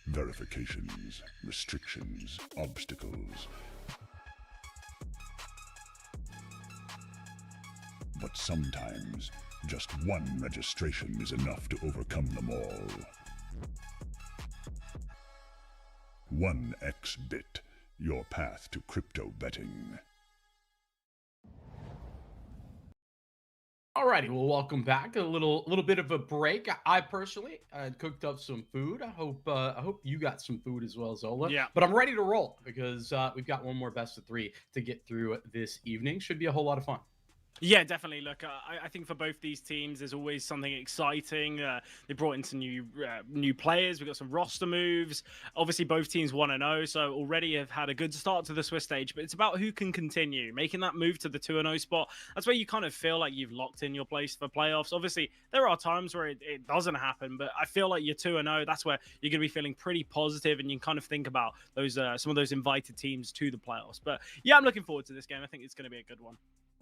verifications, restrictions, obstacles. But sometimes, just one registration is enough to overcome them all. 1xBit, your path to crypto betting. Alrighty, well, welcome back. A little bit of a break. I personally cooked up some food. I hope you got some food as well, Zola. Yeah. But I'm ready to roll because we've got one more best of 3 to get through this evening. Should be a whole lot of fun. Yeah, definitely. Look, I think for both these teams, there's always something exciting. They brought in some new players. We've got some roster moves. Obviously, both teams 1-0, so already have had a good start to the Swiss stage. But it's about who can continue making that move to the 2-0 spot. That's where you kind of feel like you've locked in your place for playoffs. Obviously, there are times where it doesn't happen, but I feel like you're 2-0. That's where you're going to be feeling pretty positive, and you can kind of think about those some of those invited teams to the playoffs. But yeah, I'm looking forward to this game. I think it's going to be a good one.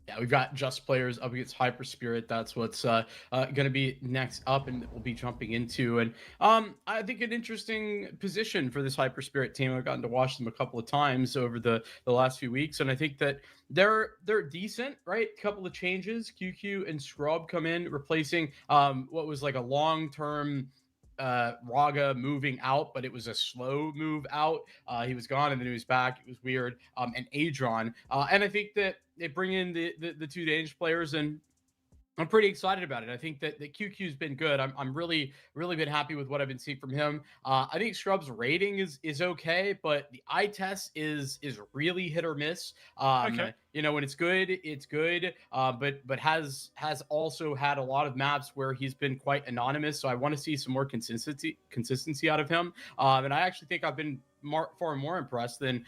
Yeah, we've got Just Players up against HYPERSPIRIT. That's what's going to be next up, and we'll be jumping into. And I think an interesting position for this HYPERSPIRIT team. I've gotten to watch them a couple of times over the last few weeks, and I think that they're decent, right? A couple of changes. QQ and Scrub come in, replacing what was like a long-term Raga moving out, but it was a slow move out. He was gone and then he was back. It was weird. And Adron. And I think that they bring in the two Danish players, and I'm pretty excited about it. I think that the QQ's been good. I'm really been happy with what I've been seeing from him. I think Scrub's rating is okay, but the eye test is really hit or miss. Okay. You know, when it's good, it's good. But has also had a lot of maps where he's been quite anonymous. So I want to see some more consistency out of him. And I actually think I've been far more impressed than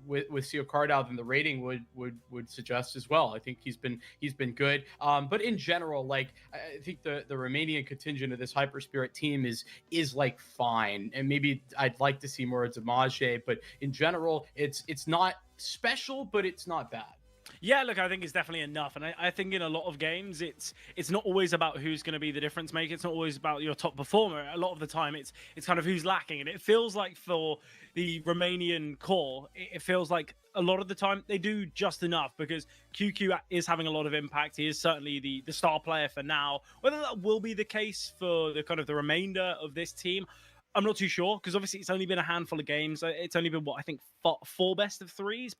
with Seo Cardau than the rating would suggest as well. I think he's been good. But in general, like I think the Romanian contingent of this HYPERSPIRIT team is like fine, and maybe I'd like to see more of Damage, but in general, it's not special, but it's not bad. Yeah, look, I think it's definitely enough. And I think in a lot of games, it's not always about who's going to be the difference maker. It's not always about your top performer. A lot of the time, it's kind of who's lacking. And it feels like for the Romanian core, it feels like a lot of the time they do just enough, because QQ is having a lot of impact. He is certainly the star player for now. Whether that will be the case for the kind of the remainder of this team, I'm not too sure, because obviously it's only been a handful of games. It's only been, what, I think 4 best of 3s,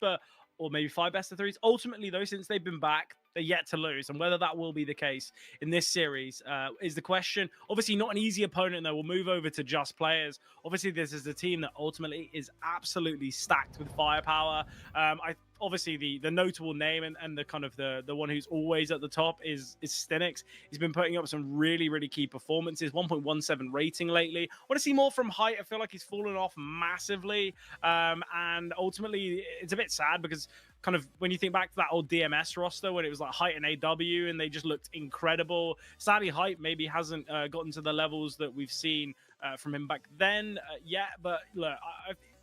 or maybe 5 best of 3s. Ultimately, though, since they've been back, they're yet to lose. And whether that will be the case in this series is the question. Obviously, not an easy opponent, though. We'll move over to Just Players. Obviously, this is a team that ultimately is absolutely stacked with firepower. Obviously, the notable name and the kind of the one who's always at the top is Stinix. He's been putting up some really key performances. 1.17 rating lately. I want to see more from Height. I feel like he's fallen off massively. And ultimately, it's a bit sad, because kind of when you think back to that old DMS roster when it was like Height and AW and they just looked incredible. Sadly, Height maybe hasn't gotten to the levels that we've seen from him back then yet. But look,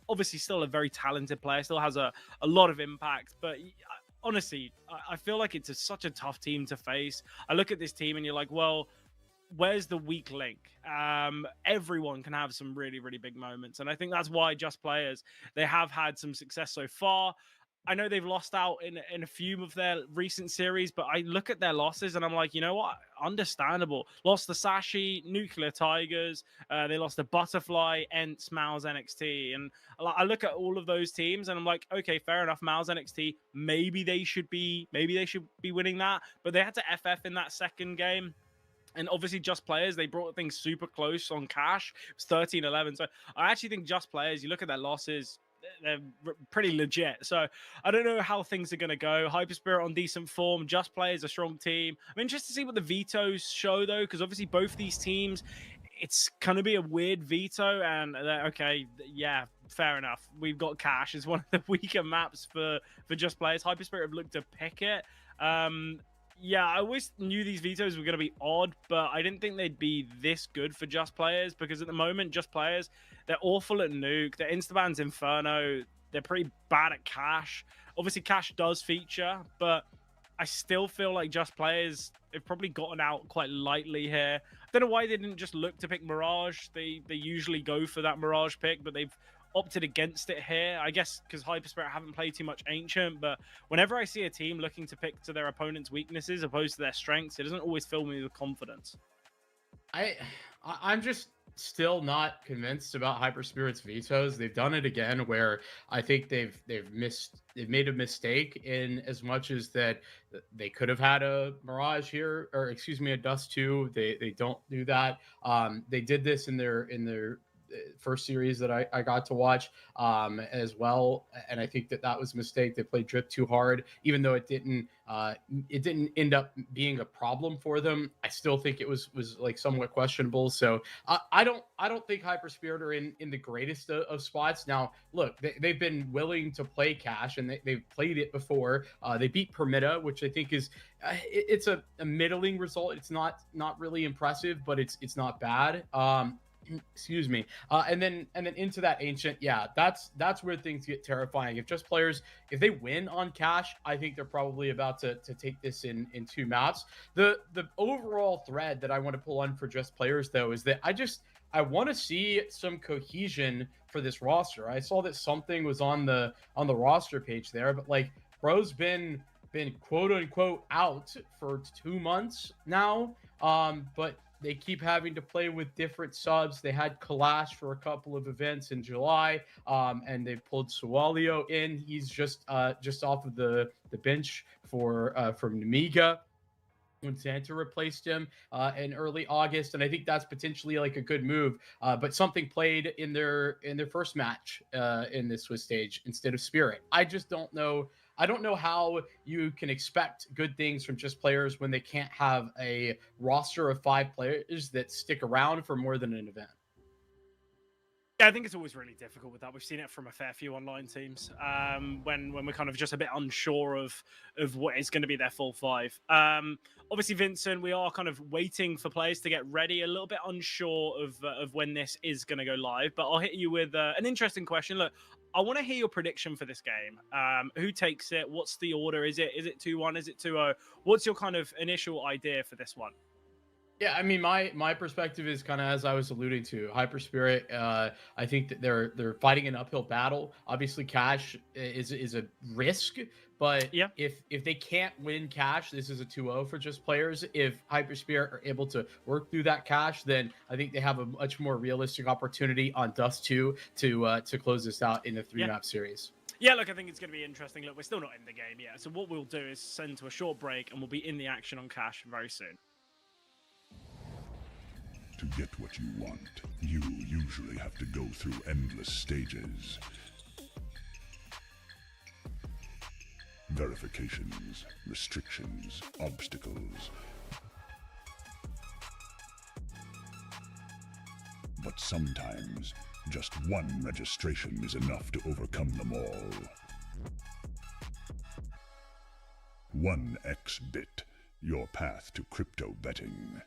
obviously still a very talented player, still has a lot of impact. But honestly, I feel like it's such a tough team to face. I look at this team and you're like, well, where's the weak link? Everyone can have some really big moments. And I think that's why Just Players, they have had some success so far. I know they've lost out in a few of their recent series, but I look at their losses and I'm like, you know what? Understandable. Lost to Sashi, Nuclear Tigers. They lost to Butterfly, Ents, Mouse NXT. And I look at all of those teams and I'm like, okay, fair enough. Mouse NXT, maybe they should be winning that. But they had to FF in that second game. And obviously, Just Players, they brought things super close on cash. It was 13-11. So I actually think Just Players, you look at their losses, they're pretty legit. So I don't know how things are going to go. HYPERSPIRIT on decent form. Just Players, a strong team. I'm interested to see what the vetoes show, though, because obviously both these teams, it's going to be a weird veto. And okay, yeah, fair enough. We've got cash. It's one of the weaker maps for Just Players. HYPERSPIRIT have looked to pick it. Yeah, I always knew these vetoes were going to be odd, but I didn't think they'd be this good for Just Players, because at the moment, Just Players, they're awful at Nuke. Their Instaban's Inferno. They're pretty bad at Cash. Obviously, Cash does feature, but I still feel like Just Players have probably gotten out quite lightly here. I don't know why they didn't just look to pick Mirage. They usually go for that Mirage pick, but they've opted against it here. I guess because HYPERSPIRIT haven't played too much Ancient, but whenever I see a team looking to pick to their opponent's weaknesses opposed to their strengths, it doesn't always fill me with confidence. I'm just still not convinced about HYPERSPIRIT's vetoes. They've done it again where I think they've made a mistake in as much as that they could have had a Mirage here, or excuse me, a Dust 2. They don't do that. They did this in their first series that I got to watch as well, and I think that was a mistake. They played Drip too hard, even though it didn't end up being a problem for them. I still think it was like somewhat questionable. So I don't think HYPERSPIRIT are in the greatest of spots. Now look, they've been willing to play Cash, and they've played it before. They beat Permita, which I think is it's a middling result. It's not really impressive, but it's not bad. Excuse me. And then into that Ancient, yeah, that's where things get terrifying. If they win on Cash, I think they're probably about to take this in 2 maps. The overall thread that I want to pull on for Just Players, though, is that I want to see some cohesion for this roster. I saw that something was on the roster page there, but like bro's been quote unquote out for 2 months now. But they keep having to play with different subs. They had Kalash for a couple of events in July, and they pulled Sualio in. He's just off of the bench from Namiga when Santa replaced him in early August, and I think that's potentially like a good move. But something played in their first match in this Swiss stage instead of Spirit. I just don't know. I don't know how you can expect good things from Just Players when they can't have a roster of 5 players that stick around for more than an event. Yeah, I think it's always really difficult with that. We've seen it from a fair few online teams when we're kind of just a bit unsure of what is going to be their full 5. Obviously, Vincent, we are kind of waiting for players to get ready, a little bit unsure of when this is going to go live. But I'll hit you with an interesting question. Look, I want to hear your prediction for this game. Who takes it? What's the order? Is it 2-1? Is it 2-0? What's your kind of initial idea for this one? Yeah, I mean, my perspective is kind of as I was alluding to. HYPERSPIRIT, I think that they're fighting an uphill battle. Obviously, Cash is a risk, but yeah, if they can't win Cash, this is a 2-0 for Just Players. If HYPERSPIRIT are able to work through that Cash, then I think they have a much more realistic opportunity on Dust 2 to close this out in a 3-map series. Yeah, look, I think it's going to be interesting. Look, we're still not in the game yet, so what we'll do is send to a short break, and we'll be in the action on Cash very soon. To get what you want, you usually have to go through endless stages. Verifications, restrictions, obstacles. But sometimes, just one registration is enough to overcome them all. 1xBit, your path to crypto betting.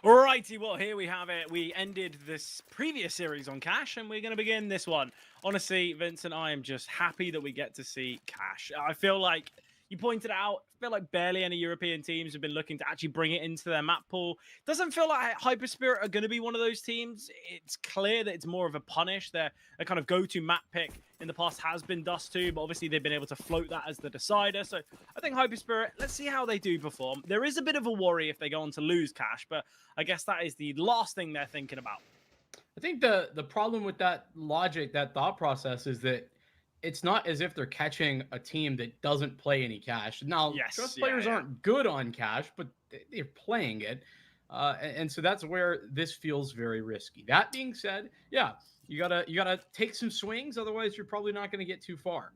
Alrighty, well, here we have it. We ended this previous series on Cash, and we're going to begin this one. Honestly, Vincent, I am just happy that we get to see Cash. I feel like you pointed out, I feel like barely any European teams have been looking to actually bring it into their map pool. Doesn't feel like HYPERSPIRIT are going to be one of those teams. It's clear that it's more of a punish. Their kind of go-to map pick in the past has been Dust 2, but obviously they've been able to float that as the decider. So I think HYPERSPIRIT, let's see how they do perform. There is a bit of a worry if they go on to lose Cash, but I guess that is the last thing they're thinking about. I think the problem with that logic, that thought process, is that it's not as if they're catching a team that doesn't play any Cash. Now, Trust players aren't good on Cash, but they're playing it. And so that's where this feels very risky. That being said, yeah, you gotta take some swings, otherwise you're probably not going to get too far.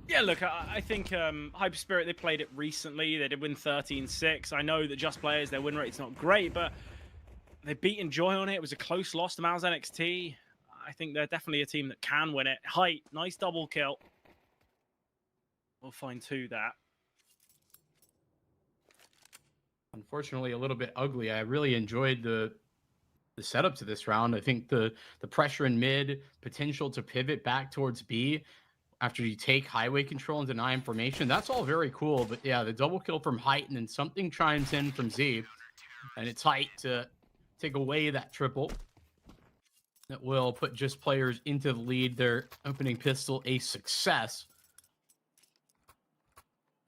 Yeah, look, I think HYPERSPIRIT, they played it recently. They did win 13-6. I know that Just Players, their win rate's not great, but they beat Enjoy on it. It was a close loss to Mouse NXT. I think they're definitely a team that can win it. Height, nice double kill. We'll find two that. Unfortunately, a little bit ugly. I really enjoyed the setup to this round. I think the pressure in mid, potential to pivot back towards B after you take highway control and deny information, that's all very cool. But yeah, the double kill from Height, and then something chimes in from Z, and it's Height to take away that triple. That will put Just Players into the lead. Their opening pistol a success.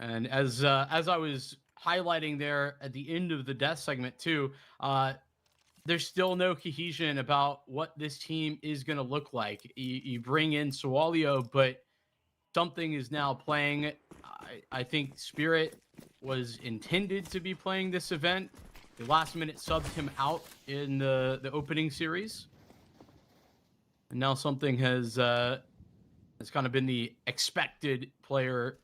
And as I was highlighting there at the end of the death segment too, there's still no cohesion about what this team is going to look like. You bring in Sawalio, but something is now playing. I think Spirit was intended to be playing this event. The last minute subbed him out in the opening series. And now something has kind of been the expected player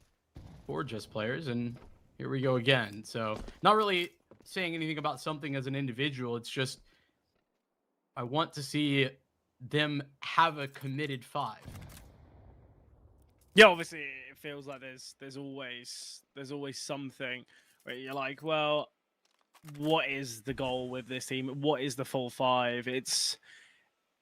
for Just Players, and here we go again. So not really saying anything about something as an individual. It's just I want to see them have a committed 5. Yeah, obviously it feels like there's always something where you're like, well, what is the goal with this team? What is the full 5?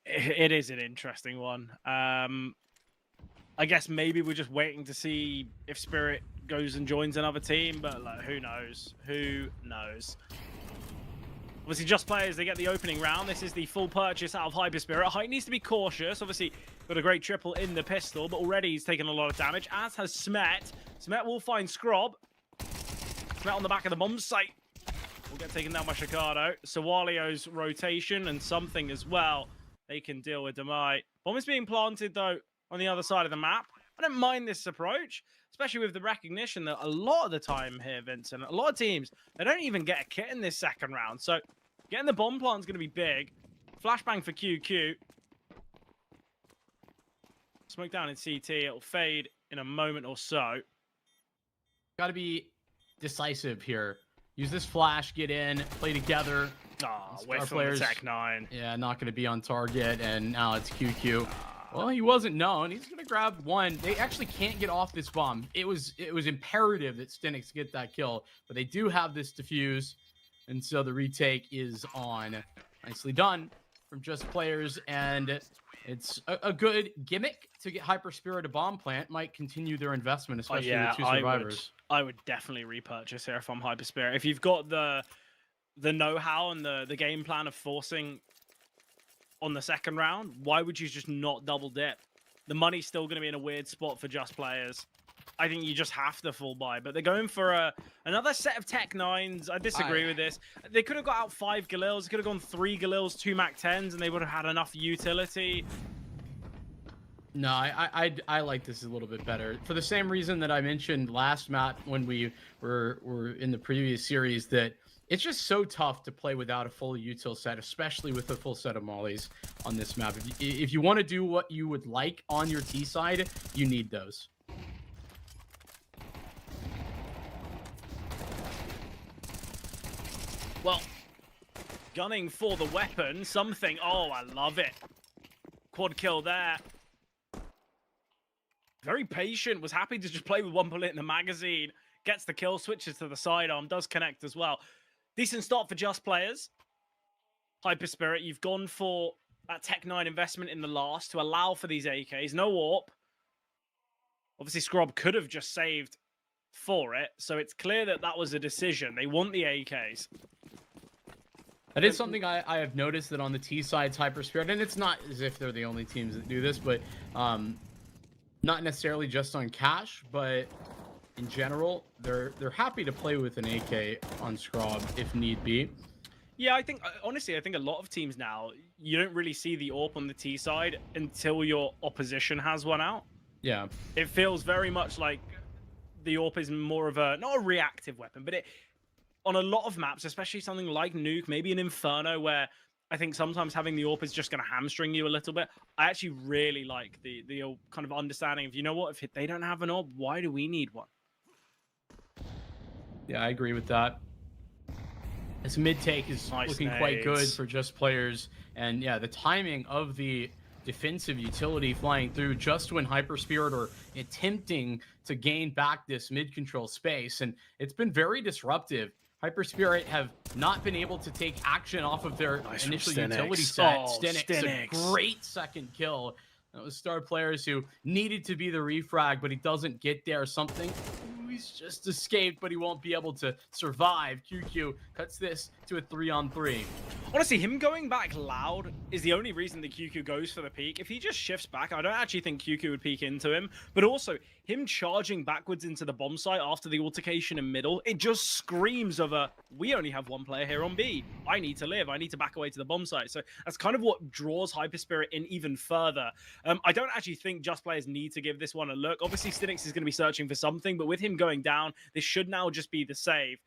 It is an interesting one. I guess maybe we're just waiting to see if Spirit goes and joins another team, but like, who knows? Who knows? Obviously, Just Players, they get the opening round. This is the full purchase out of HYPERSPIRIT. Height needs to be cautious. Obviously, got a great triple in the pistol, but already he's taken a lot of damage, as has Smet. Smet will find Scrob. Smet on the back of the bomb site will get taken down by Chicago. Sawalio's rotation and something as well. They can deal with Demai. Bomb is being planted, though, on the other side of the map. I don't mind this approach, especially with the recognition that a lot of the time here, Vincent, a lot of teams, they don't even get a kit in this second round. So getting the bomb plant is going to be big. Flashbang for QQ. Smoke down in CT. It'll fade in a moment or so. Got to be decisive here. Use this flash, get in, play together. Whiff from the Tech 9. Yeah, not going to be on target, and now it's QQ. Well, he wasn't known. He's going to grab one. They actually can't get off this bomb. It was imperative that Stenix get that kill, but they do have this defuse, and so the retake is on. Nicely done from Just Players, and it's a good gimmick to get HYPERSPIRIT a bomb plant. Might continue their investment, especially with 2 survivors. I would definitely repurchase here if I'm HYPERSPIRIT. If you've got the know-how and the game plan of forcing on the second round, why would you just not double dip? The money's still going to be in a weird spot for Just Players. I think you just have to full buy, but they're going for another set of Tech 9s. I disagree with this. They could have got out 5 Galils. They could have gone 3 Galils, 2 Mac 10s, and they would have had enough utility. No, I like this a little bit better. For the same reason that I mentioned last map when we were in the previous series, that it's just so tough to play without a full util set, especially with a full set of mollies on this map. If you want to do what you would like on your T side, you need those. Well, gunning for the weapon, something. Oh, I love it. Quad kill there. Very patient, was happy to just play with 1 bullet in the magazine. Gets the kill, switches to the sidearm, does connect as well. Decent start for Just Players. HYPERSPIRIT, you've gone for that Tech 9 investment in the last to allow for these AKs. No AWP. Obviously, Scrub could have just saved for it, so it's clear that that was a decision. They want the AKs. That is something I have noticed that on the T side's HYPERSPIRIT, and it's not as if they're the only teams that do this, but not necessarily just on cash, but in general, they're happy to play with an AK on Scrub if need be. Yeah, I think, honestly, I think a lot of teams now, you don't really see the AWP on the T side until your opposition has one out. Yeah. It feels very much like the AWP is more of a, not a reactive weapon, but on a lot of maps, especially something like Nuke, maybe an Inferno, where I think sometimes having the AWP is just going to hamstring you a little bit. I actually really like the kind of understanding of, you know what, if they don't have an AWP, why do we need one? Yeah, I agree with that. This mid take is looking quite good for Just Players. And yeah, the timing of the defensive utility flying through just when HYPERSPIRIT are attempting to gain back this mid control space. And it's been very disruptive. HYPERSPIRIT have not been able to take action off of their initial utility set. Stinix, a great second kill. That was Star Players who needed to be the refrag, but he doesn't get there. Something. He's just escaped, but he won't be able to survive. QQ cuts this to a 3-on-3. Honestly, him going back loud is the only reason that QQ goes for the peek. If he just shifts back, I don't actually think QQ would peek into him. But also, him charging backwards into the bomb site after the altercation in middle, it just screams of a, we only have one player here on B. I need to live. I need to back away to the bomb site. So that's kind of what draws HYPERSPIRIT in even further. I don't actually think Just Players need to give this one a look. Obviously, Stinix is going to be searching for something, but with him going down, this should now just be the save.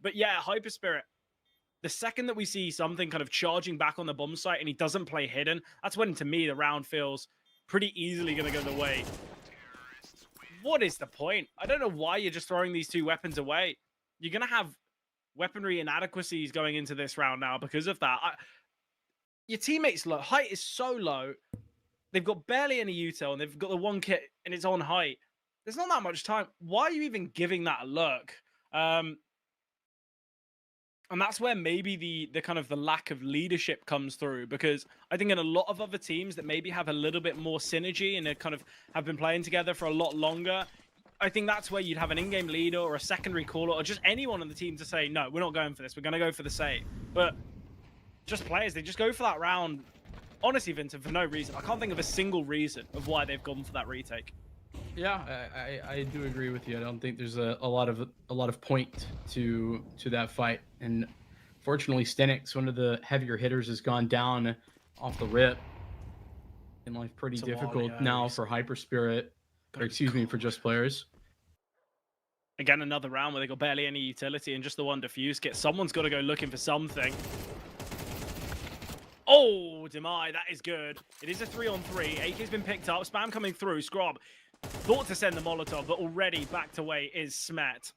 But yeah, HYPERSPIRIT, the second that we see something kind of charging back on the bomb site and he doesn't play hidden, that's when, to me, the round feels pretty easily going to go the way. What is the point? I don't know why you're just throwing these two weapons away. You're going to have weaponry inadequacies going into this round now because of that. Your teammates' height is so low. They've got barely any util, and they've got the one kit, and it's on height. There's not that much time. Why are you even giving that a look? And that's where maybe the kind of the lack of leadership comes through, because I think in a lot of other teams that maybe have a little bit more synergy and they kind of have been playing together for a lot longer, I think that's where you'd have an in-game leader or a secondary caller or just anyone on the team to say, no, we're not going for this. We're going to go for the save. But Just Players, they just go for that round. Honestly, Vincent, for no reason. I can't think of a single reason of why they've gone for that retake. Yeah, I do agree with you. I don't think there's a lot of point to that fight. And fortunately, Stinix, one of the heavier hitters, has gone down off the rip. And life pretty difficult now for HYPERSPIRIT, or excuse me, for Just Players. Again, another round where they got barely any utility and just the one defuse kit. Someone's got to go looking for something. Oh, Demai, that is good. It is a 3-on-3. AK's been picked up. Spam coming through. Scrub thought to send the Molotov, but already backed away is Smet.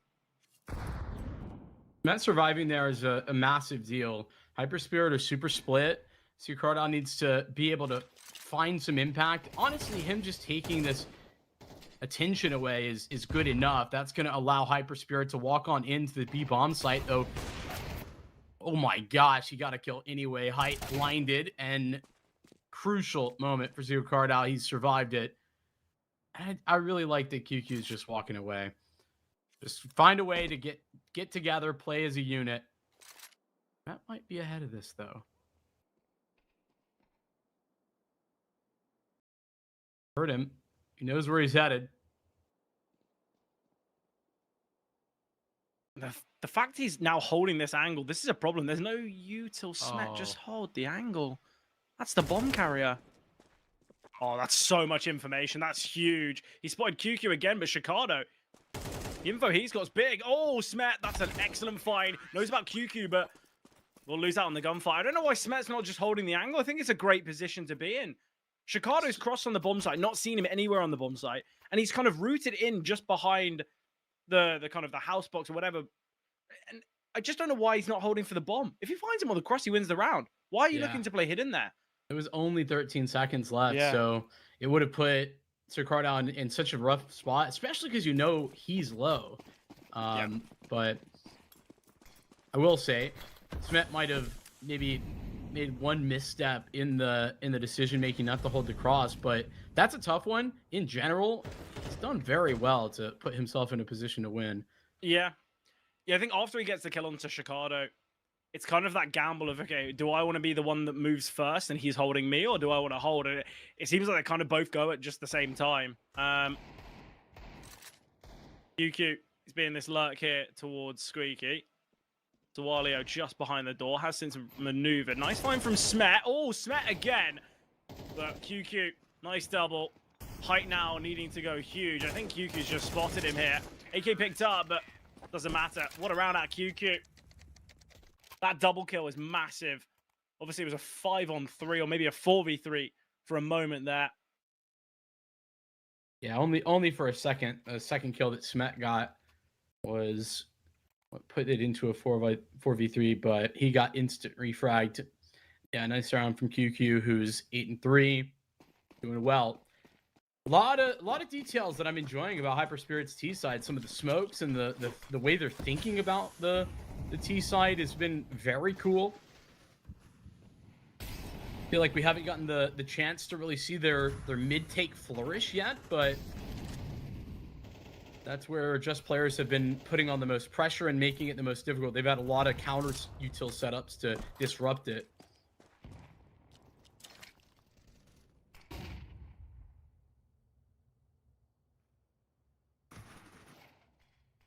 Smet surviving there is a massive deal. HYPERSPIRIT are super split. So Crowdown needs to be able to find some impact. Honestly, him just taking this attention away is good enough. That's going to allow HYPERSPIRIT to walk on into the B bomb site, though. Oh my gosh, he got a kill anyway. Height blinded, and crucial moment for Zero Cardal. He survived it. I really like that QQ is just walking away. Just find a way to get together, play as a unit. That might be ahead of this, though. Heard him. He knows where he's headed. The fact he's now holding this angle, this is a problem. There's no util Smet. Just hold the angle. That's the bomb carrier. Oh, that's so much information. That's huge. He spotted QQ again, but Shikado, the info he's got is big. Oh, Smet, that's an excellent find. Knows about QQ, but we'll lose out on the gunfight. I don't know why Smet's not just holding the angle. I think it's a great position to be in. Shikado's crossed on the bomb site, not seen him anywhere on the bomb site, and he's kind of rooted in just behind the kind of the house box or whatever. And I just don't know why he's not holding for the bomb. If he finds him on the cross, he wins the round. Why are you looking to play hidden there? It was only 13 seconds left, so it would have put Sir Cardal in such a rough spot, especially because you know he's low. But I will say, Smet might have maybe made one misstep in the decision making not to hold the cross, but that's a tough one. In general, he's done very well to put himself in a position to win. Yeah. Yeah, I think after he gets the kill onto Chicago, it's kind of that gamble of, okay, do I want to be the one that moves first and he's holding me, or do I want to hold it? It seems like they kind of both go at just the same time. QQ is being this lurk here towards Squeaky. Dewalio just behind the door, has since maneuvered. Nice find from Smet. Oh, Smet again. But QQ, nice double. Height now needing to go huge. I think QQ's just spotted him here. AK picked up, but doesn't matter. What a round out QQ. That double kill is massive. Obviously, it was a 5-on-3 or maybe a 4v3 for a moment there. Yeah, only for a second. A second kill that Smet got was what put it into a 4v3, but he got instant refragged. Yeah, nice round from QQ, who's 8-3, doing well. A lot of details that I'm enjoying about HYPERSPIRIT's T side. Some of the smokes and the way they're thinking about the T side has been very cool. I feel like we haven't gotten the chance to really see their mid take flourish yet, but that's where Just players have been putting on the most pressure and making it the most difficult. They've had a lot of counter util setups to disrupt it.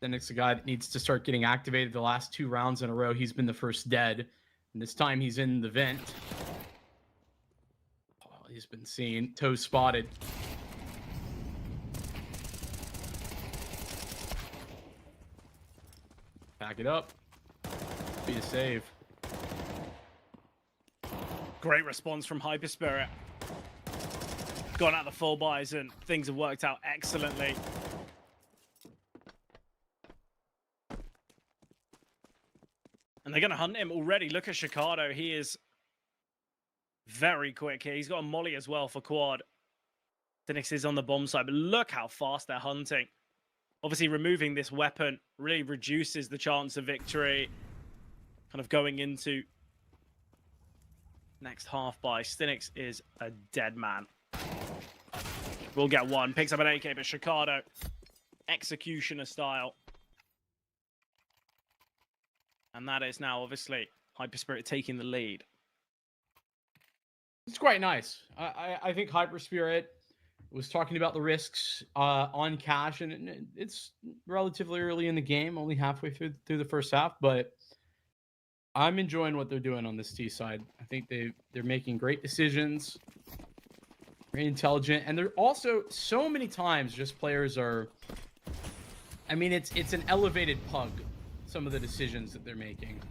Then it's a guy that needs to start getting activated. The last 2 rounds in a row, he's been the first dead. And this time he's in the vent. Oh, he's been seen. Toes spotted. Pack it up. Be a save. Great response from HYPERSPIRIT. Gone out the full buys and things have worked out excellently. And they're going to hunt him already. Look at Chicago. He is very quick here. He's got a molly as well for quad. Phoenix is on the bomb side, but look how fast they're hunting. Obviously, removing this weapon really reduces the chance of victory. Kind of going into next half by Stinix is a dead man. We'll get one. Picks up an AK, but Chicago, executioner style. And that is now, obviously, HYPERSPIRIT taking the lead. It's quite nice. I think HYPERSPIRIT was talking about the risks on cash, and it's relatively early in the game, only halfway through the first half, but I'm enjoying what they're doing on this T side. I think they're making great decisions, very intelligent, and they're also so many times just players are. I mean, it's an elevated pug. Some of the decisions that they're making,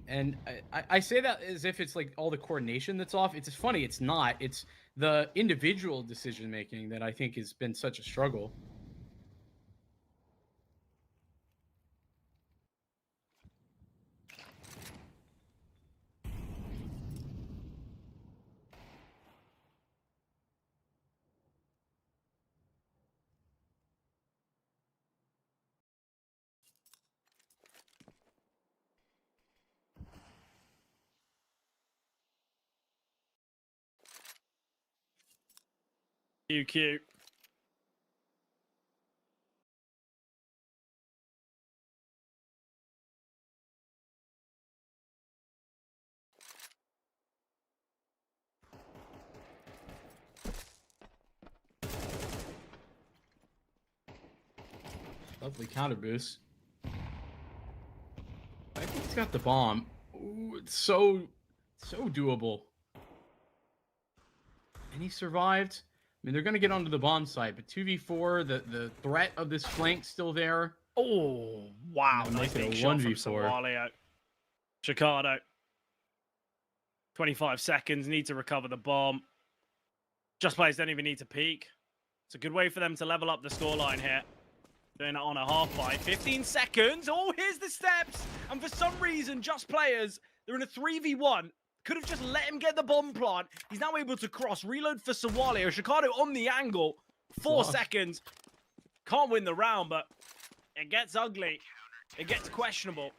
and I say that as if it's like all the coordination that's off. It's funny. It's not. It's the individual decision making that I think has been such a struggle. QQ. Lovely counter boost. I think he's got the bomb. Ooh, it's so doable. And he survived. I mean, they're going to get onto the bomb side, but 2v4, the threat of this flank still there. Oh, wow. Nice big shot from Sawalio. Chicago. 25 seconds. Need to recover the bomb. Just players don't even need to peek. It's a good way for them to level up the scoreline here. Doing it on a half by 15 seconds. Oh, here's the steps. And for some reason, Just players, they're in a 3v1. Could have just let him get the bomb plant. He's now able to cross. Reload for Sawalio. Chicago on the angle. 4 seconds. Can't win the round, but it gets ugly. It gets questionable.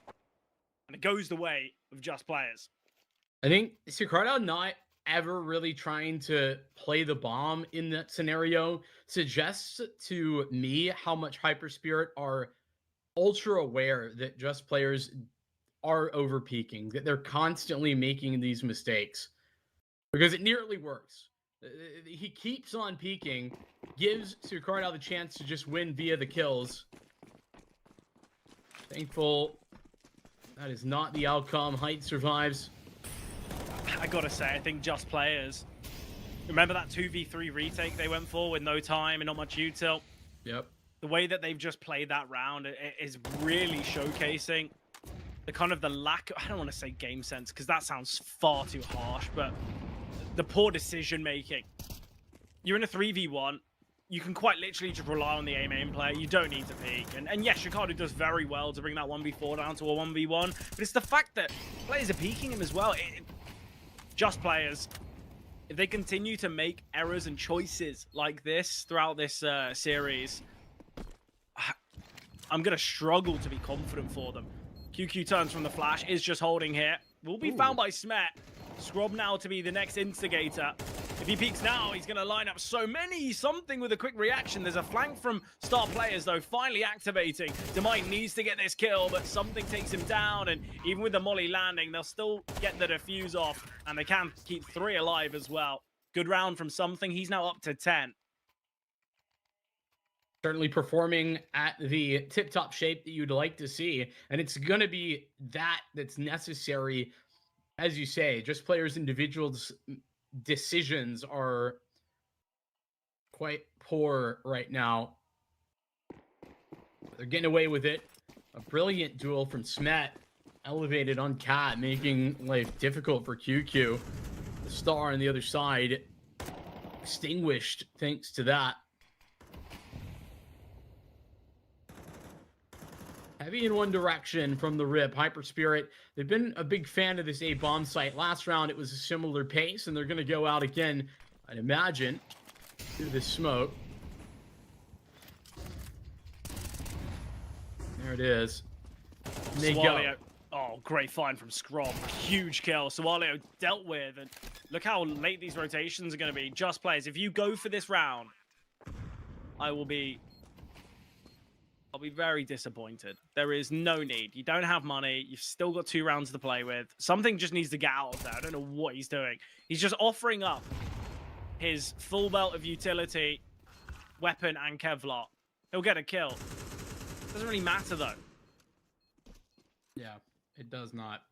And it goes the way of Just Players. I think Sicardo not ever really trying to play the bomb in that scenario suggests to me how much HYPERSPIRIT are ultra aware that Just Players are over peaking, that they're constantly making these mistakes, because it nearly works. He keeps on peaking, gives Sicardo the chance to just win via the kills. Thankful that is not the outcome. Height survives. I gotta say, I think Just Players. Remember that 2v3 retake they went for with no time and not much util? Yep. The way that they've just played that round is really showcasing the kind of the lack, I don't want to say game sense, because that sounds far too harsh, but the poor decision making. You're in a 3v1. You can quite literally just rely on the aim player. You don't need to peek. And yes, Sicardo does very well to bring that 1v4 down to a 1v1, but it's the fact that players are peeking him as well. Just Players, if they continue to make errors and choices like this throughout this series, I'm going to struggle to be confident for them. QQ turns from the flash, is just holding here. Will be found by Smet. Scrob now to be the next instigator. If he peeks now, he's going to line up so many. Something with a quick reaction. There's a flank from Star Players, though, finally activating. Demite needs to get this kill, but something takes him down. And even with the molly landing, they'll still get the defuse off. And they can keep 3 alive as well. Good round from Something. He's now up to 10. Certainly performing at the tip-top shape that you'd like to see. And it's going to be that's necessary. As you say, Just Players' individuals' decisions are quite poor right now. They're getting away with it. A brilliant duel from Smet, elevated on Cat, making life difficult for QQ. The Star on the other side, extinguished thanks to that. Heavy in one direction from the rip. HYPERSPIRIT, they've been a big fan of this A-bomb site. Last round, it was a similar pace, and they're going to go out again, I'd imagine, through this smoke. There it is. And they go. Oh, great find from Scrob. Huge kill. Sawalio dealt with, and look how late these rotations are going to be. Just Players, if you go for this round, I'll be very disappointed. There is no need. You don't have money. You've still got 2 rounds to play with. Something just needs to get out of there. I don't know what he's doing. He's just offering up his full belt of utility, weapon, and Kevlar. He'll get a kill. Doesn't really matter, though. Yeah, it does not.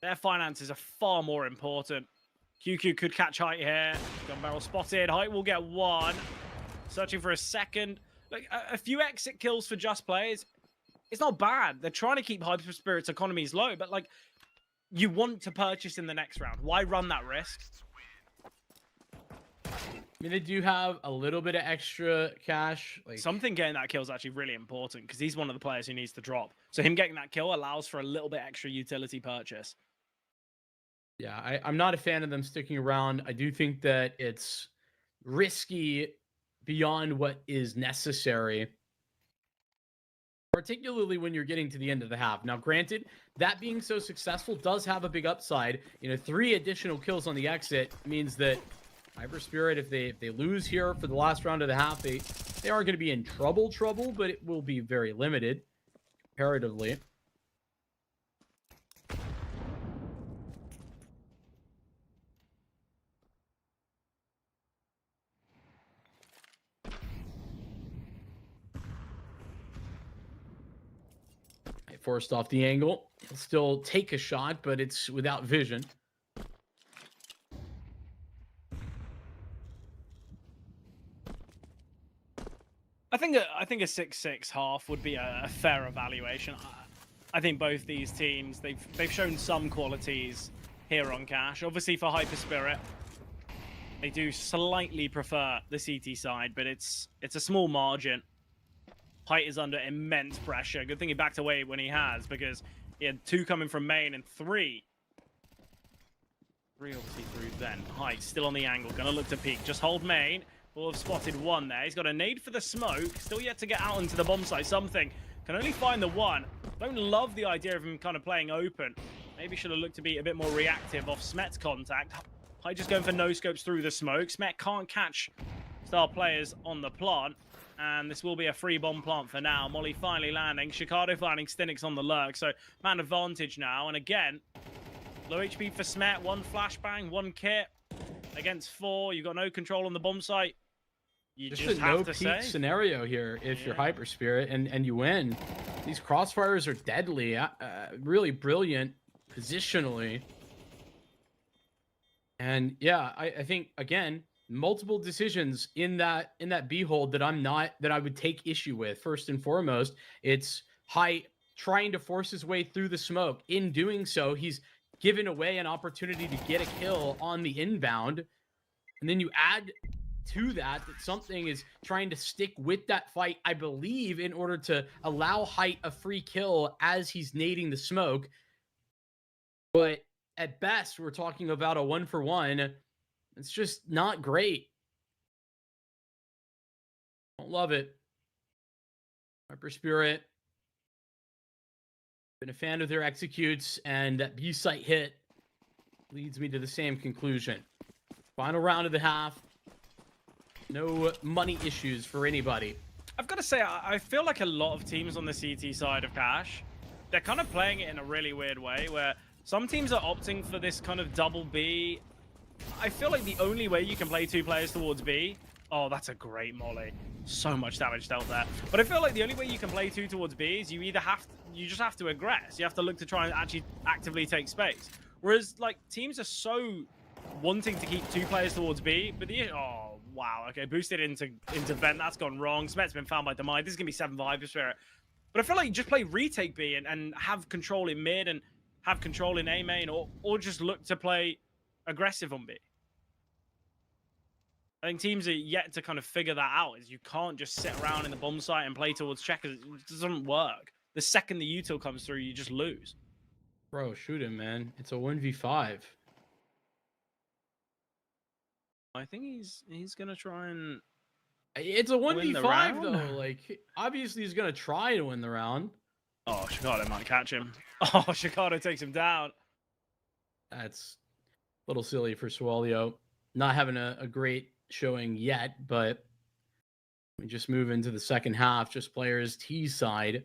Their finances are far more important. QQ could catch Height here. Gun barrel spotted. Height will get 1. Searching for a second. Like, a few exit kills for Just Players, it's not bad. They're trying to keep HYPERSPIRIT's economies low, but, like, you want to purchase in the next round. Why run that risk? I mean, they do have a little bit of extra cash. Like, Something getting that kill is actually really important, because he's one of the players who needs to drop. So him getting that kill allows for a little bit extra utility purchase. yeah, I'm not a fan of them sticking around. I do think that it's risky beyond what is necessary, particularly when you're getting to the end of the half. Now, granted, that being so successful does have a big upside. 3 additional kills on the exit means that HYPERSPIRIT, if they lose here for the last round of the half, they aren't going to be in trouble, but it will be very limited comparatively. Forced off the angle. He'll still take a shot, but it's without vision. I think a 6-6 half would be a fair evaluation. I think both these teams, they've shown some qualities here on Cash. Obviously for HYPERSPIRIT, they do slightly prefer the CT side, but it's a small margin. Height is under immense pressure. Good thing he backed away when he has, because he had 2 coming from main and 3 obviously through then. Height still on the angle, gonna look to peek. Just hold main. Will have spotted 1 there. He's got a nade for the smoke. Still yet to get out into the bomb site. Something can only find the 1, Don't love the idea of him kind of playing open. Maybe should have looked to be a bit more reactive off Smet's contact. Hype just going for no scopes through the smoke. Smet can't catch star players on the plant. And this will be a free bomb plant for now. Molly finally landing. Chicago finding Stinix on the lurk. So man advantage now. And again, low HP for Smet. One flashbang, one kit against 4. You've got no control on the bomb site. You just have no to peak say. scenario here if you're Hyper Spirit and you win. These crossfires are deadly, really brilliant positionally. And yeah, I think again, multiple decisions in that B hold that I would take issue with. First and foremost, it's Hype trying to force his way through the smoke. In doing so, he's given away an opportunity to get a kill on the inbound. And then you add to that something is trying to stick with that fight, I believe, in order to allow Hype a free kill as he's nading the smoke. But at best, we're talking about a 1-for-1. It's just not great. Don't love it. Hyper Spirit. Been a fan of their executes, and that B site hit leads me to the same conclusion. Final round of the half. No money issues for anybody. I've got to say, I feel like a lot of teams on the CT side of Cash, they're kind of playing it in a really weird way, where some teams are opting for this kind of double B. I feel like the only way you can play 2 players towards B... Oh, that's a great molly. So much damage dealt there. But I feel like the only way you can play 2 towards B is you just have to aggress. You have to look to try and actually actively take space. Whereas, like, teams are so wanting to keep 2 players towards B, but oh, wow. Okay, boosted into vent. That's gone wrong. Smet's been found by Demai. This is going to be 7 HYPERSPIRIT. But I feel like you just play retake B and have control in mid and have control in A main, or just look to play aggressive on B. I think teams are yet to kind of figure that out, is you can't just sit around in the bomb site and play towards checkers. It doesn't work. The second the util comes through, you just lose. Bro, shoot him, man. It's a 1v5. I think he's going to try and... It's a 1v5, though. Like, obviously he's going to try to win the round. Oh, Chicago might catch him. Oh, Chicago takes him down. That's a little silly for Swalio. Not having a great showing yet, but we just move into the second half. Just players T side.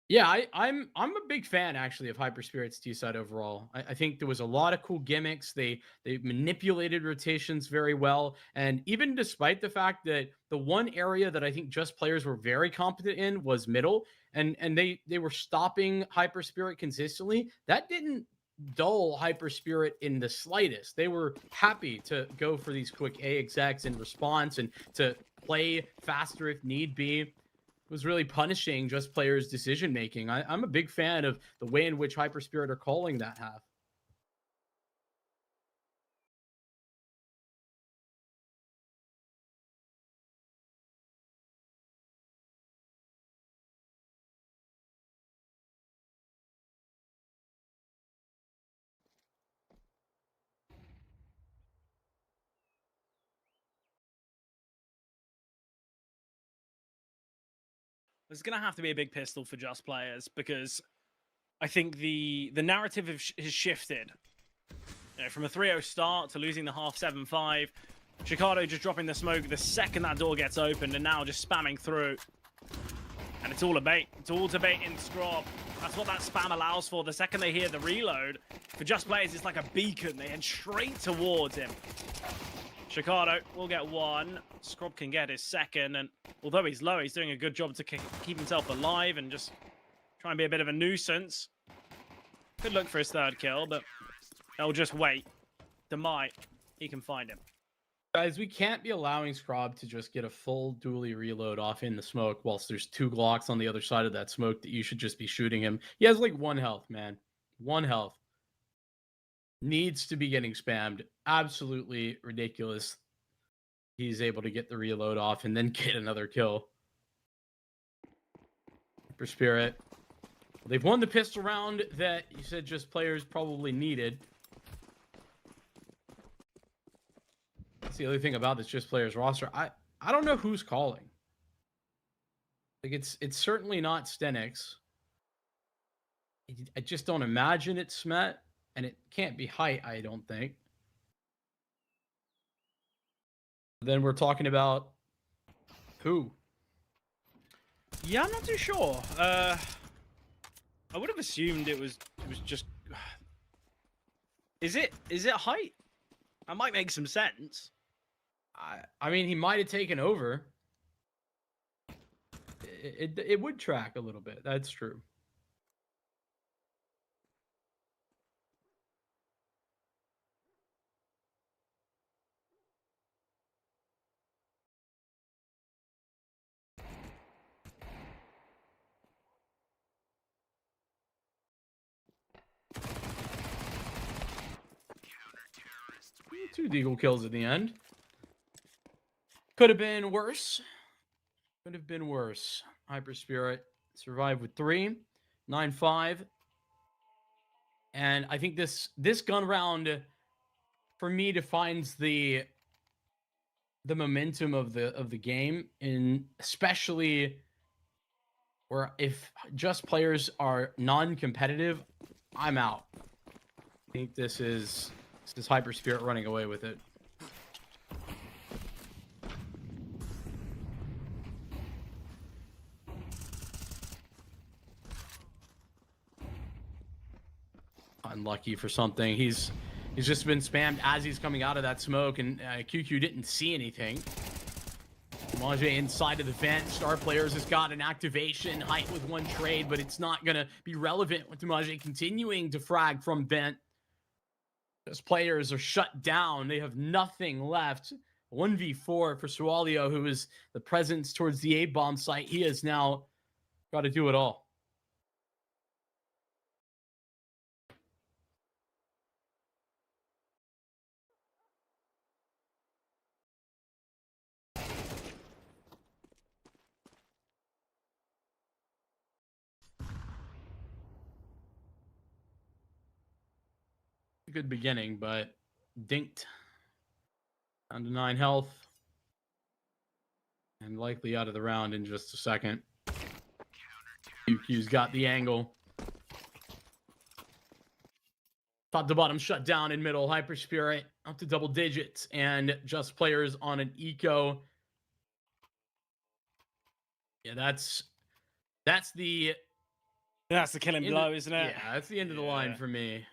Yeah, I'm a big fan actually of HYPERSPIRIT's T side overall. I think there was a lot of cool gimmicks. They manipulated rotations very well, and even despite the fact that the one area that I think just players were very competent in was middle, and they were stopping HYPERSPIRIT consistently. That didn't dull HYPERSPIRIT in the slightest. They were happy to go for these quick A execs in response and to play faster if need be. Was really punishing just players' decision making. I'm a big fan of the way in which HYPERSPIRIT are calling that half. There's going to have to be a big pistol for just players, because I think the narrative has shifted. You know, from a 3-0 start to losing the half 7-5. Chicago just dropping the smoke the second that door gets opened, and now just spamming through. And it's all a bait. It's all to bait in Scrub. That's what that spam allows for. The second they hear the reload, for just players, it's like a beacon. They head straight towards him. Chicago will get 1. Scrub can get his 2nd, and although he's low, he's doing a good job to keep himself alive and just try and be a bit of a nuisance. Could look for his 3rd kill, but they'll just wait. Demai, he can find him. Guys, we can't be allowing Scrub to just get a full dually reload off in the smoke whilst there's 2 Glocks on the other side of that smoke that you should just be shooting him. He has like 1 health, man. 1 health. Needs to be getting spammed. Absolutely ridiculous. He's able to get the reload off and then get another kill. HYPERSPIRIT. They've won the pistol round that you said just players probably needed. That's the other thing about this just players roster. I don't know who's calling. Like it's certainly not Stenix. I just don't imagine it's Smet, and it can't be Height, I don't think. Then we're talking about who? Yeah, I'm not too sure. I would have assumed it was just. Is it Height? That might make some sense. I mean, he might have taken over. It would track a little bit. That's true. Two deagle kills at the end. Could have been worse. Could have been worse. HYPERSPIRIT survived with 3, 9-5. And I think this gun round for me defines the momentum of the game, in especially where if just players are non-competitive, I'm out. I think this is HYPERSPIRIT running away with it. Unlucky for something. He's just been spammed as he's coming out of that smoke, and QQ didn't see anything. Mage inside of the vent. Star Players has got an activation. Height with 1 trade, but it's not going to be relevant with Mage continuing to frag from vent. Those players are shut down. They have nothing left. 1v4 for Swalio, who is the presence towards the A-bomb site. He has now got to do it all. Good beginning, but dinked. Down to 9 health. And likely out of the round in just a second. QQ's got the angle. Top to bottom shut down in middle. HYPERSPIRIT up to double digits. And just players on an eco. Yeah, that's the killing blow, isn't it? Yeah, that's the end of the line for me.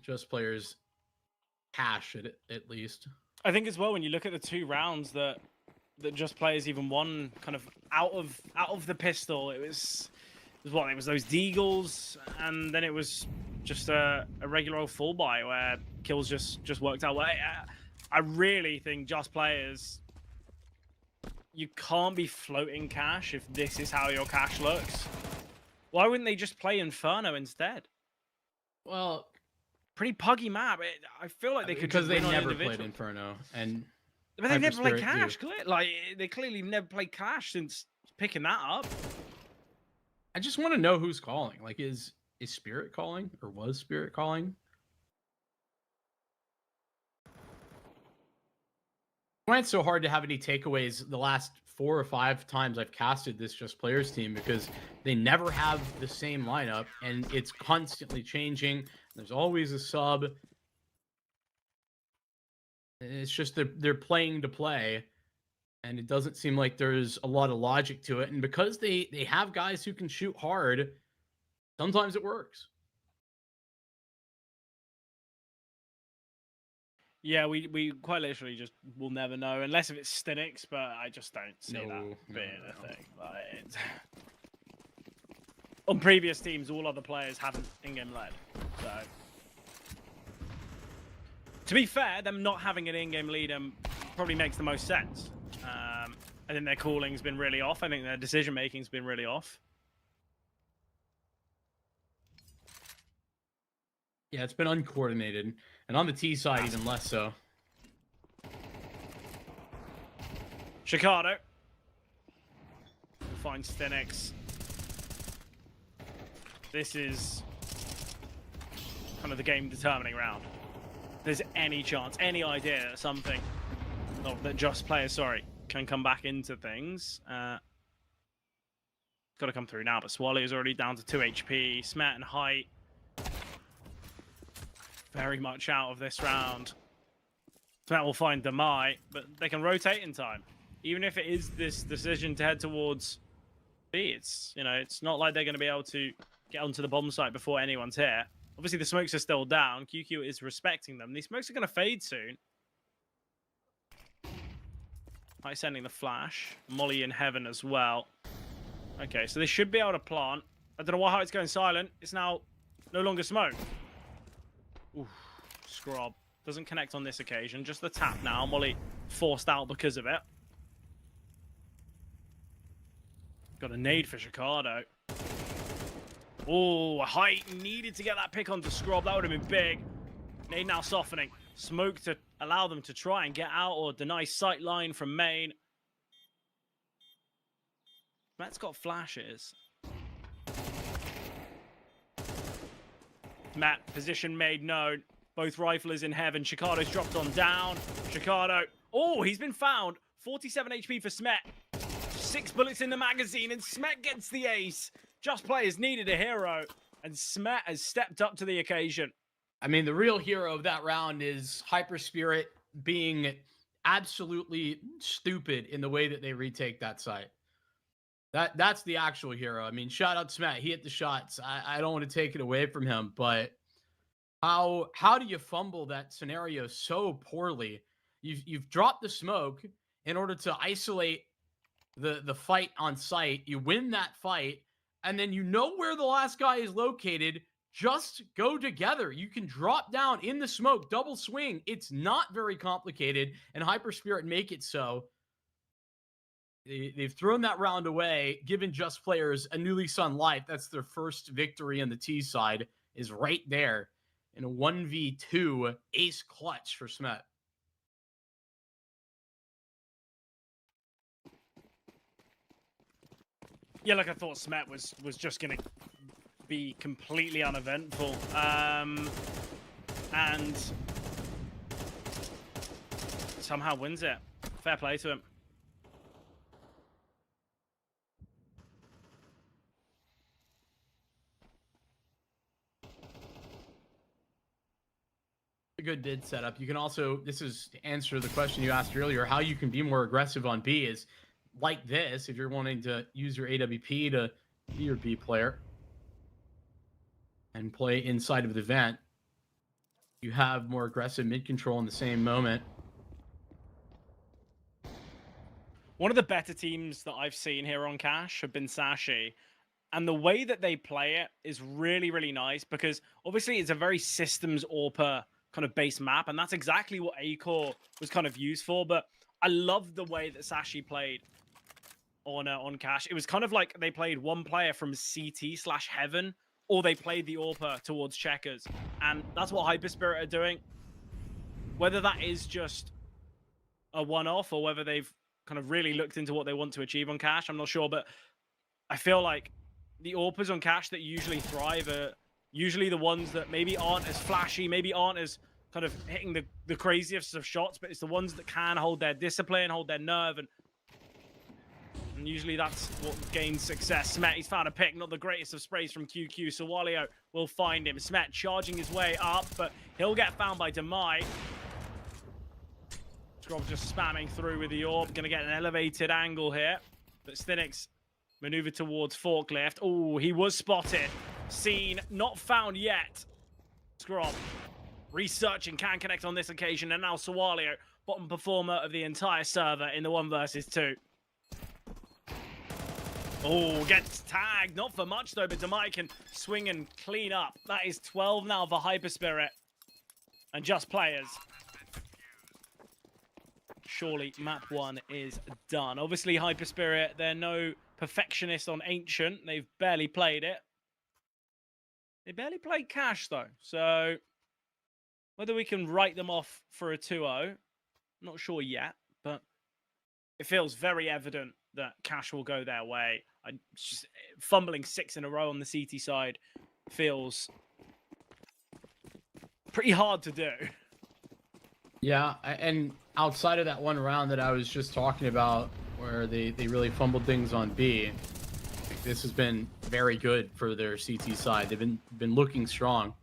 Just players cash it at least. I think as well, when you look at the 2 rounds that just players even won kind of out of the pistol, it was those deagles, and then it was just a regular old full buy where kills just worked out well. I really think just players, you can't be floating cash if this is how your cash looks. Why wouldn't they just play Inferno instead? Well, pretty puggy map. I feel like they could, because they never played Inferno, but they never played cash. Like they clearly never played cash since picking that up. I just want to know who's calling. Like, is Spirit calling, or was Spirit calling? Why it's so hard to have any takeaways the last 4 or 5 times I've casted this Just Players team, because they never have the same lineup and it's constantly changing. There's always a sub. It's just they're playing to play, and it doesn't seem like there's a lot of logic to it. And because they have guys who can shoot hard, sometimes it works. Yeah, we quite literally just will never know, unless if it's Stinix, but I just don't see that being a thing. Like, on previous teams, all other players haven't in-game led. So, to be fair, them not having an in-game lead probably makes the most sense. I think their calling's been really off. I think their decision-making's been really off. Yeah, it's been uncoordinated. And on the T side, even less so. Chicago. Find Stinix. This is kind of the game-determining round. If there's any chance, any idea that something, that Just Players, can come back into things. Because got to come through now, but Swally is already down to 2 HP. Smet and Height very much out of this round. Smet will find Demai, but they can rotate in time. Even if it is this decision to head towards B, it's, you know, it's not like they're going to be able to get onto the bomb site before anyone's here. Obviously, the smokes are still down. QQ is respecting them. These smokes are going to fade soon. Height sending the flash. Molly in heaven as well. Okay, so they should be able to plant. I don't know why Height's going silent. It's now no longer smoke. Oof, Scrub. Doesn't connect on this occasion. Just the tap now. Molly forced out because of it. Got a nade for Chicardo. Oh, Height needed to get that pick onto Scrub. That would have been big. Nade now softening. Smoke to allow them to try and get out or deny sight line from main. Matt's got flashes. Matt, position made known. Both riflers in heaven. Chicardo's dropped on down. Chicardo. Oh, he's been found. 47 HP for Smet. 6 bullets in the magazine, and Smet gets the ace. Just Players needed a hero, and Smet has stepped up to the occasion. I mean, the real hero of that round is HYPERSPIRIT being absolutely stupid in the way that they retake that site. That's the actual hero. I mean, shout out Smet. He hit the shots. I don't want to take it away from him, but how do you fumble that scenario so poorly? You've dropped the smoke in order to isolate the fight on site. You win that fight, and then you know where the last guy is located. Just go together. You can drop down in the smoke, double swing. It's not very complicated, and HYPERSPIRIT make it so. They've thrown that round away, given Just Players a new lease on life. That's their first victory on the T side, is right there in a 1v2 ace clutch for Smet. Yeah, like I thought Smet was just going to be completely uneventful. And somehow wins it. Fair play to him. A good bid setup. You can also, this is to answer the question you asked earlier, how you can be more aggressive on B is like this. If you're wanting to use your AWP to be your B player and play inside of the vent, you have more aggressive mid control in the same moment. One of the better teams that I've seen here on Cash have been Sashi. And the way that they play it is really, really nice, because obviously it's a very systems AWPer kind of base map, and that's exactly what A-Core was kind of used for. But I love the way that Sashi played on Cash. It was kind of like they played one player from CT/Heaven, or they played the AWPer towards Checkers. And that's what HYPERSPIRIT are doing. Whether that is just a one-off or whether they've kind of really looked into what they want to achieve on Cash, I'm not sure. But I feel like the AWPers on Cash that usually thrive are usually the ones that maybe aren't as flashy, maybe aren't as kind of hitting the craziest of shots, but it's the ones that can hold their discipline, hold their nerve, and usually that's what gains success. Smet, he's found a pick, not the greatest of sprays from QQ. Sawalio will find him. Smet charging his way up, but he'll get found by Demai. Scrub just spamming through with the orb, gonna get an elevated angle here, but Stinix maneuver towards forklift. Oh, he was spotted. Seen, not found yet. Scrub researching, can connect on this occasion, and now Sawalio, bottom performer of the entire server in the 1 versus 2. Oh, gets tagged. Not for much, though, but Demai can swing and clean up. That is 12 now for HYPERSPIRIT. And Just Players. Surely map 1 is done. Obviously, HYPERSPIRIT, they're no perfectionists on Ancient. They've barely played it. They barely played Cash, though. So whether we can write them off for a 2-0, not sure yet. But it feels very evident that Cash will go their way. Just fumbling 6 in a row on the CT side feels pretty hard to do. Yeah, and outside of that one round that I was just talking about, where they really fumbled things on B, this has been very good for their CT side. They've been looking strong.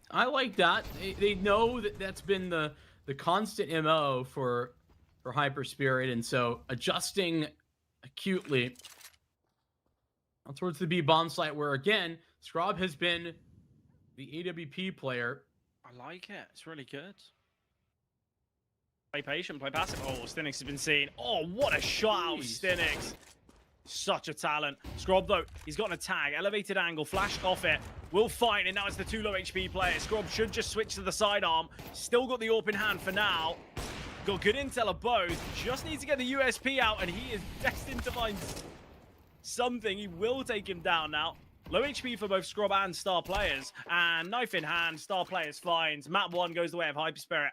I like that. They know that that's been the constant MO for HYPERSPIRIT, and so adjusting acutely towards the B bomb site, where again Scrob has been the AWP player. I like it. It's really good. Play patient, play passive. Oh, Stinix has been seen. Oh, what a shot out of Stinix. Such a talent. Scrob, though, he's got a tag. Elevated angle, flashed off it. Will fight, and now it's the 2 low HP players. Scrob should just switch to the sidearm. Still got the AWP in hand for now. Got good intel of both. Just needs to get the USP out, and he is destined to find something. He will take him down now. Low HP for both Scrob and Star players. And knife in hand, Star players finds. Map 1 goes the way of HYPERSPIRIT.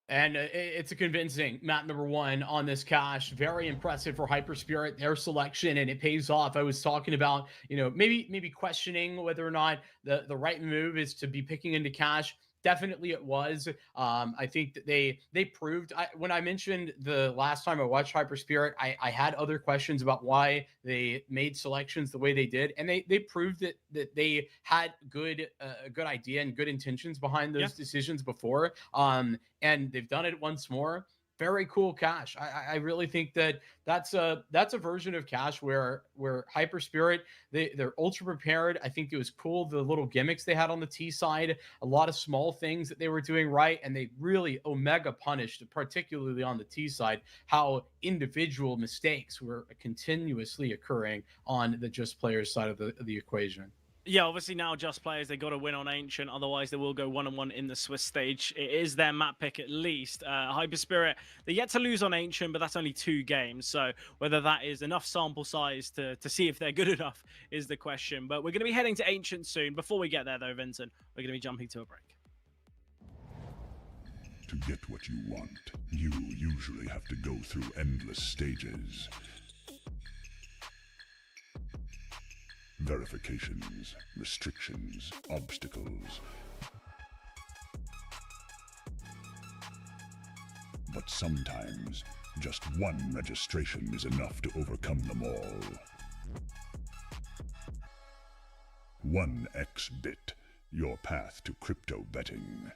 And it's a convincing map number 1 on this cache. Very impressive for HYPERSPIRIT, their selection, and it pays off. I was talking about, maybe questioning whether or not the right move is to be picking into cache. Definitely it was. I think that they proved, when I mentioned the last time I watched HYPERSPIRIT, I had other questions about why they made selections the way they did, and they proved that they had a good idea and good intentions behind those decisions before. And they've done it once more. Very cool cache. I really think that's a version of cache where HYPERSPIRIT, they're ultra prepared. I think it was cool, the little gimmicks they had on the T side, a lot of small things that they were doing right, and they really omega punished, particularly on the T side, how individual mistakes were continuously occurring on the Just Players side of the equation. Yeah, obviously now Just Players, they got to win on Ancient, otherwise they will go 1-1 in the Swiss stage. It is their map pick at least. HYPERSPIRIT, they yet to lose on Ancient, but that's only 2 games, so whether that is enough sample size to see if they're good enough is the question. But we're going to be heading to Ancient soon. Before we get there though, Vincent, we're going to be jumping to a break. To get what you want, you usually have to go through endless stages. Verifications, restrictions, obstacles. But sometimes, just one registration is enough to overcome them all. 1xBit, your path to crypto betting.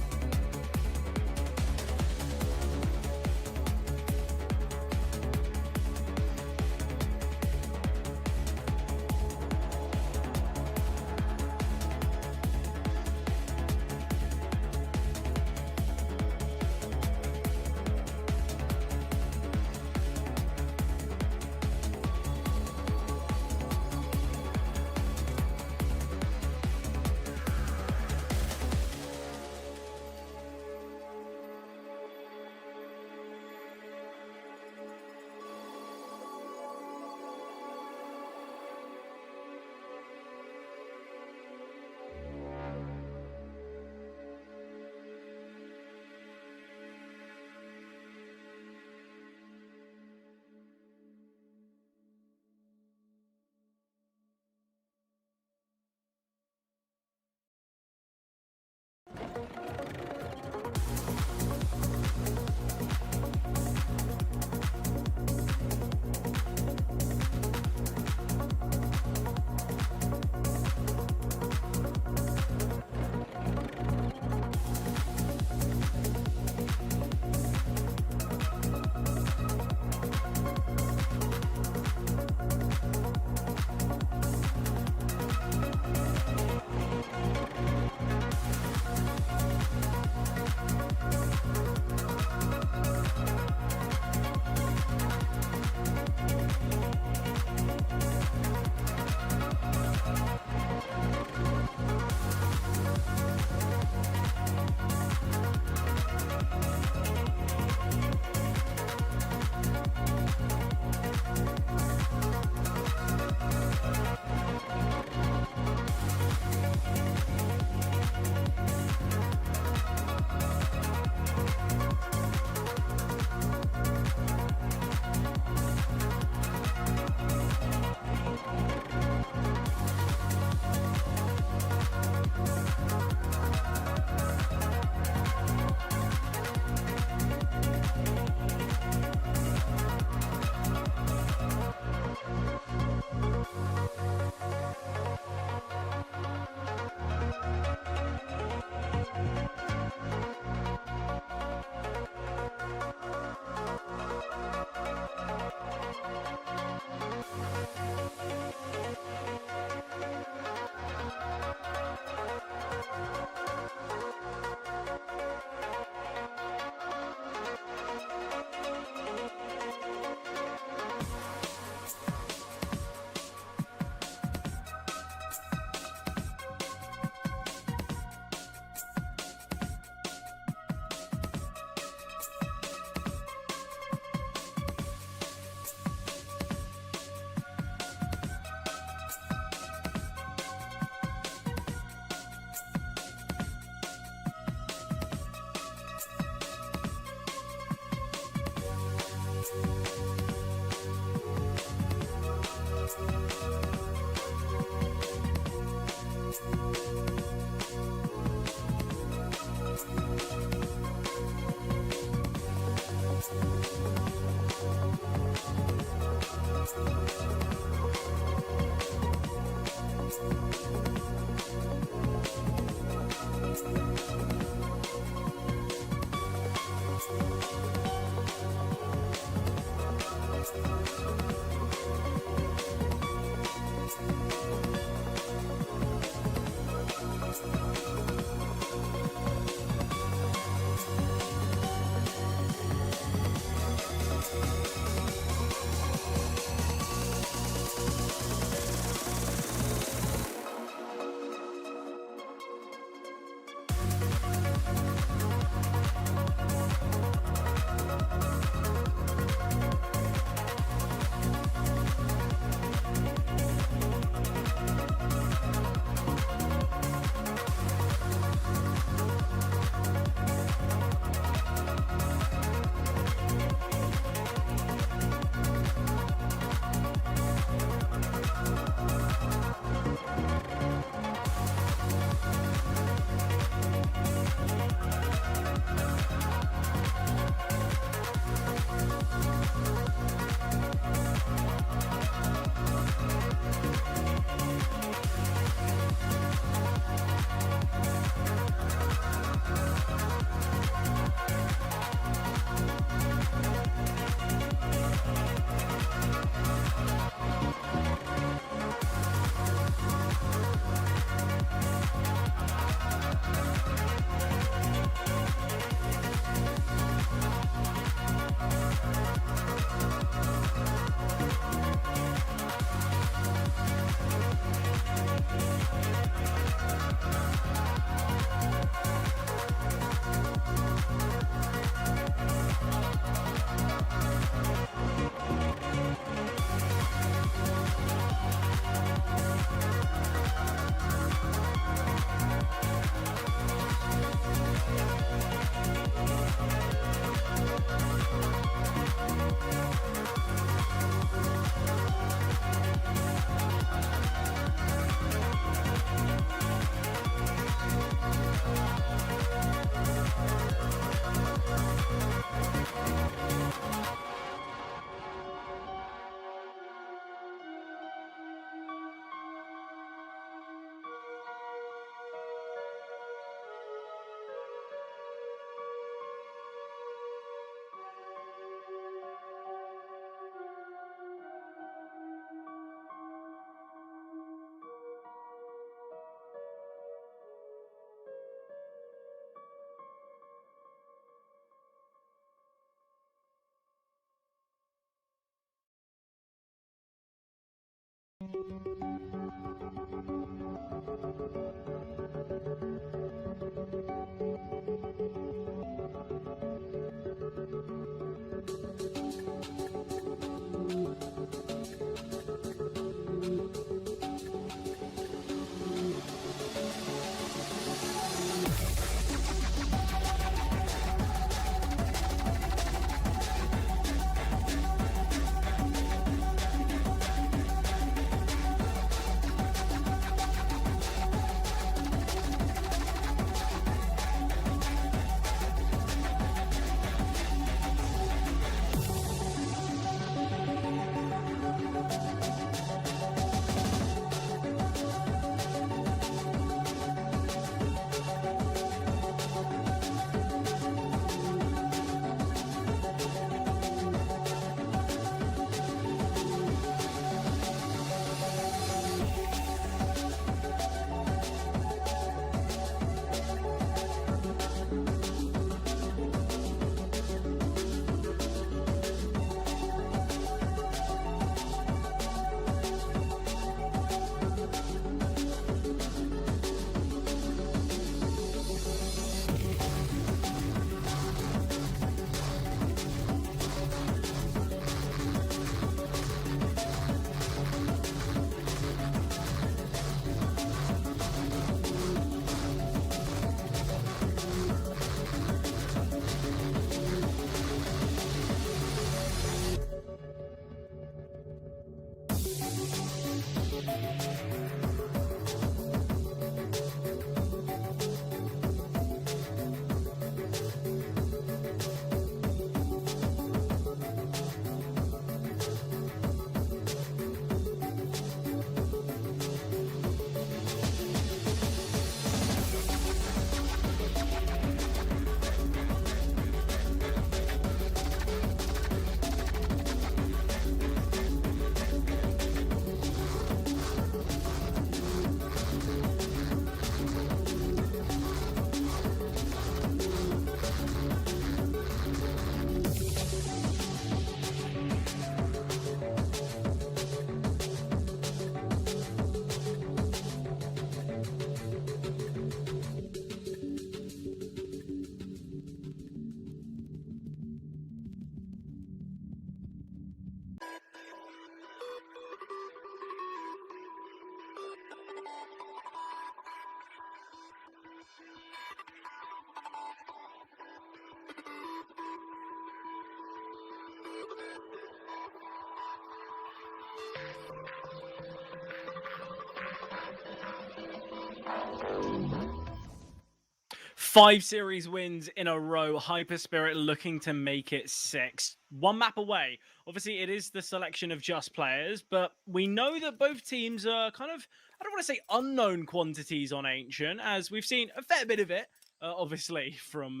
5 series wins in a row. HYPERSPIRIT looking to make it 6. One map away. Obviously, it is the selection of just players, but we know that both teams are kind of, I don't want to say unknown quantities on Ancient, as we've seen a fair bit of it, obviously, from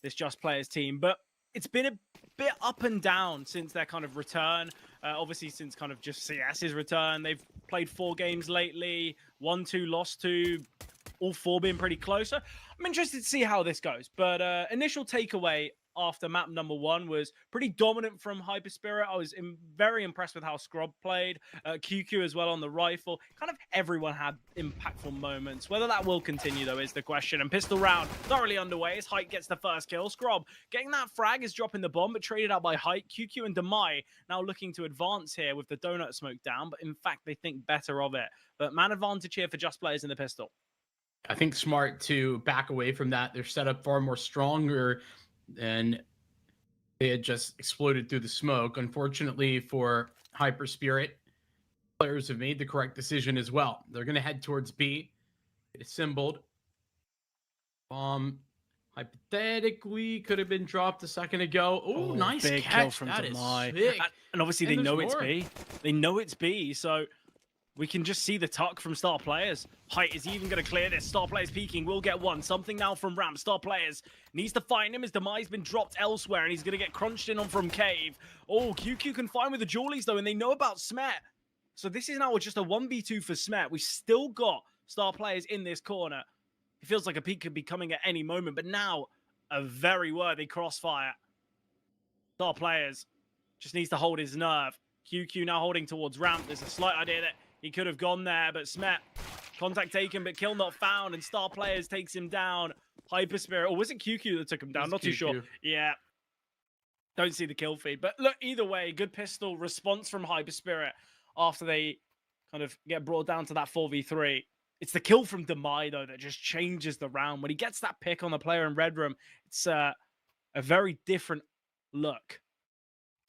this just players team. But it's been a bit up and down since their kind of return. Obviously, since kind of just CS's return. They've played 4 games lately, won 2, lost 2. All 4 being pretty close. So I'm interested to see how this goes. But initial takeaway after map number 1 was pretty dominant from HYPERSPIRIT. I was very impressed with how Scrub played. QQ as well on the rifle. Kind of everyone had impactful moments. Whether that will continue, though, is the question. And pistol round thoroughly underway as Hype gets the first kill. Scrub getting that frag is dropping the bomb, but traded out by Hype. QQ and Demai now looking to advance here with the donut smoke down. But in fact, they think better of it. But man advantage here for just players in the pistol. I think smart to back away from that. They're set up far more stronger than they had just exploded through the smoke. Unfortunately for HYPERSPIRIT, players have made the correct decision as well. They're going to head towards B. It assembled. Hypothetically could have been dropped a second ago. Ooh, nice big catch kill from that is Demai. sick. And obviously And they know there's it's more. B. They know it's B, so we can just see the tuck from star players. Height is even going to clear this. Star players peeking. Will get one. Something now from Ramp. Star players needs to find him. His demise been dropped elsewhere, and he's going to get crunched in on from Cave. Oh, QQ can find with the Jawlies, though, and they know about Smet. So this is now just a 1v2 for Smet. We've still got star players in this corner. It feels like a peak could be coming at any moment, but now a very worthy crossfire. Star players just needs to hold his nerve. QQ now holding towards Ramp. There's a slight idea that he could have gone there, but Smet, contact taken, but kill not found, and Star Players takes him down. HYPERSPIRIT, or was it QQ that took him down? Not too sure. Yeah. Don't see the kill feed. But look, either way, good pistol response from HYPERSPIRIT after they kind of get brought down to that 4v3. It's the kill from Demai, though, that just changes the round. When he gets that pick on the player in Red Room, it's a very different look.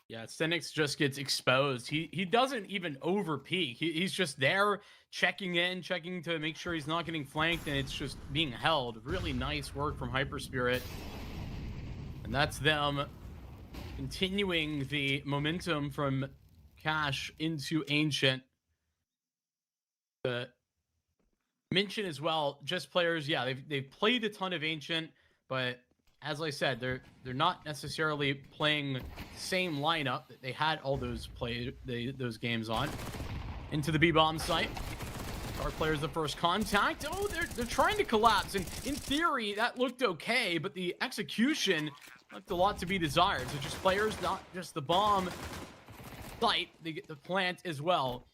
Yeah, Stenix just gets exposed. He doesn't even over peek. He's just there checking in, checking to make sure he's not getting flanked, and it's just being held. Really nice work from HYPERSPIRIT. And that's them continuing the momentum from Cash into Ancient. Mention as well, just players, yeah, they've played a ton of Ancient, but as I said, they're not necessarily playing the same lineup that they had all those those games on. Into the B-bomb site. Our players the first contact. Oh, they're trying to collapse, and in theory that looked okay, but the execution left a lot to be desired. So just players, not just the bomb site, they get the plant as well.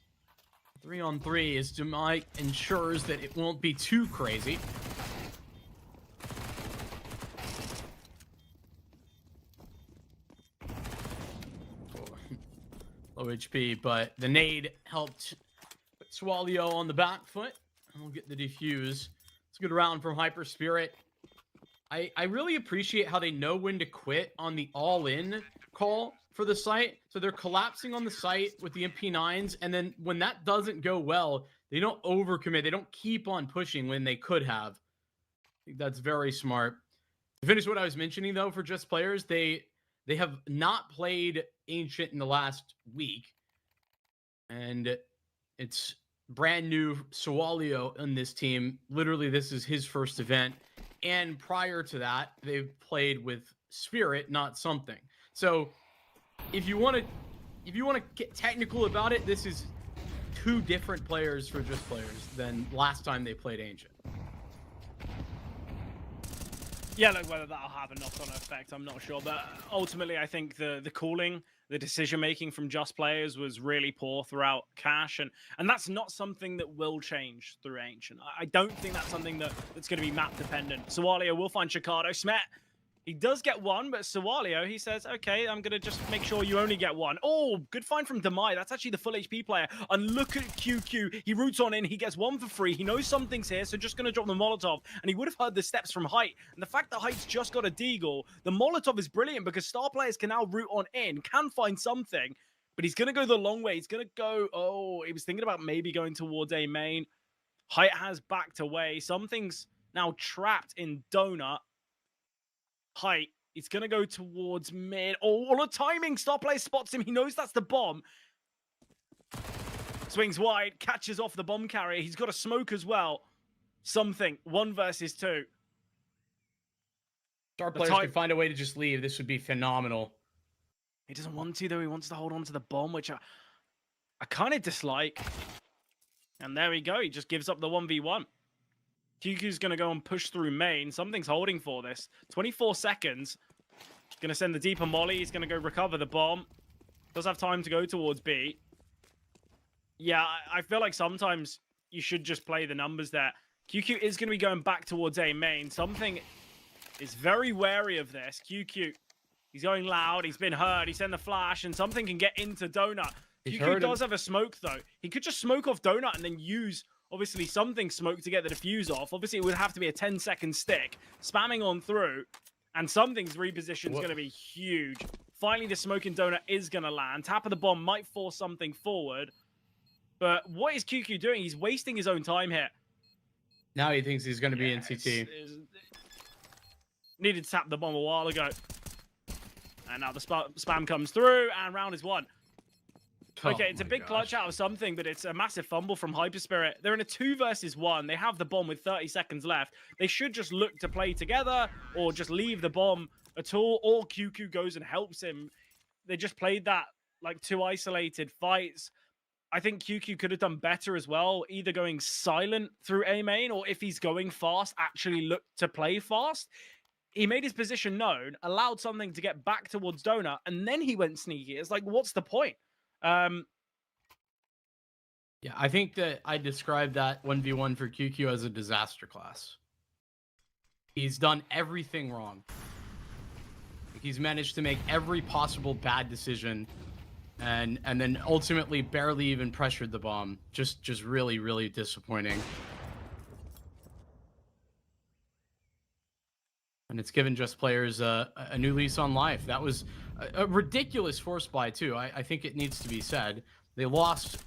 3-on-3 as Demai ensures that it won't be too crazy. Low HP, but the nade helped put Swallow on the back foot. And we'll get the defuse. It's a good round from HYPERSPIRIT. I really appreciate how they know when to quit on the all-in call for the site. So they're collapsing on the site with the MP9s, and then when that doesn't go well, they don't overcommit. They don't keep on pushing when they could have. I think that's very smart. To finish what I was mentioning, though, for just players, they have not played Ancient in the last week, and it's brand new Swallow in this team. Literally, this is his first event, and prior to that, they've played with Spirit, not Something. So, if you want to get technical about it, this is 2 different players for just players than last time they played Ancient. Yeah, like whether that'll have a knock-on effect, I'm not sure. But ultimately, I think the calling, the decision-making from just players was really poor throughout Cash. And that's not something that will change through Ancient. I don't think that's something that's going to be map-dependent. Swallow will find Chicago. Smet, he does get one, but Swallow, he says, okay, I'm going to just make sure you only get one. Oh, good find from Demai. That's actually the full HP player. And look at QQ. He roots on in. He gets one for free. He knows something's here, so just going to drop the Molotov. And he would have heard the steps from Height. And the fact that Height's just got a deagle, the Molotov is brilliant because star players can now root on in, can find something. But he's going to go the long way. He's going to go, oh, he was thinking about maybe going towards A main. Height has backed away. Something's now trapped in Donut. Height. He's going to go towards mid. Oh, what a timing. Star player spots him. He knows that's the bomb. Swings wide. Catches off the bomb carrier. He's got a smoke as well. Something. 1 versus 2. Star players could find a way to just leave. This would be phenomenal. He doesn't want to, though. He wants to hold on to the bomb, which I kind of dislike. And there we go. He just gives up the 1v1. QQ's going to go and push through main. Something's holding for this. 24 seconds. Going to send the deeper molly. He's going to go recover the bomb. Does have time to go towards B. Yeah, I feel like sometimes you should just play the numbers there. QQ is going to be going back towards A main. Something is very wary of this. QQ, he's going loud. He's been heard. He sent the flash, and something can get into Donut. QQ does have a smoke, though. He could just smoke off Donut and then use, obviously, something smoke to get the defuse off. Obviously, it would have to be a 10-second stick. Spamming on through, and something's reposition is going to be huge. Finally, the smoking Donut is going to land. Tap of the bomb might force something forward. But what is QQ doing? He's wasting his own time here. Now he thinks he's going to be in CT. Needed to tap the bomb a while ago. And now the spam comes through, and round is 1. Okay, it's a big clutch out of something, but it's a massive fumble from HYPERSPIRIT. They're in a 2 versus 1. They have the bomb with 30 seconds left. They should just look to play together or just leave the bomb at all, or QQ goes and helps him. They just played that like 2 isolated fights. I think QQ could have done better as well, either going silent through A main, or if he's going fast, actually look to play fast. He made his position known, allowed something to get back towards Donut, and then he went sneaky. It's like, what's the point? Yeah, I think that I described that 1v1 for QQ as a disaster class. He's done everything wrong. He's managed to make every possible bad decision, and then ultimately barely even pressured the bomb. Just really, really disappointing. And it's given Just players a new lease on life. That was a ridiculous force buy, too. I think it needs to be said. They lost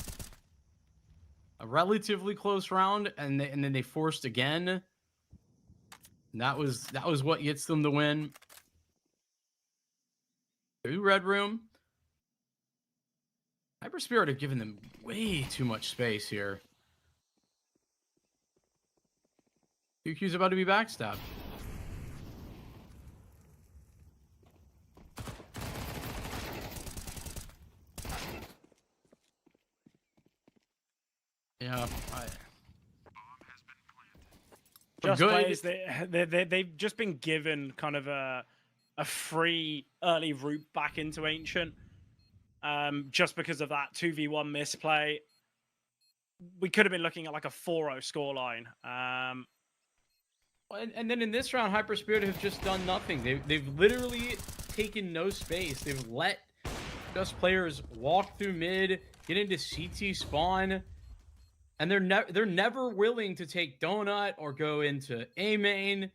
a relatively close round, and then they forced again. And that was what gets them the win. Through Red Room. HYPERSPIRIT have given them way too much space here. QQ's about to be backstabbed. Yeah, Just players, they've just been given kind of a free early route back into Ancient, just because of that 2v1 misplay. We could have been looking at like a 4-0 scoreline. And then in this round, HYPERSPIRIT have just done nothing. They've literally taken no space. They've let Just players walk through mid, get into CT spawn. And they're never willing to take Donut or go into A main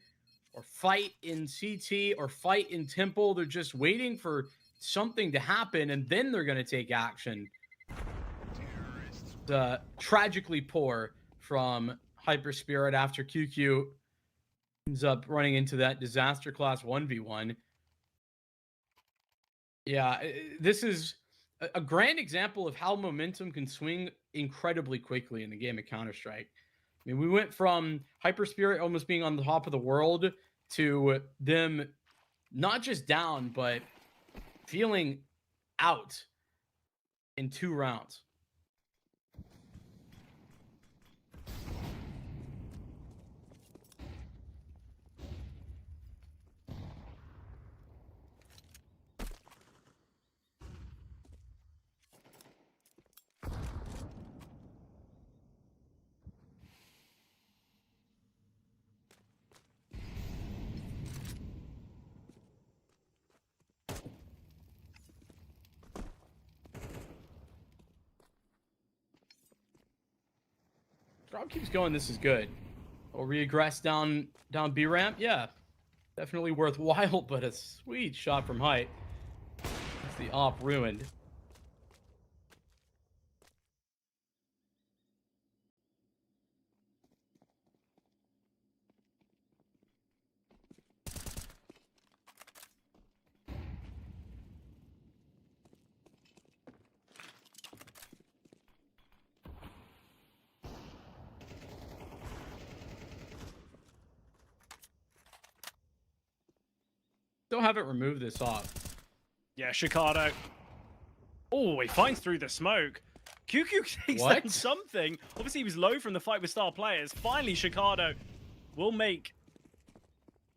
or fight in CT or fight in Temple. They're just waiting for something to happen, and then they're going to take action. Tragically poor from HYPERSPIRIT after QQ ends up running into that disaster class 1v1. Yeah, this is a grand example of how momentum can swing incredibly quickly in the game of Counter-Strike. I mean, we went from HYPERSPIRIT almost being on the top of the world to them not just down, but feeling out in 2 rounds. Drop keeps going. This is good. Or regress down B ramp. Yeah, definitely worthwhile, but a sweet shot from height. That's the op ruined. Still haven't removed this off. Yeah, Shikado. Oh, he finds through the smoke. QQ takes down something. Obviously, he was low from the fight with star players. Finally, Shikado will make...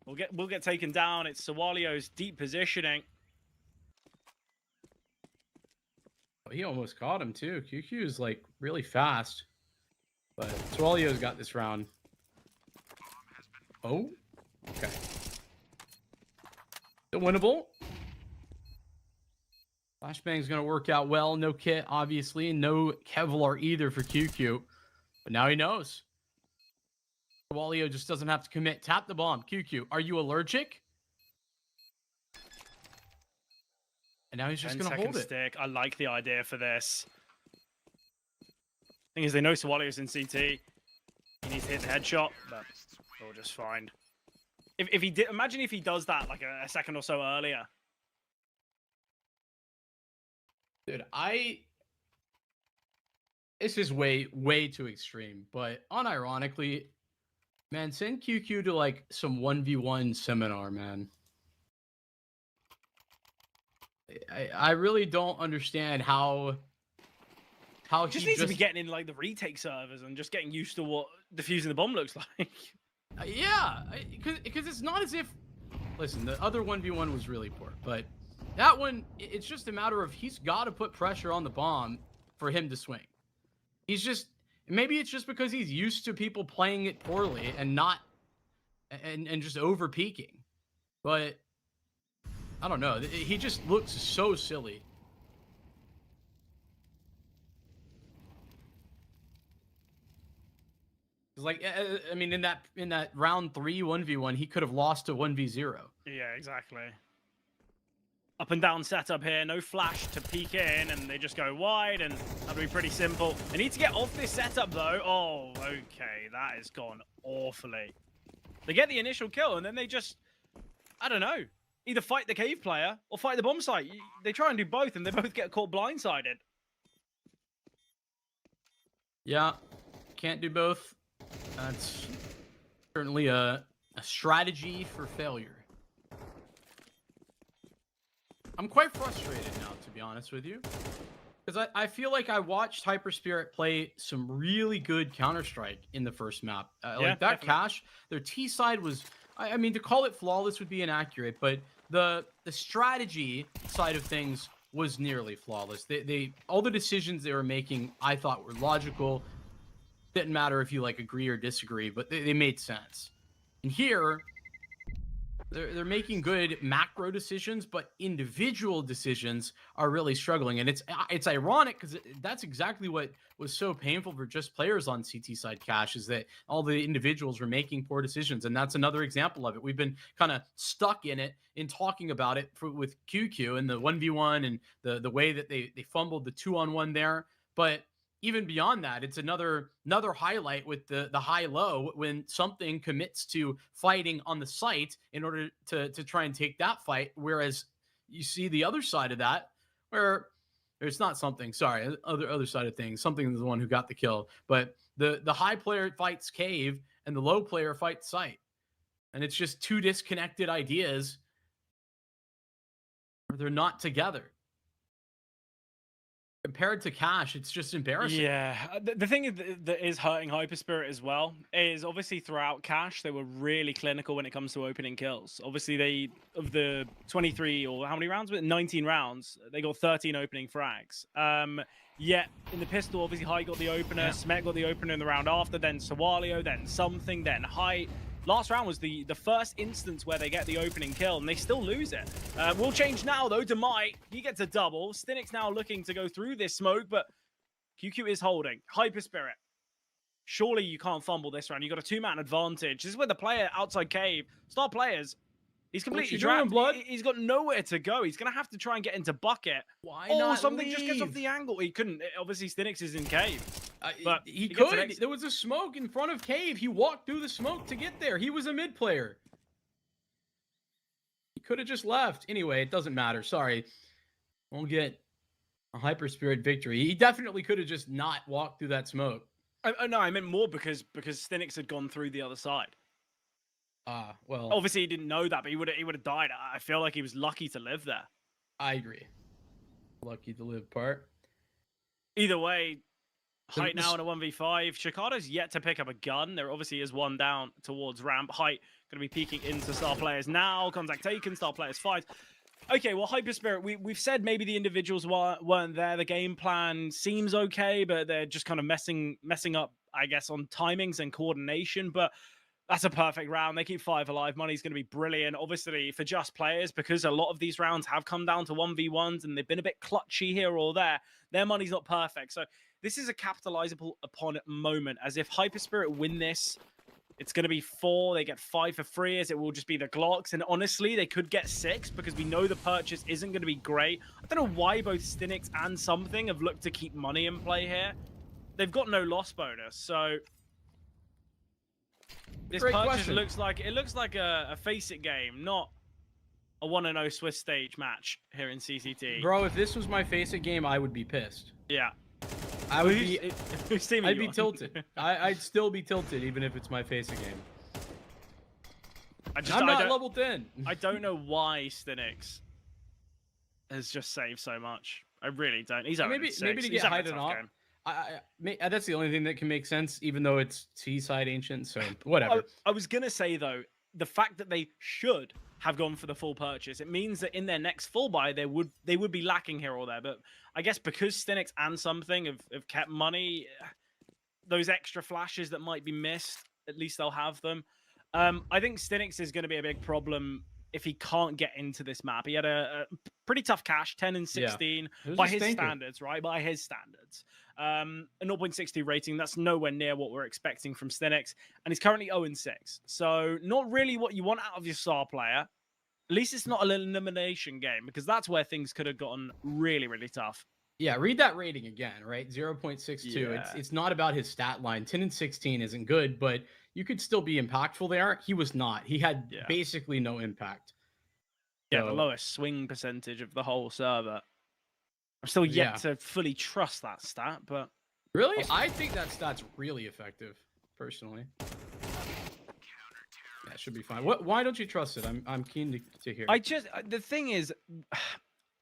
We'll get taken down. It's Sawalio's deep positioning. He almost caught him too. QQ is like really fast. But Sawalio's got this round. Oh, okay. Still winnable. Flashbang's going to work out well. No kit, obviously. No Kevlar either for QQ. But now he knows. Walio just doesn't have to commit. Tap the bomb. QQ, are you allergic? And now he's just going to hold it. Stick. I like the idea for this. Thing is, they know Sawalio's in CT. He needs to hit the headshot, but we'll just find. If he did, imagine if he does that like a second or so earlier. Dude, this is way too extreme, but unironically, man, send QQ to like some 1v1 seminar, man. I really don't understand how he just needs to be getting in like the retake servers and just getting used to what defusing the bomb looks like. Yeah, because it's not as if, listen, the other 1v1 was really poor, but that one, it's just a matter of he's got to put pressure on the bomb for him to swing. He's just, maybe it's just because he's used to people playing it poorly and not, and just over peaking. But I don't know. He just looks so silly. It's like, I mean, in that round 3 1v1, he could have lost to 1v0. Yeah, exactly. Up and down setup here, no flash to peek in, and they just go wide, and that'll be pretty simple. They need to get off this setup, though. Oh, okay, that has gone awfully. They get the initial kill, and then they just, I don't know, either fight the cave player or fight the bomb site. They try and do both, and they both get caught blindsided. Yeah, can't do both. That's certainly a strategy for failure. I'm quite frustrated now, to be honest with you. Because I feel like I watched HYPERSPIRIT play some really good Counter-Strike in the first map. Like that definitely. Cache, their T side was, I mean, to call it flawless would be inaccurate, but the strategy side of things was nearly flawless. All the decisions they were making, I thought were logical. Didn't matter if you like agree or disagree, but they made sense. And here, they're making good macro decisions, but individual decisions are really struggling. And it's ironic because that's exactly what was so painful for just players on CT side cache, is that all the individuals were making poor decisions. And that's another example of it. We've been kind of stuck in it in talking about it with QQ and the 1v1 and the way that they fumbled the 2-on-1 there. But even beyond that, it's another highlight with the high-low when something commits to fighting on the site in order to try and take that fight. Whereas you see the other side of that, where it's not something. Sorry, other side of things. Something is the one who got the kill, but the high player fights cave and the low player fights site, and it's just two disconnected ideas. They're not together. Compared to cache, it's just embarrassing. Yeah, the thing that is hurting HYPERSPIRIT as well is obviously throughout cache, they were really clinical when it comes to opening kills. Obviously, of the 23 or how many rounds? 19 rounds, they got 13 opening frags. Yet in the pistol, obviously, High got the opener, yeah. Smet got the opener in the round after, then Sawalio, then something, then High. Last round was the first instance where they get the opening kill, and they still lose it. Will change now, though. Demite, he gets a double. Stinix now looking to go through this smoke, but QQ is holding. HYPERSPIRIT. Surely you can't fumble this round. You've got a 2-man advantage. This is where the player outside cave, star players, he's completely trapped. He's got nowhere to go. He's going to have to try and get into bucket. Why not something leave? Just gets off the angle. He couldn't. Obviously, Stinix is in cave. But he could. There was a smoke in front of cave. He walked through the smoke to get there. He was a mid player. He could have just left. Anyway, it doesn't matter. Sorry. Won't get a HYPERSPIRIT victory. He definitely could have just not walked through that smoke. No, I meant more because Stinix had gone through the other side. Well, Obviously, he didn't know that, but he would have died. I feel like he was lucky to live there. I agree. Lucky to live part. Either way, The- Height the now s- in a 1v5. Chicago's yet to pick up a gun. There obviously is one down towards ramp. Height going to be peeking into star players now. Contact taken. Star players fight. Okay, well, HYPERSPIRIT, we've said maybe the individuals weren't there. The game plan seems okay, but they're just kind of messing up, I guess, on timings and coordination. But that's a perfect round. They keep 5 alive. Money's going to be brilliant. Obviously, for just players, because a lot of these rounds have come down to 1v1s and they've been a bit clutchy here or there, their money's not perfect. So this is a capitalizable upon moment, as if HYPERSPIRIT win this, it's going to be 4. They get 5 for free, as it will just be the Glocks. And honestly, they could get 6 because we know the purchase isn't going to be great. I don't know why both Stinix and Something have looked to keep money in play here. They've got no loss bonus, so this Great purchase question. looks like a Face It game, not a 1-0 Swiss stage match here in CCT. Bro, if this was my Face It game, I would be pissed. Yeah. I would be. Whose team are I'd you be on? tilted. I'd still be tilted, even if it's my Face It game. I I'm not don't, level 10. I don't know why Stinix has just saved so much. I really don't. He's Maybe to He's get having a Hyden tough off. game. That's the only thing that can make sense, even though it's T-side ancient. So whatever. I was gonna say though, the fact that they should have gone for the full purchase, it means that in their next full buy they would be lacking here or there. But I guess because Stinix and Something have kept money, those extra flashes that might be missed, at least they'll have them. I think Stinix is going to be a big problem if he can't get into this map. He had a pretty tough cash, 10 and 16 It was by a his stinker. standards, right? By his standards. A 0.60 rating, that's nowhere near what we're expecting from Stinix. And he's currently 0 and 6. So not really what you want out of your star player. At least it's not an elimination game, because that's where things could have gotten really, really tough. Yeah, read that rating again, right? 0.62. Yeah. It's not about his stat line. 10 and 16 isn't good, but you could still be impactful there. He was not. He had Yeah. basically no impact. Yeah, the So- lowest swing percentage of the whole server. I'm still yet to fully trust that stat, but Really? I think that stat's really effective, personally. That should be fine. Why don't you trust it? I'm keen to hear. the thing is,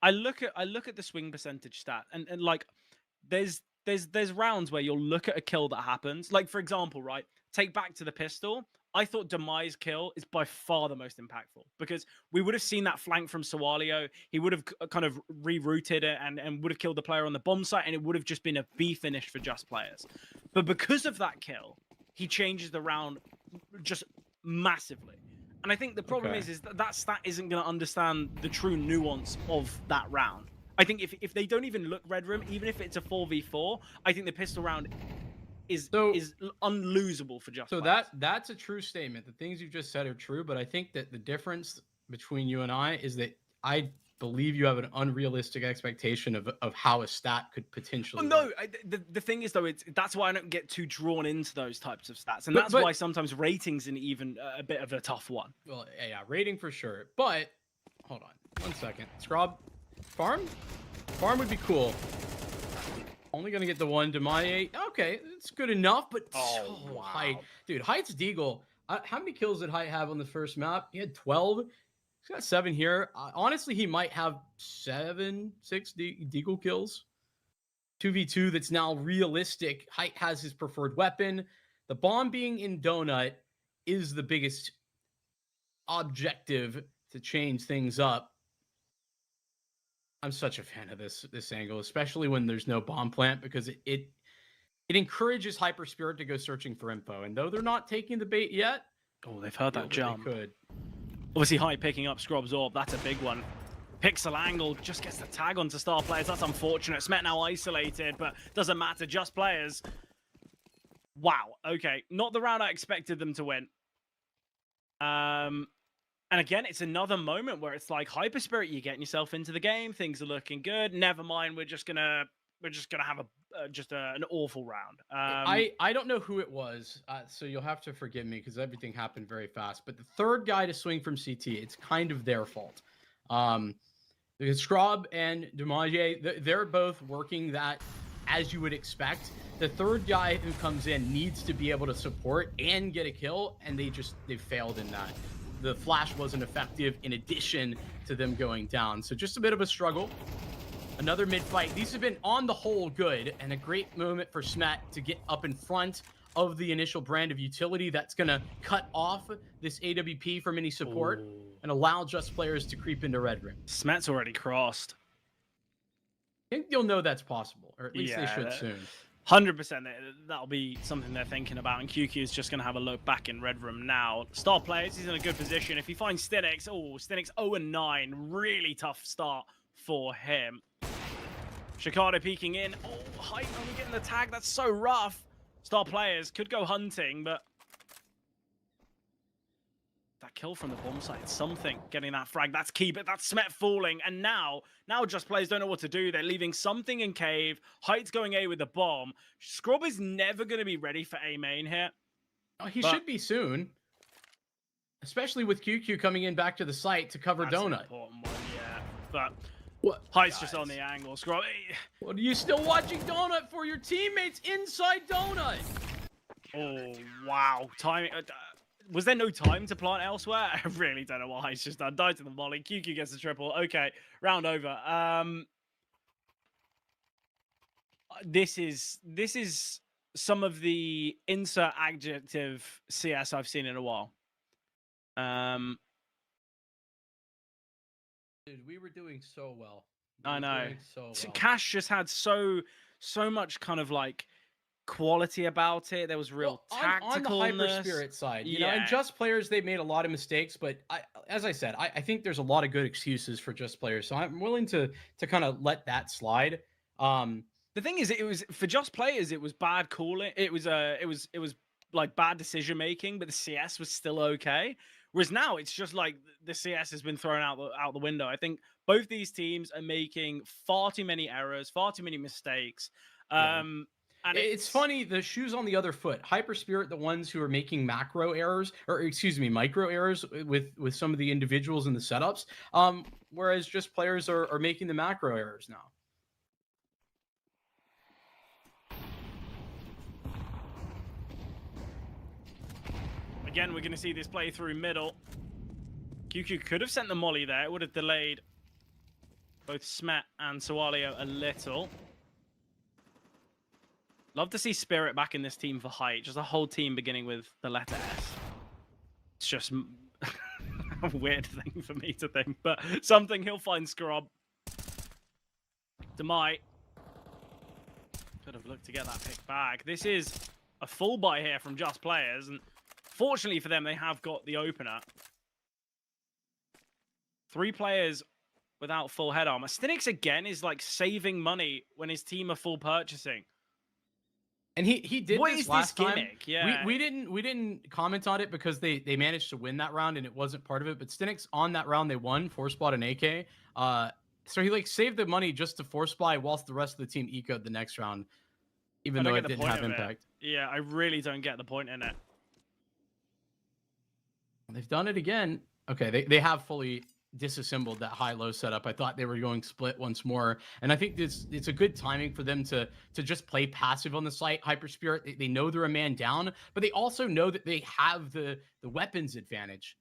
I look at the swing percentage stat, and like there's rounds where you'll look at a kill that happens. Like, for example, right, take back to the pistol. I thought Demise kill is by far the most impactful, because we would have seen that flank from Sawalio. He would have kind of rerouted it and would have killed the player on the bomb site, and it would have just been a B finish for just players. But because of that kill, he changes the round just massively. And I think the problem Okay. is that stat isn't going to understand the true nuance of that round. I think if they don't even look Red Room, even if it's a 4v4, I think the pistol round is unlosable for just So players. that's a true statement. The things you just said are true, but I think that the difference between you and I is that I believe you have an unrealistic expectation of how a stat could potentially. Well, no, work. the thing is though, that's why I don't get too drawn into those types of stats, and But- that's but- why sometimes ratings an even a bit of a tough one. Well, yeah, rating for sure. But hold on, 1 second. Scrub, farm would be cool. Only gonna get the 1 to my 8. Okay, it's good enough. But wow. Height, dude, Height's Deagle. How many kills did Height have on the first map? He had 12. He's got 7 here. Honestly, he might have 6 Deagle kills. 2v2 that's now realistic. Height has his preferred weapon. The bomb being in Donut is the biggest objective to change things up. I'm such a fan of this angle, especially when there's no bomb plant, because it encourages HYPERSPIRIT to go searching for info. And though they're not taking the bait yet, Oh, they've heard that they jump. could. Obviously, High picking up Scrub's Orb. That's a big one. Pixel angle just gets the tag onto star players. That's unfortunate. Smet now isolated, but doesn't matter. Just players. Wow. Okay. Not the round I expected them to win. And again, it's another moment where it's like, HYPERSPIRIT, you're getting yourself into the game. Things are looking good. Never mind. We're just gonna have an awful round. I don't know who it was, so you'll have to forgive me because everything happened very fast. But the third guy to swing from CT, it's kind of their fault. Because Scrub and Dumaje, they're both working that as you would expect. The third guy who comes in needs to be able to support and get a kill, and they failed in that. The flash wasn't effective in addition to them going down. So just a bit of a struggle. Another mid fight. These have been on the whole good, and a great moment for Smet to get up in front of the initial brand of utility that's going to cut off this AWP from any support and allow Just Players to creep into Red Ring. Smet's already crossed. I think you'll know that's possible, or at least they should soon. 100%. That'll be something they're thinking about, and QQ is just going to have a look back in Red Room now. Star Players, he's in a good position. If he finds Stinix, Stinix 0-9. Really tough start for him. Shikado peeking in. Hype only getting the tag. That's so rough. Star Players could go hunting, but that kill from the bomb site, something getting that frag. That's key, but that's Smet falling. And now Just Players don't know what to do. They're leaving something in cave. Height's going A with the bomb. Scrub is never going to be ready for A main here. Oh, he should be soon. Especially with QQ coming in back to the site to cover That's Donut. An important one, yeah. But what? Height's just on the angle. Scrub. What are you still watching Donut for? Your teammates inside Donut. Oh, wow. Timing. Was there no time to plant elsewhere? I really don't know what Height's just done. Died to the molly. QQ gets the triple. Okay, round over. This is some of the insert adjective CS I've seen in a while. Dude, we were doing so well. I know. So well. Cash just had so much kind of like quality about it. There was real tacticalness. On the HYPERSPIRIT side, you know, and Just Players, they've made a lot of mistakes, but as I said, I think there's a lot of good excuses for Just Players, so I'm willing to kind of let that slide. The thing is, it was for Just Players, it was bad calling. It was like bad decision making, but the CS was still okay. Whereas now it's just like the CS has been thrown out the window. I think both these teams are making far too many errors, far too many mistakes. And it's funny, the shoe's on the other foot. HYPERSPIRIT, the ones who are making micro errors with some of the individuals in the setups, whereas Just Players are making the macro errors now. Again, we're going to see this play through middle. QQ could have sent the molly there. It would have delayed both Smet and Sawalio a little. Love to see Spirit back in this team for Height. Just a whole team beginning with the letter S. It's just a weird thing for me to think, but something he'll find Scrub. Demai could have looked to get that pick back. This is a full buy here from Just Players, and fortunately for them, they have got the opener. 3 players without full head armor. Stinix again is like saving money when his team are full purchasing. And he did this last time. Yeah. We didn't comment on it because they managed to win that round and it wasn't part of it. But Stinix on that round they won 4-spot and AK. So he like saved the money just to 4-spy whilst the rest of the team ecoed the next round, even though it didn't have impact. Yeah, I really don't get the point in it. They've done it again. Okay, they have fully disassembled that high-low setup. I thought they were going split once more, and I think it's a good timing for them to just play passive on the site. HYPERSPIRIT, they know they're a man down, but they also know that they have the weapons advantage.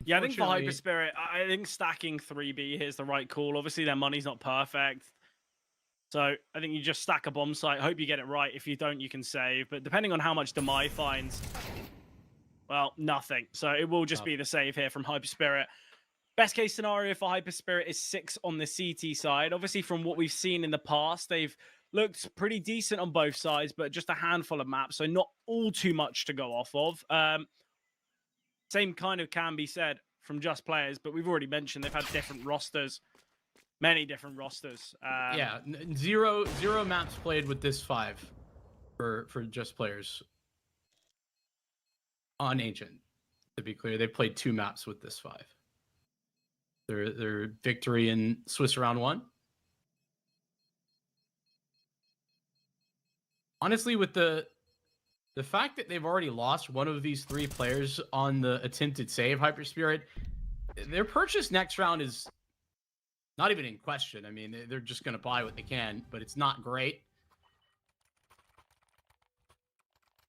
Yeah, I think for HYPERSPIRIT, I think stacking 3B here is the right call. Obviously, their money's not perfect. So I think you just stack a bomb site. Hope you get it right. If you don't, you can save. But depending on how much Demai finds, well, nothing. So it will just be the save here from HYPERSPIRIT. Best case scenario for HYPERSPIRIT is 6 on the CT side. Obviously, from what we've seen in the past, they've looked pretty decent on both sides, but just a handful of maps, so not all too much to go off of. Same kind of can be said from Just Players, but we've already mentioned they've had different rosters, many different rosters. Yeah, zero maps played with this 5 for Just Players on Ancient. To be clear, they played 2 maps with this 5. Their victory in Swiss round 1. Honestly, with the fact that they've already lost one of these 3 players on the attempted save, HYPERSPIRIT, their purchase next round is not even in question. I mean, they're just going to buy what they can, but it's not great.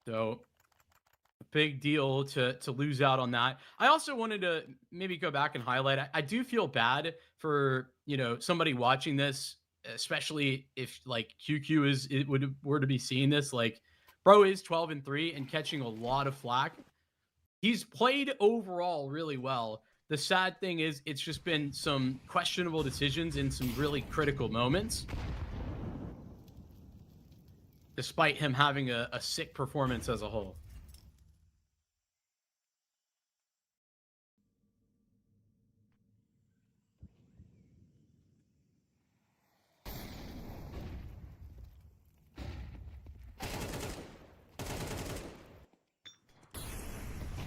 So big deal to lose out on that. I also wanted to maybe go back and highlight. I do feel bad for somebody watching this, especially if like QQ were to be seeing this. Like, bro is 12-3 and catching a lot of flack. He's played overall really well. The sad thing is, it's just been some questionable decisions in some really critical moments, despite him having a sick performance as a whole.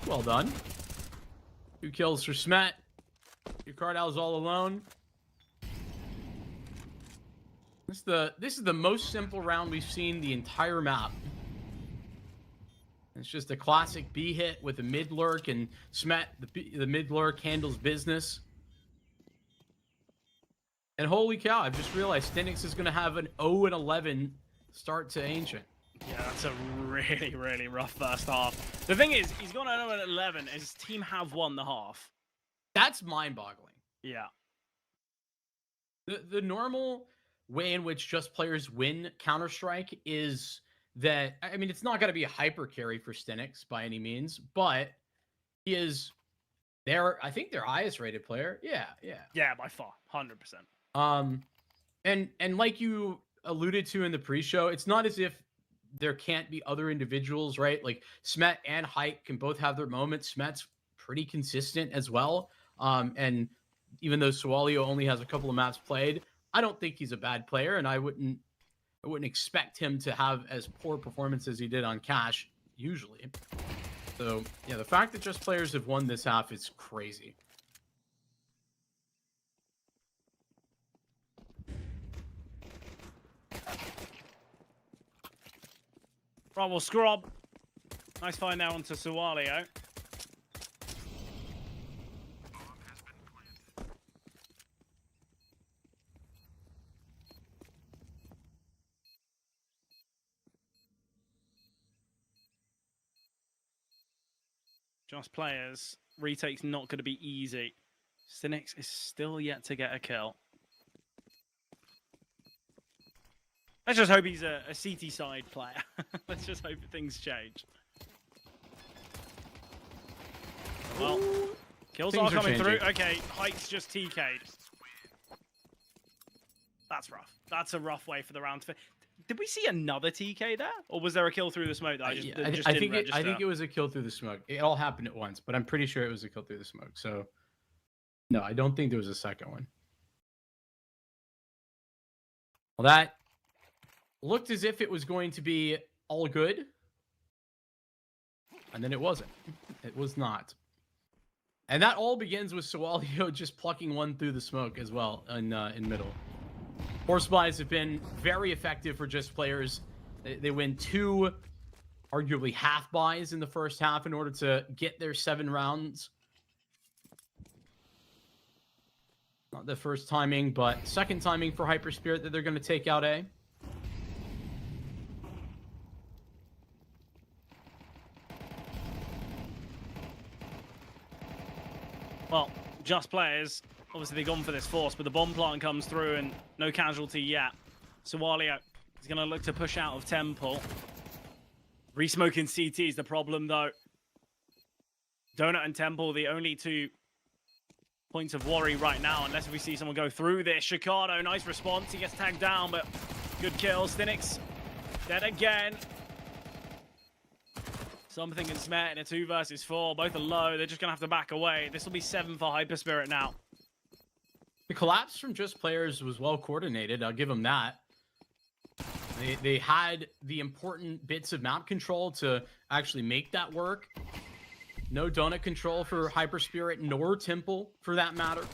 Well done. 2 kills for Smet. Your Cardinal's all alone. This is the most simple round we've seen the entire map. It's just a classic B hit with a mid lurk, and Smet, the mid lurk, handles business. And holy cow, I've just realized Stinix is going to have an 0-11 start to Ancient. Yeah, that's a really, really rough first half. The thing is, he's gone 0-11, and his team have won the half. That's mind-boggling. Yeah. The normal way in which just players win Counter-Strike is that, I mean, it's not going to be a hyper carry for Stinix by any means, but he is I think their highest rated player. Yeah. Yeah, by far, 100%. And like you alluded to in the pre-show, it's not as if there can't be other individuals, right? Like Smet and Hype can both have their moments. Smet's pretty consistent as well. And even though Sualio only has a couple of maps played, I don't think he's a bad player, and I wouldn't expect him to have as poor performance as he did on Cash usually. So yeah, the fact that just players have won this half is crazy. Right, well, Scrub. Nice find now onto Sualio. Just players. Retake's not going to be easy. Stinix is still yet to get a kill. Let's just hope he's a CT side player. Let's just hope things change. Well, kills are coming through. Okay, Hype's just TK'd. That's rough. That's a rough way for the round to finish. Did we see another TK there, or was there a kill through the smoke that I think it was a kill through the smoke. It all happened at once, but I'm pretty sure it was a kill through the smoke. So, no, I don't think there was a second one. Well, that looked as if it was going to be all good, and then it wasn't. It was not. And that all begins with Sualio just plucking one through the smoke as well in middle. Horse buys have been very effective for just players. They win 2, arguably half buys in the first half in order to get their 7 rounds. Not the first timing, but second timing for HYPERSPIRIT that they're going to take out A. Well, just players. Obviously, they've gone for this force, but the bomb plant comes through and no casualty yet. Sualio is going to look to push out of Temple. Resmoking CT is the problem, though. Donut and Temple, the only 2 points of worry right now, unless we see someone go through this. Chicago, nice response. He gets tagged down, but good kill. Stinix dead again. Something and Smet in a 2 versus 4. Both are low. They're just going to have to back away. This will be 7 for HYPERSPIRIT now. The collapse from just players was well coordinated. I'll give them that. They had the important bits of map control to actually make that work. No donut control for HYPERSPIRIT nor Temple for that matter.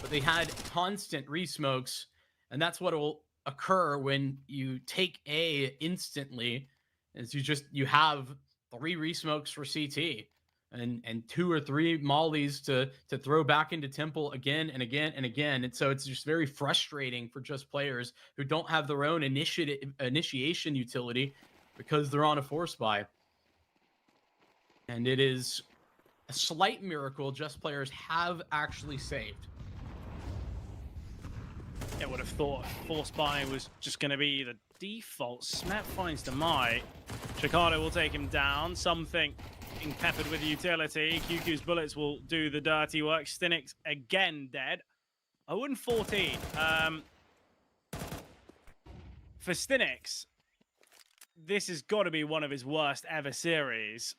But they had constant resmokes, and that's what will occur when you take A instantly. Is you have 3 resmokes for CT. And 2 or 3 mollies to throw back into Temple again and again and again. And so it's just very frustrating for just players who don't have their own initiation utility because they're on a force buy. And it is a slight miracle Just players have actually saved. I would have thought Force Buy was just going to be the default. Smet finds the Mai. Chicago will take him down. Something being peppered with utility. QQ's bullets will do the dirty work. Stinix again dead. 0-14. For Stinix, this has got to be one of his worst ever series.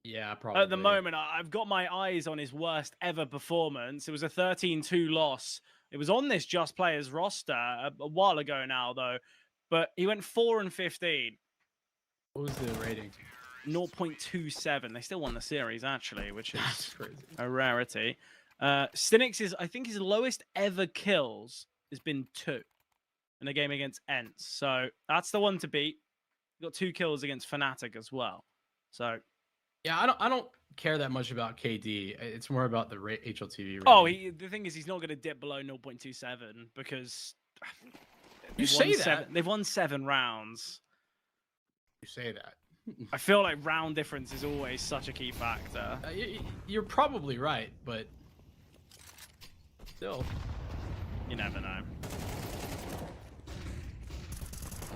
Yeah, probably. At the moment, I've got my eyes on his worst ever performance. It was a 13-2 loss. It was on this Just Players roster a while ago now, though. But he went 4-15. What was the rating? 0.27. They still won the series, actually, which is crazy. A rarity. Stinix I think his lowest ever kills has been 2 in a game against Ents. So that's the one to beat. He got 2 kills against Fnatic as well. So yeah, I don't care that much about KD. It's more about the HLTV rating. Oh, the thing is, he's not going to dip below 0.27 because you say that they've won 7 rounds. You say that. I feel like round difference is always such a key factor. You're probably right, but still, you never know.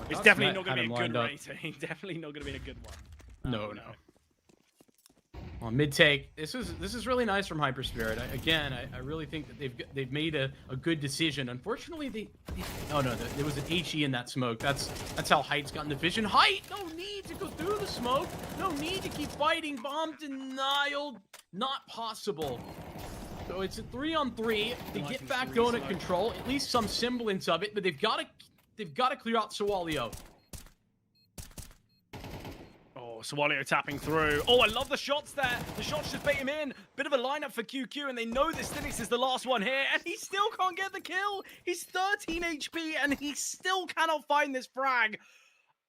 It's definitely not going to be a good rating. Definitely not going to be a good one. No. Well, mid take. This is really nice from HYPERSPIRIT. I really think that they've made a good decision. Unfortunately, there was an HE in that smoke. That's how Height's gotten the vision. Height, no need to go through the smoke. No need to keep fighting. Bomb denial, not possible. So it's a 3-on-3. They get back donut control, at least some semblance of it, but they've got to clear out Sawalio. Sawalio tapping through. Oh, I love the shots there. The shots just bait him in. Bit of a lineup for QQ, and they know that Stinix is the last one here, and he still can't get the kill. He's 13 HP, and he still cannot find this frag.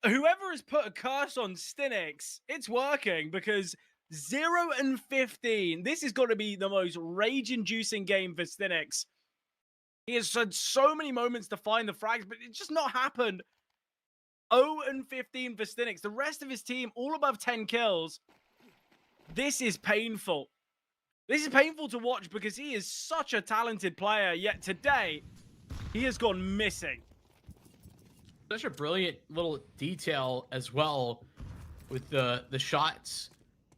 Whoever has put a curse on Stinix, it's working, because 0-15. This has got to be the most rage-inducing game for Stinix. He has had so many moments to find the frags, but it's just not happened. 0-15 for Stinix. The rest of his team, all above 10 kills. This is painful. This is painful to watch because he is such a talented player, yet today, he has gone missing. Such a brilliant little detail as well with the shots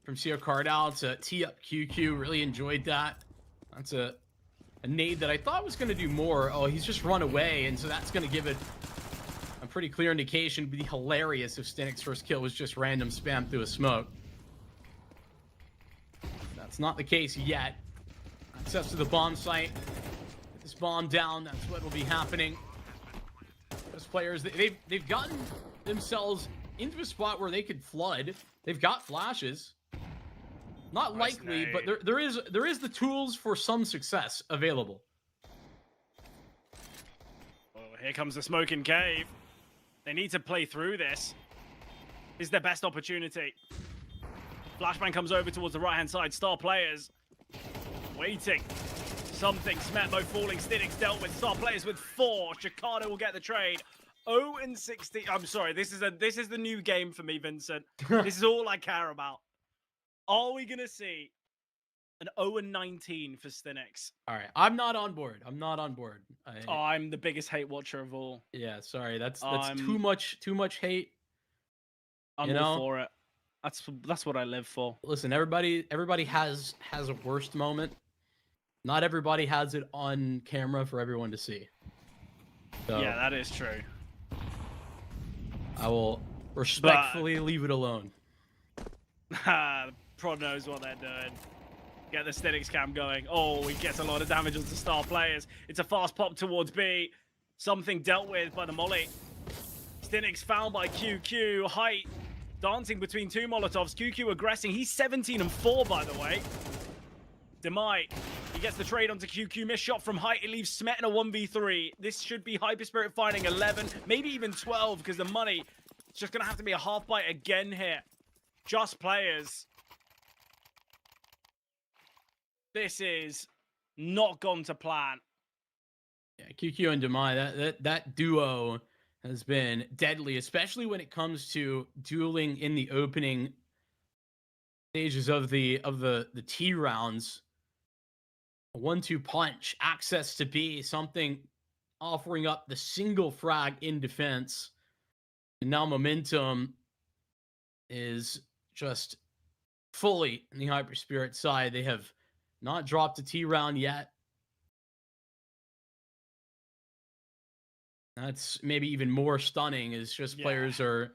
from Sierra Cardal to tee up QQ. Really enjoyed that. That's a nade that I thought was going to do more. Oh, he's just run away, and so that's going to give it a pretty clear indication. It'd be hilarious if Stinix's first kill was just random spam through a smoke. That's not the case yet. Access to the bomb site. Get this bomb down. That's what will be happening. Those players, they've gotten themselves into a spot where they could flood. They've got flashes. Not likely, but there is the tools for some success available. Oh, here comes the smoking cave. They need to play through this. This is their best opportunity. Flashbang comes over towards the right-hand side. Star players waiting. Something. Smetmo falling. Stinix dealt with. Star players with 4. Chicago will get the trade. 0-16. I'm sorry. This is the new game for me, Vincent. This is all I care about. Are we gonna see an 0-19 for Stinix? All right, I'm not on board. I'm not on board. I'm the biggest hate watcher of all. Yeah, sorry. That's too much hate. I'm all for it. That's what I live for. Listen, everybody has a worst moment. Not everybody has it on camera for everyone to see. So yeah, that is true. I will respectfully leave it alone. Prod knows what they're doing. Get the Stinix cam going. Oh, he gets a lot of damage onto star players. It's a fast pop towards B. Something dealt with by the molly. Stinix found by QQ. Height dancing between 2 Molotovs. QQ aggressing. He's 17-4, by the way. Demite. He gets the trade onto QQ. Missed shot from Height. It leaves Smet in a 1v3. This should be HYPERSPIRIT finding 11, maybe even 12, because the money is just going to have to be a half bite again here. Just players. This is not gone to plan. Yeah, QQ and Demai, that duo has been deadly, especially when it comes to dueling in the opening stages of the T rounds. A 1-2 punch, access to B, something offering up the single frag in defense. And now momentum is just fully in the HYPERSPIRIT side. They have not dropped a T round yet. That's maybe even more stunning, is just players are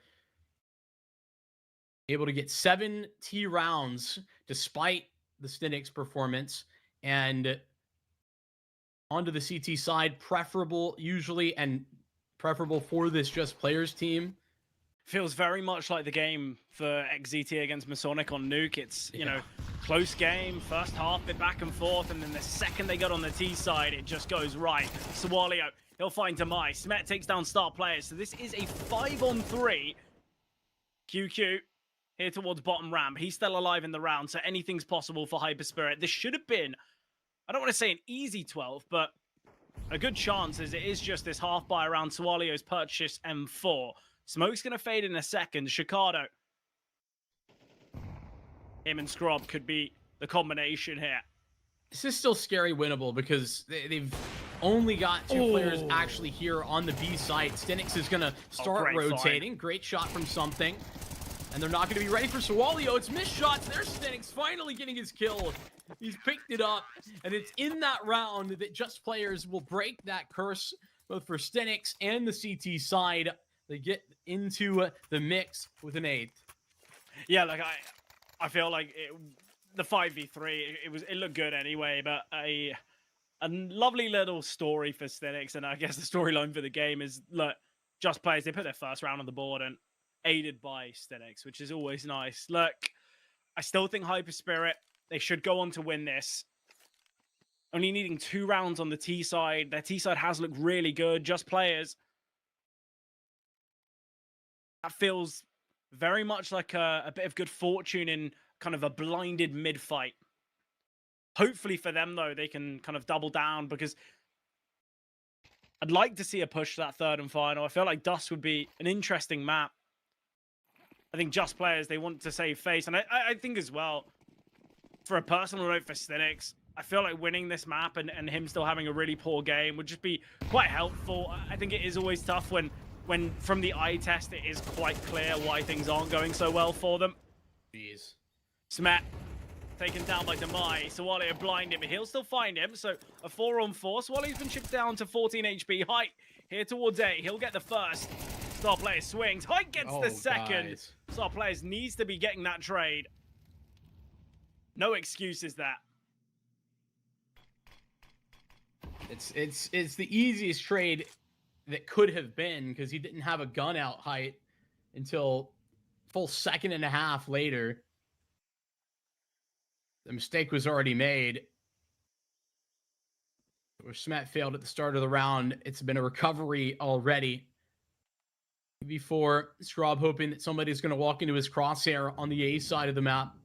able to get 7 T rounds despite the Stinix performance, and onto the CT side, preferable usually, and preferable for this Just Players team. Feels very much like the game for XZT against Masonic on Nuke. It's, you know, close game, first half, bit back and forth, and then the second they got on the T side, it just goes right. Sawalio, he'll find Demai. Smet takes down star players, so this is a 5-on-3. QQ here towards bottom ramp. He's still alive in the round, so anything's possible for HYPERSPIRIT. This should have been, I don't want to say an easy 12, but a good chance, as it is just this half buy around Sawalio's purchase M4. Smoke's going to fade in a second. Shikado. Him and Scrub could be the combination here. This is still scary winnable because they've only got 2 players actually here on the B site. Stinix is going to start rotating. Find. Great shot from something. And they're not going to be ready for Sawalio. It's missed shots. There's Stinix finally getting his kill. He's picked it up. And it's in that round that Just Players will break that curse, both for Stinix and the CT side. They get into the mix with an 8th. Yeah, like I feel like the 5v3, it looked good anyway, but a lovely little story for Stinix, and I guess the storyline for the game is, look, Just Players, they put their first round on the board and aided by Stinix, which is always nice. Look, I still think HYPERSPIRIT, they should go on to win this. Only needing 2 rounds on the T side. Their T side has looked really good. Just Players, that feels very much like a bit of good fortune in kind of a blinded mid-fight. Hopefully for them, though, they can kind of double down, because I'd like to see a push to that 3rd and final. I feel like Dust would be an interesting map. I think Just Players, they want to save face. And I think as well, for a personal note for Stinix, I feel like winning this map and him still having a really poor game would just be quite helpful. I think it is always tough when from the eye test, it is quite clear why things aren't going so well for them. Jeez. Smet taken down by Demai. Sawalio blinded, but he'll still find him. So a 4-on-4. Sawalio's been chipped down to 14 HP. Height here towards A. He'll get the first. Star Players swings. Height gets the second. Guys. Star Players needs to be getting that trade. No excuses there. It's the easiest trade that could have been, because he didn't have a gun out Height until full 2.5 later. The mistake was already made. Where Smet failed at the start of the round. It's been a recovery already. Before Scrub hoping that somebody's going to walk into his crosshair on the A side of the map.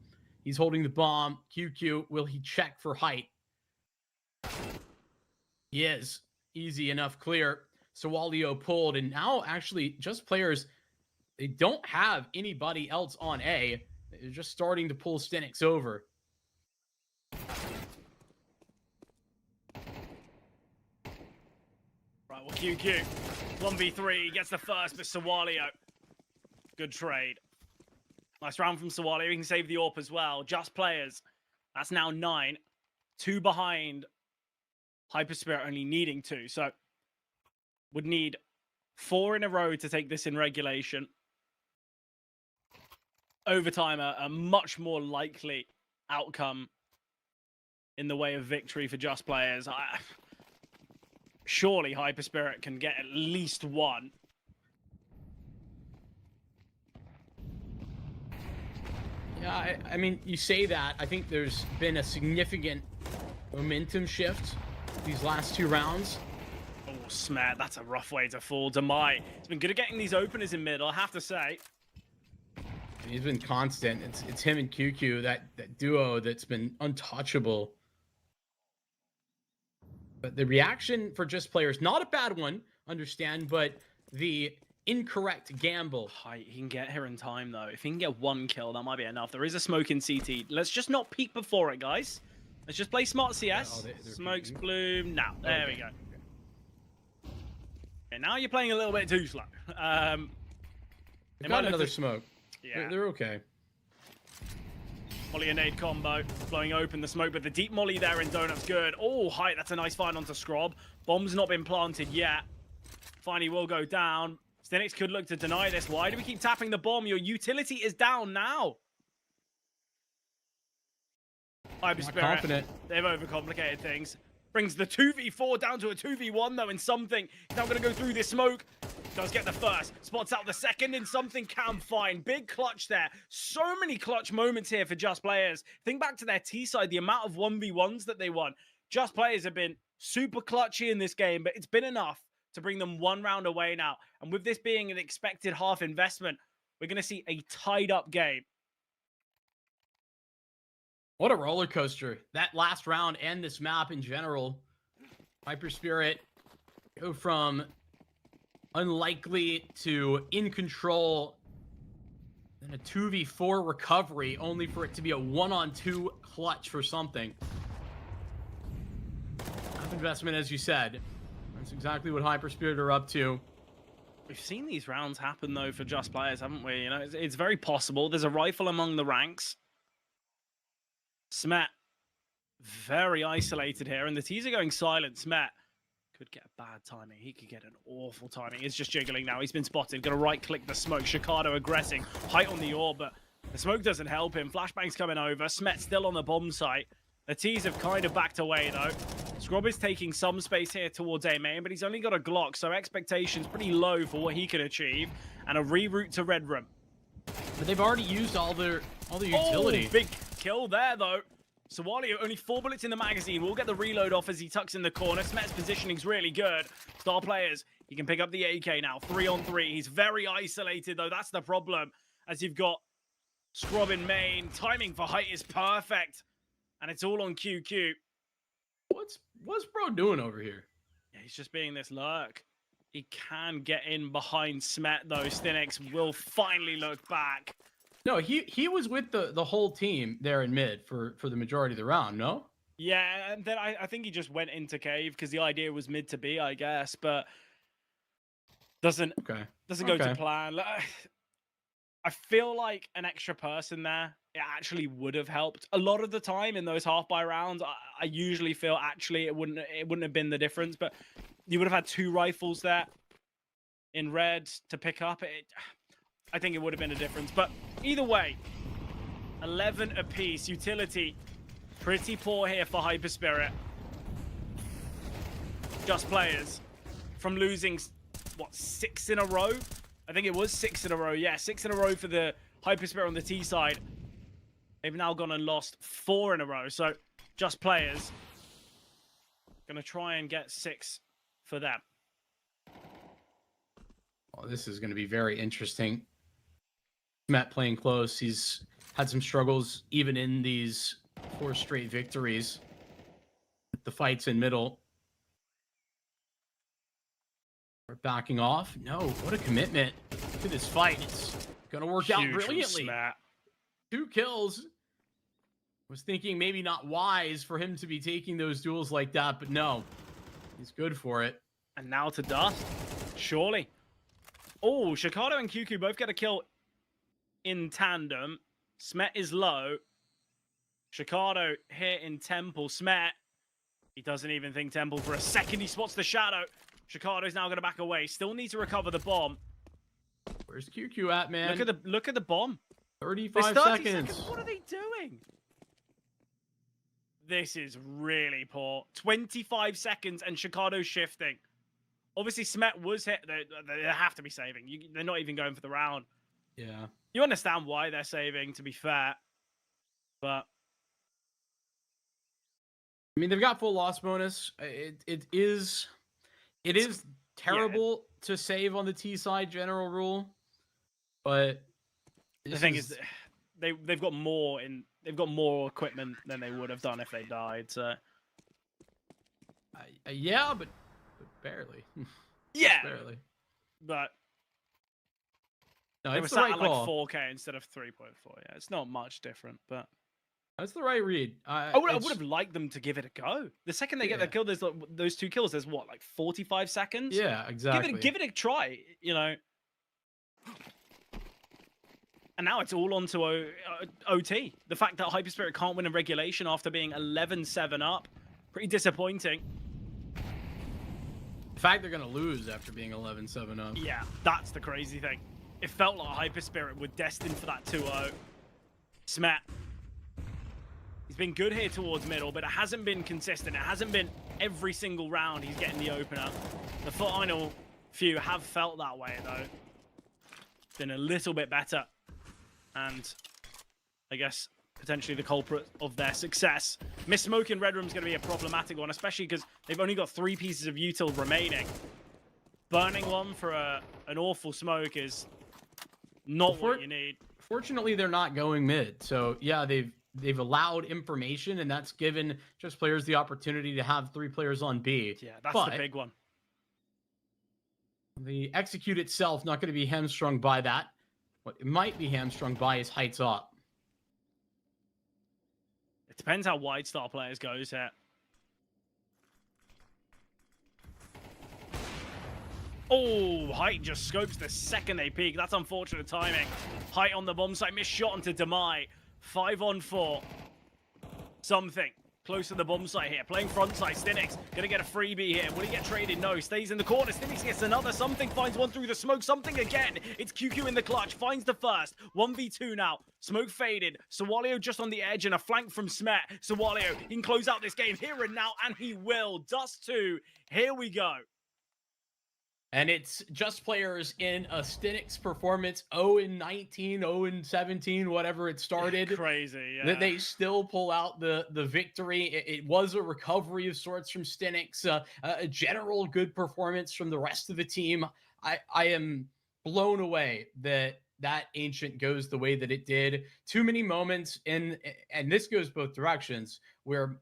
He's holding the bomb. QQ, will he check for Height? He is. Easy enough clear. Sawalio pulled, and now actually Just Players, they don't have anybody else on A. They're just starting to pull Stinix over. Right, well, QQ 1v3 gets the first, but Sawalio, good trade. Nice round from Sawalio. He can save the AWP as well. Just Players, that's now 9. 2 behind. HYPERSPIRIT only needing 2, so would need 4 in a row to take this in regulation. Overtime, a much more likely outcome in the way of victory for Just Players. Surely HYPERSPIRIT can get at least 1. Yeah, I mean, you say that. I think there's been a significant momentum shift these last 2 rounds. Oh, Smet, that's a rough way to fall. Demai, he's been good at getting these openers in mid, I have to say. He's been constant. It's him and QQ, that duo that's been untouchable. But the reaction for Just Players, not a bad one, understand, but the incorrect gamble. He can get here in time, though. If he can get one kill, that might be enough. There is a smoke in CT. Let's just not peek before it, guys. Let's just play smart CS. Yeah, they're Smokes peeking. bloom. Now, there we go. Okay. And now you're playing a little bit too slow. They might got look another to- smoke. Yeah. They're okay. Molly and nade combo, blowing open the smoke, but the deep molly there in Donut's good. Oh, Height, that's a nice find onto Scrob. Bomb's not been planted yet. Finally will go down. Stenix could look to deny this. Why do we keep tapping the bomb? Your utility is down now. HYPERSPIRIT, Confident. they've overcomplicated things. Brings the 2v4 down to a 2v1 though in something. He's now going to go through this smoke. Does get the first. Spots out the second in something can find. Big clutch there. So many clutch moments here for Just Players. Think back to their T-side, the amount of 1v1s that they won. Just Players have been super clutchy in this game, but it's been enough to bring them one round away now. And with this being an expected half investment, we're going to see a tied up game. What a roller coaster. That last round and this map in general. HYPERSPIRIT go from unlikely to in control, then a 2v4 recovery, only for it to be a 1-on-2 clutch for something. Half investment, as you said. That's exactly what HYPERSPIRIT are up to. We've seen these rounds happen, though, for Just Players, haven't we? You know, it's very possible. There's a rifle among the ranks. Smet, very isolated here, and the T's are going silent. Smet could get a bad timing. He could get an awful timing. He's just jiggling now. He's been spotted. Gonna right-click the smoke. Shikado aggressing. Height on the orb, but the smoke doesn't help him. Flashbang's coming over. Smet still on the bomb site. The T's have kind of backed away, though. Scrob is taking some space here towards A main, but he's only got a Glock, so expectations pretty low for what he can achieve. And a reroute to Red Room. But they've already used all the utility. Oh, big kill there, though. Sawali, only 4 bullets in the magazine. We'll get the reload off as he tucks in the corner. Smet's positioning's really good. Star Players, he can pick up the AK now. 3-on-3. He's very isolated, though. That's the problem. As you've got Scrob in main. Timing for Height is perfect. And it's all on QQ. What's bro doing over here? Yeah, he's just being this lurk. He can get in behind Smet, though. Stinix will finally look back. No, he was with the whole team there in mid for the majority of the round, no? Yeah, and then I think he just went into cave because the idea was mid to B, I guess, but doesn't go to plan. I feel like an extra person there, it actually would have helped. A lot of the time in those half-buy rounds, I usually feel actually it wouldn't have been the difference, but you would have had 2 rifles there in red to pick up. I think it would have been a difference, but either way, 11 apiece. Utility, pretty poor here for HYPERSPIRIT. Just Players, from losing, what, 6 in a row? I think it was 6 in a row. Yeah, 6 in a row for the HYPERSPIRIT on the T side. They've now gone and lost 4 in a row. So, Just Players gonna try and get 6 for them. Oh, this is going to be very interesting. Matt playing close. He's had some struggles even in these 4 straight victories. The fights in middle. We're backing off. No, what a commitment to this fight. It's going to work out Huge from brilliantly. Smet. 2 kills. Was thinking maybe not wise for him to be taking those duels like that, but no. He's good for it. And now to Dust. Surely. Oh, Shikado and QQ both get a kill in tandem. Smet is low. Shikado here in Temple. Smet, he doesn't even think Temple for a second. He spots the shadow. Shikado's now going to back away. Still needs to recover the bomb. Where's QQ at, man? Look at the bomb. 35 There's 30 seconds. What are they doing? This is really poor. 25 seconds and Shikado's shifting. Obviously, Smet was hit. They have to be saving. They're not even going for the round. Yeah. You understand why they're saving, to be fair. But I mean, they've got full loss bonus. It is terrible to save on the T side, general rule. But the thing is, they've got more equipment than they would have done if they died. So yeah, but barely. yeah, barely. but No, They were it's the sat right at like call. 4K instead of 3.4. Yeah, it's not much different, but That's the right read. I would have liked them to give it a go. The second they get Yeah. that kill, there's like, those 2 kills. There's what, like 45 seconds? Yeah, exactly. Give it a try, you know. And now it's all onto OT. The fact that HYPERSPIRIT can't win in regulation after being 11-7 up, pretty disappointing. The fact they're going to lose after being 11-7 up. Yeah, that's the crazy thing. It felt like HYPERSPIRIT were destined for that 2-0. Smet. He's been good here towards middle, but it hasn't been consistent. It hasn't been every single round he's getting the opener. The final few have felt that way, though. Been a little bit better. And I guess potentially the culprit of their success. Miss Smoke in Red Room is going to be a problematic one, especially because they've only got 3 pieces of util remaining. Burning one for an awful smoke is not what you need. Fortunately, they're not going mid. So yeah, they've allowed information, and that's given just players the opportunity to have 3 players on B. Yeah, that's the big one. The execute itself not going to be hamstrung by that. What it might be hamstrung by is heights up. It depends how wide star players goes here. Oh, Height just scopes the second they peek. That's unfortunate timing. Height on the bomb site, missed shot onto Demai. 5-on-4. Something. Close to the bomb site here. Playing front side. Stinix gonna get a freebie here. Will he get traded? No. Stays in the corner. Stinix gets another. Something finds one through the smoke. Something again. It's QQ in the clutch. Finds the first. 1v2 now. Smoke faded. Sawalio just on the edge and a flank from Smet. Sawalio, he can close out this game here and now, and he will. Dust 2. Here we go. And it's just players in a Stinix performance 0-19, 0-17, whatever it started. Crazy, yeah. That they still pull out the victory. It was a recovery of sorts from Stinix, a general good performance from the rest of the team. I am blown away that Ancient goes the way that it did. Too many moments and this goes both directions, where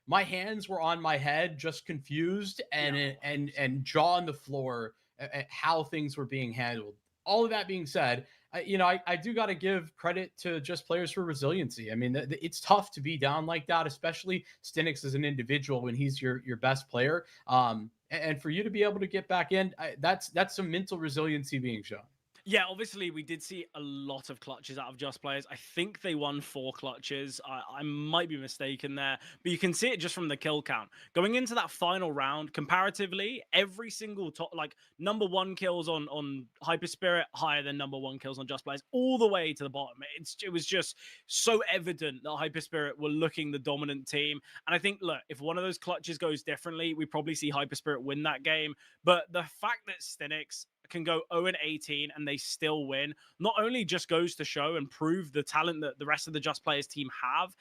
my hands were on my head, just confused and jaw on the floor at how things were being handled. All of that being said, I do got to give credit to just players for resiliency. I mean, it's tough to be down like that, especially Stinix as an individual when he's your best player. And for you to be able to get back in, that's some mental resiliency being shown. Yeah, obviously we did see a lot of clutches out of Just Players. I think they won 4 clutches. I might be mistaken there, but you can see it just from the kill count. Going into that final round, comparatively, every single top, like number 1 kills on HYPERSPIRIT higher than number 1 kills on Just Players, all the way to the bottom. It was just so evident that HYPERSPIRIT were looking the dominant team. And I think, look, if one of those clutches goes differently, we probably see HYPERSPIRIT win that game. But the fact that Stinix can go 0-18 and they still win not only just goes to show and prove the talent that the rest of the Just Players team have,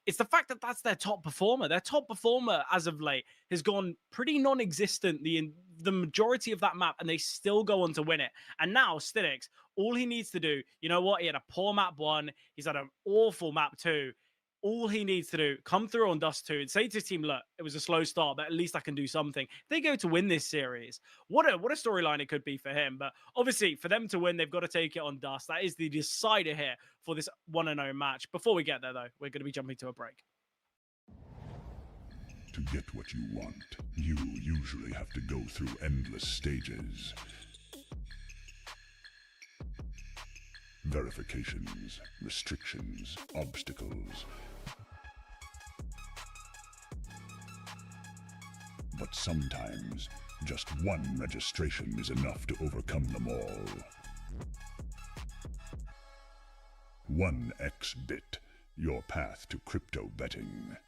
it's the fact that that's their top performer. Their top performer as of late has gone pretty non-existent the majority of that map, and they still go on to win it. And now Stinix, all he needs to do, you know what? He had a poor map 1. He's had an awful map 2. All he needs to do, come through on Dust 2 and say to his team, look, it was a slow start, but at least I can do something. If they go to win this series, what a storyline it could be for him. But obviously, for them to win, they've got to take it on Dust. That is the decider here for this 1-0 match. Before we get there, though, we're going to be jumping to a break. To get what you want, you usually have to go through endless stages. Verifications, restrictions, obstacles. But sometimes, just one registration is enough to overcome them all. 1xBit, your path to crypto betting.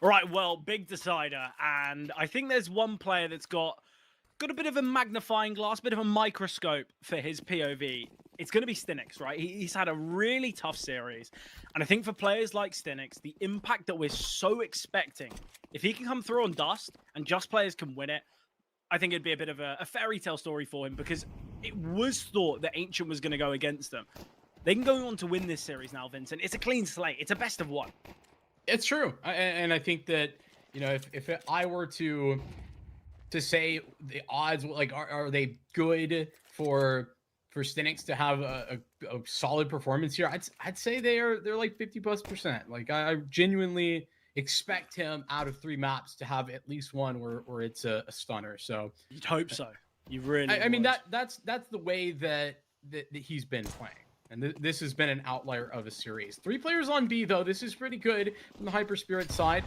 Right, well, big decider, and I think there's one player that's got a bit of a magnifying glass, bit of a microscope for his POV. It's going to be Stinix, right? He's had a really tough series, and I think for players like Stinix, the impact that we're so expecting, if he can come through on Dust and Just players can win it, I think it'd be a bit of a fairy tale story for him, because it was thought that Ancient was going to go against them. They can go on to win this series now, Vincent. It's a clean slate. It's a best of one. It's true, and I think that, you know, if I were to say the odds, like, are they good for Stinix to have a solid performance here, I'd say they're like 50+%. Like, I genuinely expect him out of 3 maps to have at least one where it's a stunner. So you'd hope so. You really. I mean, that's the way that he's been playing. And this has been an outlier of a series. 3 players on B, though. This is pretty good from the HYPERSPIRIT side.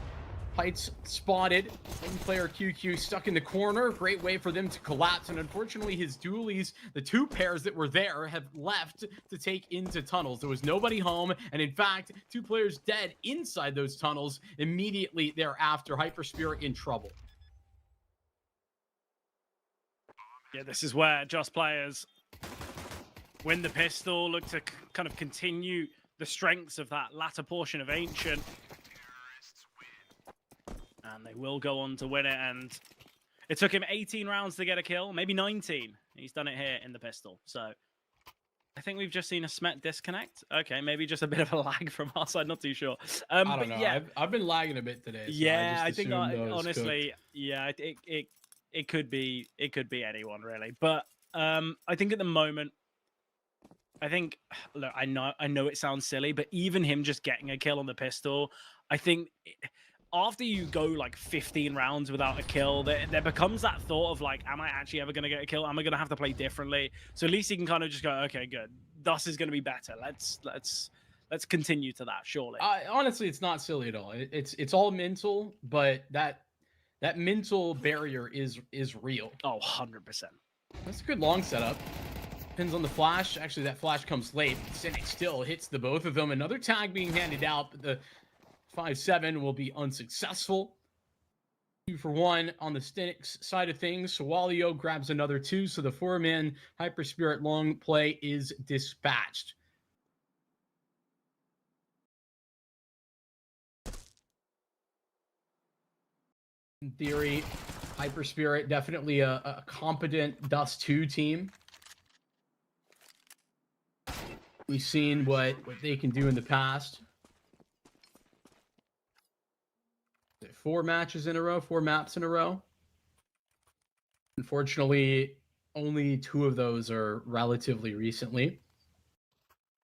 Heights spotted. One player QQ stuck in the corner. Great way for them to collapse. And unfortunately, his dualies, the 2 pairs that were there, have left to take into tunnels. There was nobody home. And in fact, 2 players dead inside those tunnels immediately thereafter. HYPERSPIRIT in trouble. Yeah, this is where Just players win the pistol, look to kind of continue the strengths of that latter portion of Ancient. And they will go on to win it. And it took him 18 rounds to get a kill, maybe 19. He's done it here in the pistol. So I think we've just seen a Smet disconnect. Okay, maybe just a bit of a lag from our side. Not too sure. I don't know. Yeah, I've been lagging a bit today. So yeah, I think honestly, yeah, it could be anyone really. But I think at the moment, look, I know it sounds silly, but even him just getting a kill on the pistol, I think after you go like 15 rounds without a kill, there becomes that thought of like, am I actually ever going to get a kill? Am I going to have to play differently? So at least he can kind of just go, okay, good. Dust is going to be better. Let's continue to that, surely. Honestly, it's not silly at all. It's all mental, but that mental barrier is real. Oh, 100%. That's a good long setup. Depends on the flash. Actually, that flash comes late. Stinix still hits the both of them. Another tag being handed out, but the 5-7 will be unsuccessful. 2 for 1 on the Stinix side of things. Sawalio grabs another 2, so the 4-man HYPERSPIRIT long play is dispatched. In theory, HYPERSPIRIT definitely a competent Dust 2 team. We've seen what they can do in the past. 4 matches in a row, 4 maps in a row. Unfortunately, only 2 of those are relatively recently.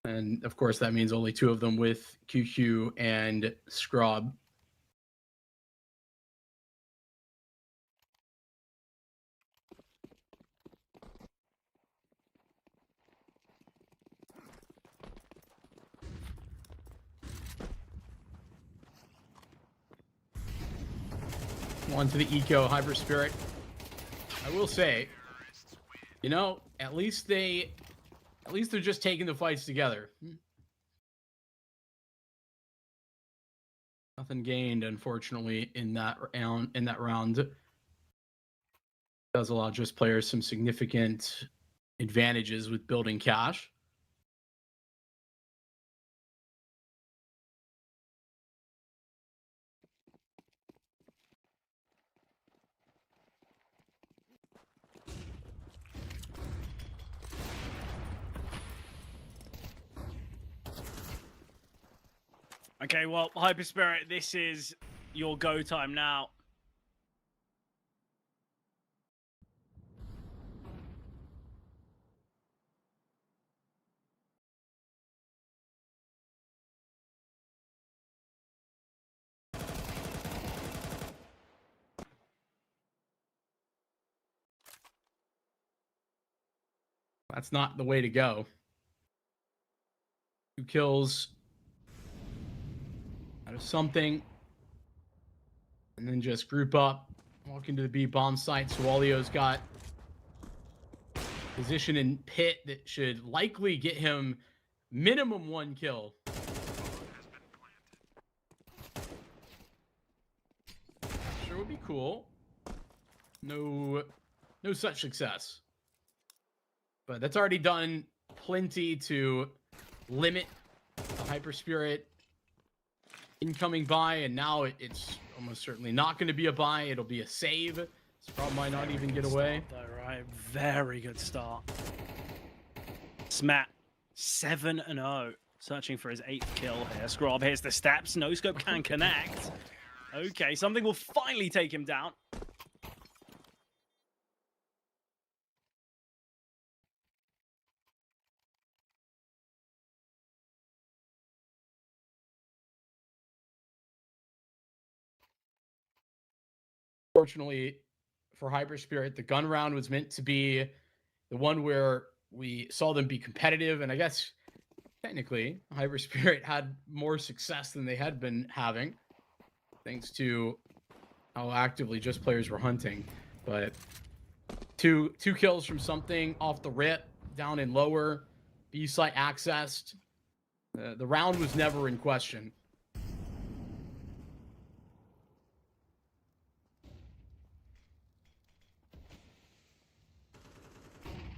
And of course, that means only 2 of them with QQ and Scrub. On to the eco HYPERSPIRIT. I will say, you know, at least they're just taking the fights together. Nothing gained, unfortunately, in that round. Does allow Just players some significant advantages with building cash. Okay, well, HYPERSPIRIT, this is your go time now. That's not the way to go. 2 kills out of something, and then just group up, walk into the B bomb site. Sawalio's got position in pit that should likely get him minimum 1 kill. would be cool. No such success. But that's already done plenty to limit the HYPERSPIRIT incoming buy, and now it's almost certainly not going to be a buy. It'll be a save. Scrub might not even get away. Start though, right? Very good start. Smat 7-0, searching for his 8th kill here. Scrub, here's the steps. No scope can connect. Okay, something will finally take him down. Fortunately for HYPERSPIRIT, the gun round was meant to be the one where we saw them be competitive, and I guess technically HYPERSPIRIT had more success than they had been having, thanks to how actively just players were hunting. But two kills from something off the rip, down in lower, B site accessed. The round was never in question.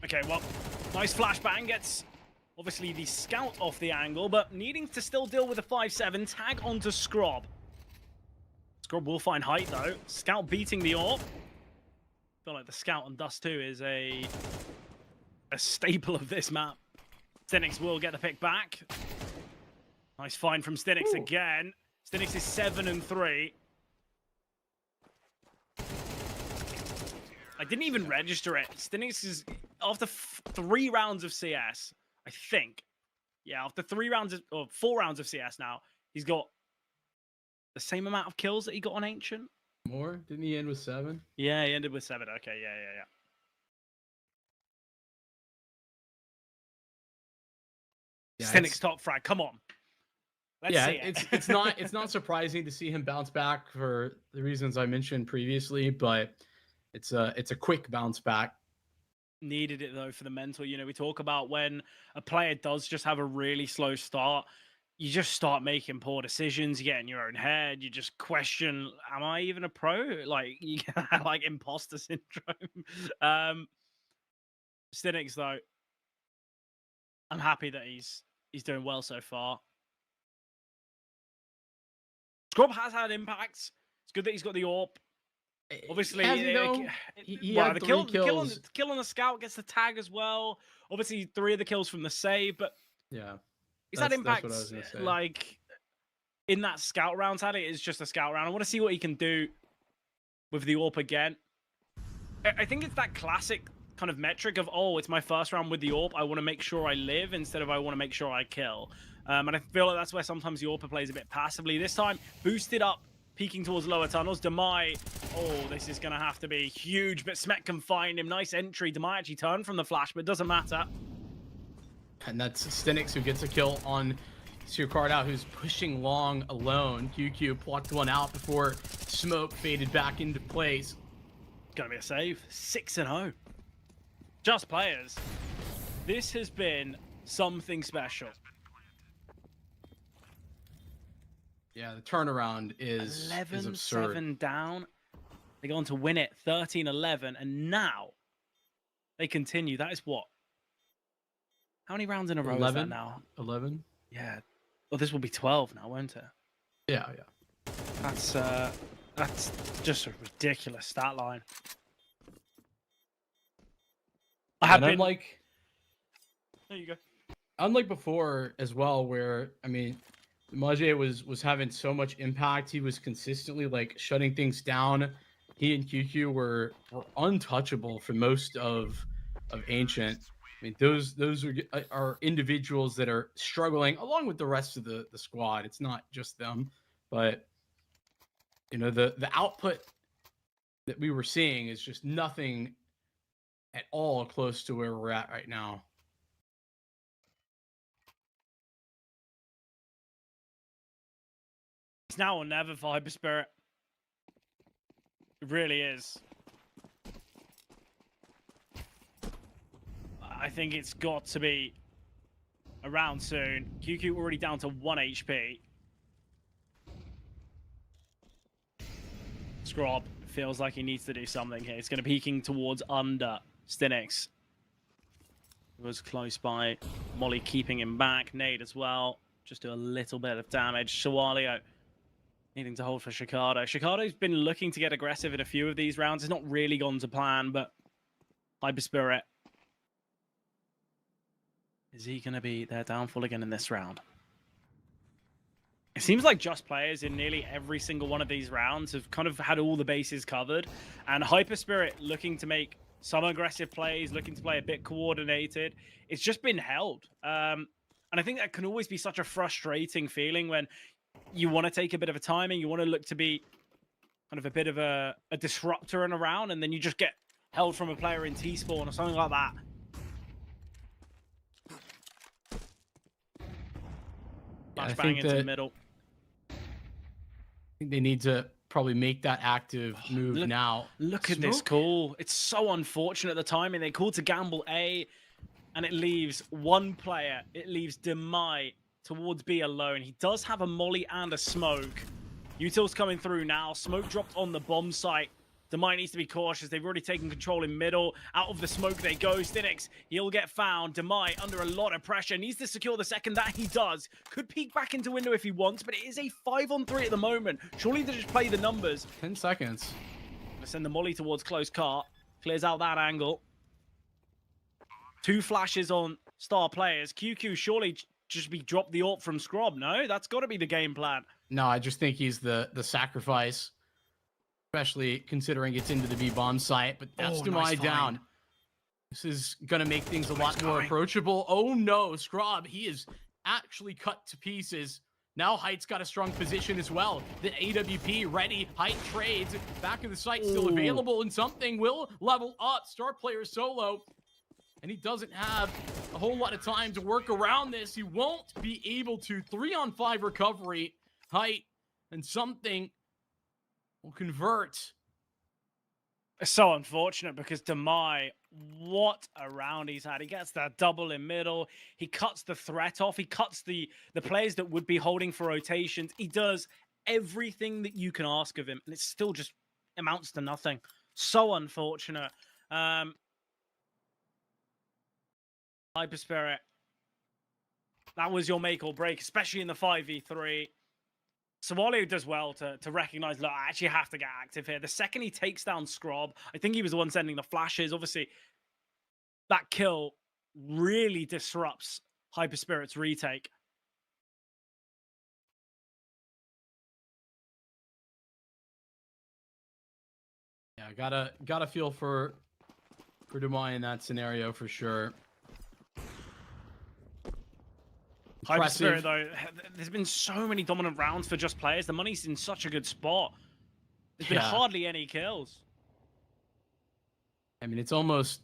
Okay, well, nice flashbang gets obviously the scout off the angle, but needing to still deal with a 5-7, tag onto Scrub. Scrub will find height though. Scout beating the AWP. I feel like the scout on Dust 2 is a staple of this map. Stinix will get the pick back. Nice find from Stinix again. Stinix is 7-3. I didn't even register it. Stinix is, after 3 rounds of CS, I think. Yeah, after 3 rounds of, or 4 rounds of CS now, he's got the same amount of kills that he got on Ancient. More? Didn't he end with 7? Yeah, he ended with 7. Okay, yeah. Yeah, Stinix top frag, come on. Let's see it. it's not surprising to see him bounce back for the reasons I mentioned previously, but it's a quick bounce back. Needed it though for the mental. You know, we talk about when a player does just have a really slow start, you just start making poor decisions. You get in your own head. You just question, am I even a pro? Like, you get like imposter syndrome. Stinix though, I'm happy that he's doing well so far. Scrub has had impacts. It's good that he's got the AWP. Obviously, the kill on the scout gets the tag as well. Obviously, 3 of the kills from the save, but yeah, he's had impacts like in that scout round. Sadly, it's just a scout round. I want to see what he can do with the AWP again. I think it's that classic kind of metric of, oh, it's my first round with the AWP. I want to make sure I live instead of I want to make sure I kill. And I feel like that's where sometimes the AWP plays a bit passively. This time, boosted up, peeking towards lower tunnels. Demai, oh, this is going to have to be huge, but Smet can find him. Nice entry. Demai actually turned from the flash, but it doesn't matter. And that's Stinix who gets a kill on Sukarda, who's pushing long alone. QQ plucked one out before smoke faded back into place. Gonna be a save. 6-0. Just players. This has been something special. Yeah, the turnaround is 11-7 down. They go on to win it 13-11, and now they continue. That is what? How many rounds in a row is that now? 11? Yeah. Well, this will be 12 now, won't it? Yeah. That's just a ridiculous stat line. Unlike, there you go. Unlike before as well, where I mean, Maje was having so much impact. He was consistently like shutting things down. He and QQ were untouchable for most of Ancient. I mean, those are individuals that are struggling along with the rest of the squad. It's not just them, but you know, the output that we were seeing is just nothing at all close to where we're at right now. It's now or never for HYPERSPIRIT. It really is. I think it's got to be around soon. QQ already down to 1 HP. Scrub, feels like he needs to do something here. He's going to be peeking towards under Stinix. Was close by. Molly keeping him back. Nade as well. Just do a little bit of damage. Shawalio needing to hold for Shikado. Shikado's been looking to get aggressive in a few of these rounds. It's not really gone to plan, but HYPERSPIRIT. Is he going to be their downfall again in this round? It seems like Just players in nearly every single one of these rounds have kind of had all the bases covered. And HYPERSPIRIT looking to make some aggressive plays, looking to play a bit coordinated. It's just been held. And I think that can always be such a frustrating feeling when you want to take a bit of a timing, you want to look to be kind of a bit of a disruptor in a round, and then you just get held from a player in T-spawn or something like that. Flashbang into the middle. I think they need to probably make that active move now. Look at this call. It's so unfortunate, the timing. They call to gamble A, and it leaves one player. It leaves Demai towards B alone. He does have a molly and a smoke. Util's coming through now. Smoke dropped on the bomb site. Demai needs to be cautious. They've already taken control in middle. Out of the smoke they go. Stinix, he'll get found. Demai under a lot of pressure. Needs to secure the second. That he does. Could peek back into window if he wants, but it is a 5-on-3 at the moment. Surely they just play the numbers. 10 seconds. Gonna send the molly towards close cart. Clears out that angle. 2 flashes on star players. QQ surely just be dropped the AWP from Scrub. No, that's got to be the game plan. No, I just think he's the sacrifice. Especially considering it's into the B bomb site, but that's Demai nice down. This is going to make things a lot more approachable. Oh no, Scrub, he is actually cut to pieces. Now Height's got a strong position as well. The AWP ready, Height trades, back of the site still available, and something will level up. Star player solo, and he doesn't have a whole lot of time to work around this. He won't be able to. 3-on-5 recovery, Height, and something will convert. It's so unfortunate because Demai, what a round he's had. He gets that double in middle. He cuts the threat off. He cuts the players that would be holding for rotations. He does everything that you can ask of him, and it still just amounts to nothing. So unfortunate. HYPERSPIRIT, that was your make or break, especially in the 5v3. Sawalio does well to recognize, look, I actually have to get active here. The second he takes down Scrub, I think he was the one sending the flashes. Obviously, that kill really disrupts HYPERSPIRIT's retake. Yeah, gotta feel for Demai in that scenario for sure. HYPERSPIRIT, though, there's been so many dominant rounds for Just players. The money's in such a good spot. There's been hardly any kills. I mean, it's almost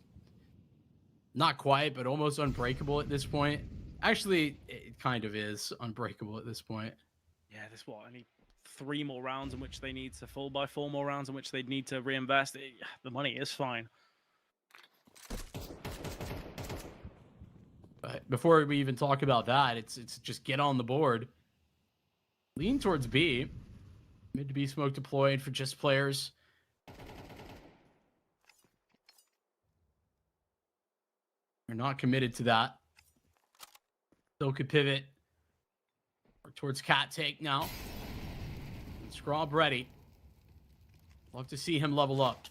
not quite, but almost unbreakable at this point. Actually, it kind of is unbreakable at this point. Yeah, there's what, only 3 more rounds in which they need to fall by, 4 more rounds in which they'd need to reinvest. The money is fine. But before we even talk about that, it's just get on the board. Lean towards B. Mid to B smoke deployed for Just players. We're not committed to that. Still could pivot towards cat take now. Scrub ready. Love to see him level up.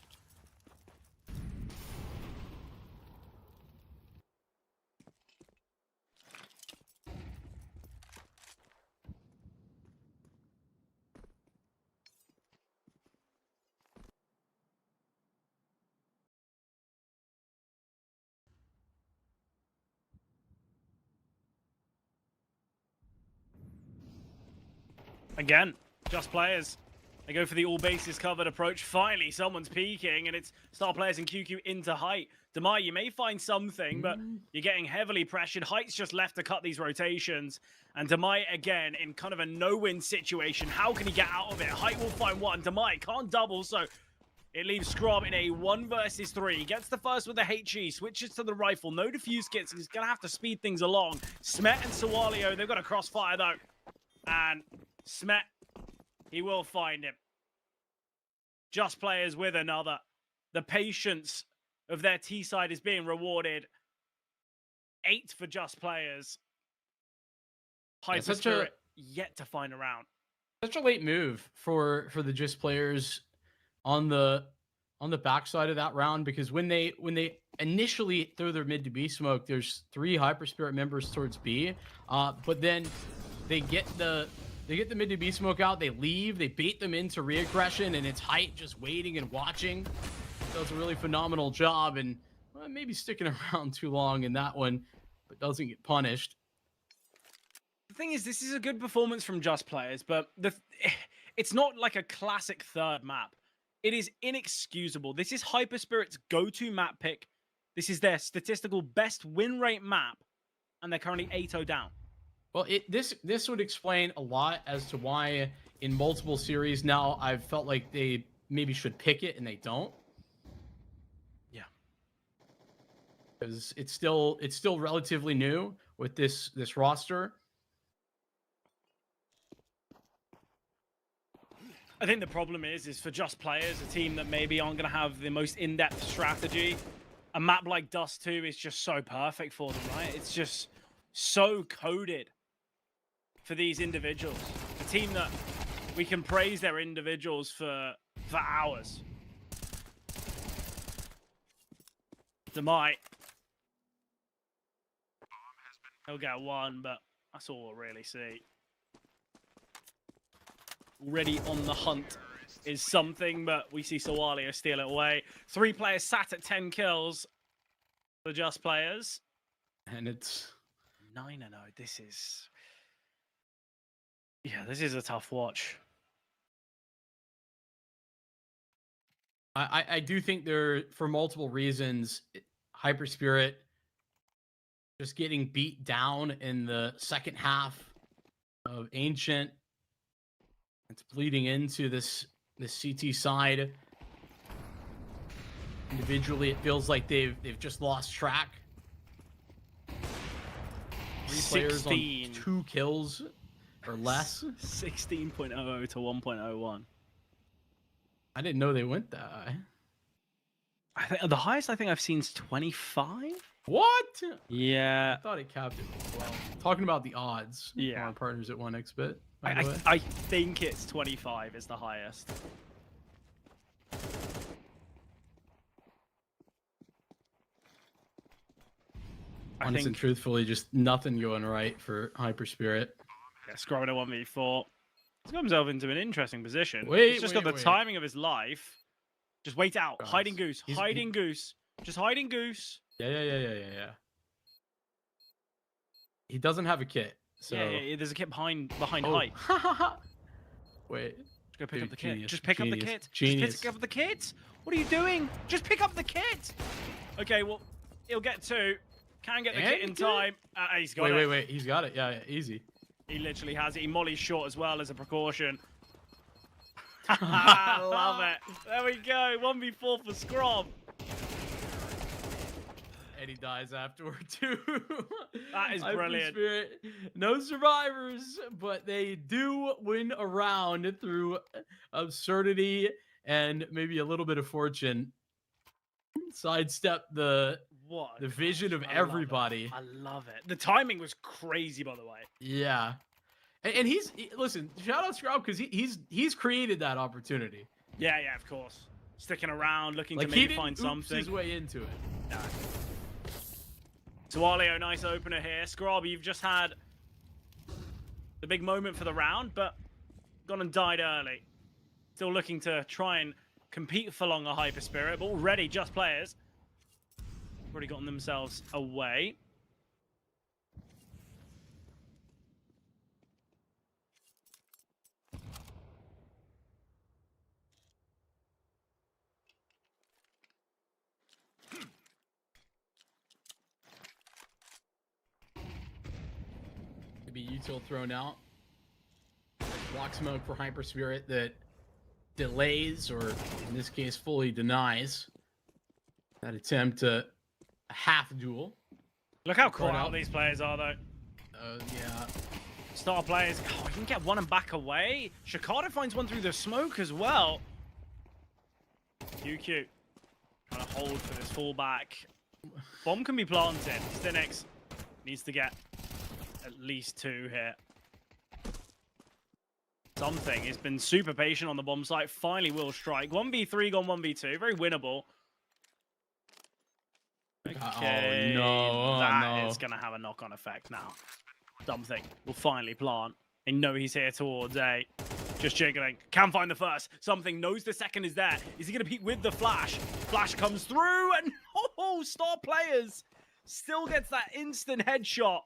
Again, Just players. They go for the all bases covered approach. Finally, someone's peeking, and it's star players and QQ into Height. Demai, you may find something, but you're getting heavily pressured. Height's just left to cut these rotations. And Demai, again, in kind of a no-win situation. How can he get out of it? Height will find one. Demai can't double, so it leaves Scrub in a 1 versus 3. He gets the first with the HE, switches to the rifle. No defuse kits. He's going to have to speed things along. Smet and Sawalio, they've got a crossfire, though. And Smet, he will find him. Just Players with another. The patience of their T side is being rewarded. 8 for Just Players. HYPERSPIRIT yet to find a round. Such a late move for the Just Players on the backside of that round, because when they initially throw their mid to B smoke, there's 3 HYPERSPIRIT members towards B, but then they get the mid to B smoke out, they leave, they bait them into reaggression, and it's Hype just waiting and watching. Does a really phenomenal job, and maybe sticking around too long in that one, but doesn't get punished. The thing is, this is a good performance from Just Players, but it's not like a classic third map. It is inexcusable. This is HYPERSPIRIT's go-to map pick. This is their statistical best win rate map, and they're currently 8-0 down. Well, this would explain a lot as to why in multiple series now I've felt like they maybe should pick it and they don't. Yeah, because it's still relatively new with this roster. I think the problem is for Just Players, a team that maybe aren't going to have the most in-depth strategy. A map like Dust 2 is just so perfect for them, right? It's just so coded for these individuals. A team that we can praise their individuals for hours. Demite. He'll get 1, but that's all we'll really see. Already on the hunt is something, but we see Sawalio steal it away. 3 players sat at 10 kills for Just Players. And it's 9-0. This is... Yeah, this is a tough watch. I do think they're, for multiple reasons, HYPERSPIRIT just getting beat down in the second half of Ancient. It's bleeding into this CT side. Individually, it feels like they've just lost track. 3 players on 2 kills or less. 16.00 to 1.01. I didn't know they went that high. I think the highest I think I've seen is 25. What? Yeah. I thought it capped it as well. Talking about the odds. Yeah. Our partners at 1xBet. I think it's 25 is the highest. Honestly and truthfully, just nothing going right for HYPERSPIRIT. Yeah, scrubbing a 1v4. He's got himself into an interesting position. Wait, He's just got the timing of his life. Just wait out. Gosh. Hiding goose. Hiding goose. Just hiding goose. Yeah. He doesn't have a kit. So yeah, there's a kit behind oh. Hype. Wait. Just go pick up the kit. Genius, Just pick up the kit. Genius. Just pick up the kit. What are you doing? Just pick up the kit. Okay, well, he'll get 2. Can get the kit in time. He's got it. Wait. He's got it. Yeah, easy. He literally has it. He mollies short as well as a precaution. I love it. There we go. 1v4 for Scrob. And he dies afterward too. That is brilliant. No survivors, but they do win a round through absurdity and maybe a little bit of fortune. Sidestep the vision of everybody. I love it. The timing was crazy, by the way. Yeah. And listen, shout out Scrub, because he's created that opportunity. Yeah, of course. Sticking around, looking to maybe find something. His way into it. No. Sawalio, nice opener here. Scrub, you've just had the big moment for the round, but gone and died early. Still looking to try and compete for longer HYPERSPIRIT, but already Just Players already gotten themselves away. Maybe util thrown out. Block smoke for HYPERSPIRIT that delays, or in this case fully denies, that attempt at a half duel. Look how caught out these players are, though. Yeah. Star players. Oh, you can get one and back away. Shikado finds one through the smoke as well. QQ trying to hold for this fallback. Bomb can be planted. Stinix needs to get at least 2 here. Something. He's been super patient on the bomb site. Finally will strike. 1v3 gone 1v2. Very winnable. Okay. Oh, no. That is going to have a knock-on effect now. Something will finally plant. They know he's here towards A. Just jiggling. Can find the first. Something knows the second is there. Is he going to peek with the flash? Flash comes through and oh, Star Players still gets that instant headshot.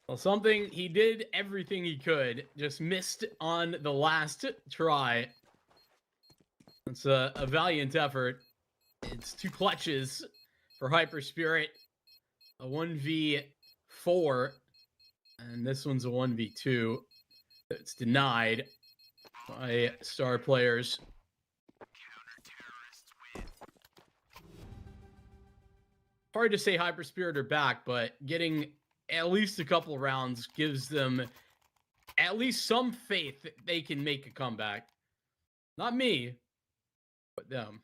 Well, something, he did everything he could. Just missed on the last try. It's a valiant effort. It's 2 clutches for HYPERSPIRIT. A 1v4. And this one's a 1v2. It's denied by Star Players. Hard to say HYPERSPIRIT are back, but getting at least a couple rounds gives them at least some faith that they can make a comeback. Not me, but them.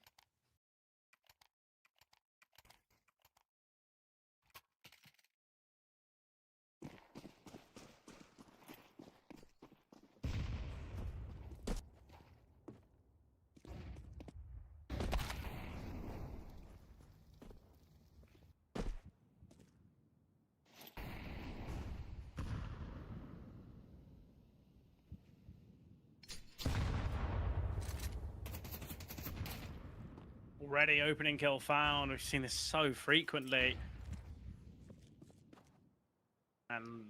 Already opening kill found. We've seen this so frequently. And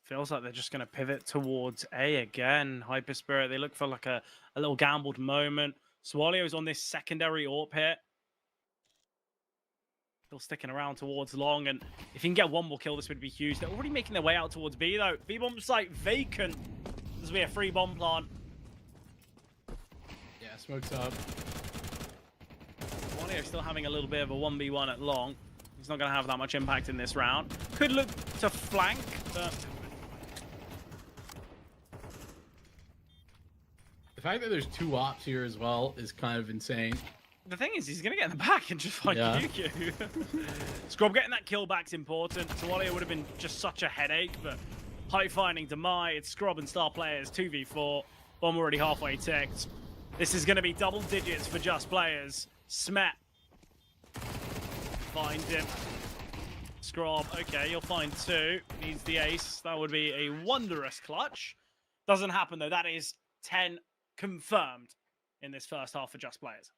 feels like they're just going to pivot towards A again. HYPERSPIRIT, they look for like a little gambled moment. Swallow's on this secondary AWP hit. Still sticking around towards long. And if you can get one more kill, this would be huge. They're already making their way out towards B though. B bomb site vacant. This will be a free bomb plant. Yeah, smoke's up. Swallow still having a little bit of a 1v1 at long. He's not going to have that much impact in this round. Could look to flank, but... The fact that there's 2 ops here as well is kind of insane. The thing is, he's going to get in the back and just find QQ. Scrub getting that kill back's important. Swallow would have been just such a headache, but Hype finding Demai. It's Scrub and Star Players, 2v4. Bomb already halfway ticked. This is going to be double digits for Just Players. Smet. Find him. Scrub. Okay, you'll find 2. Needs the ace. That would be a wondrous clutch. Doesn't happen, though. That is 10 confirmed in this first half for Just Players.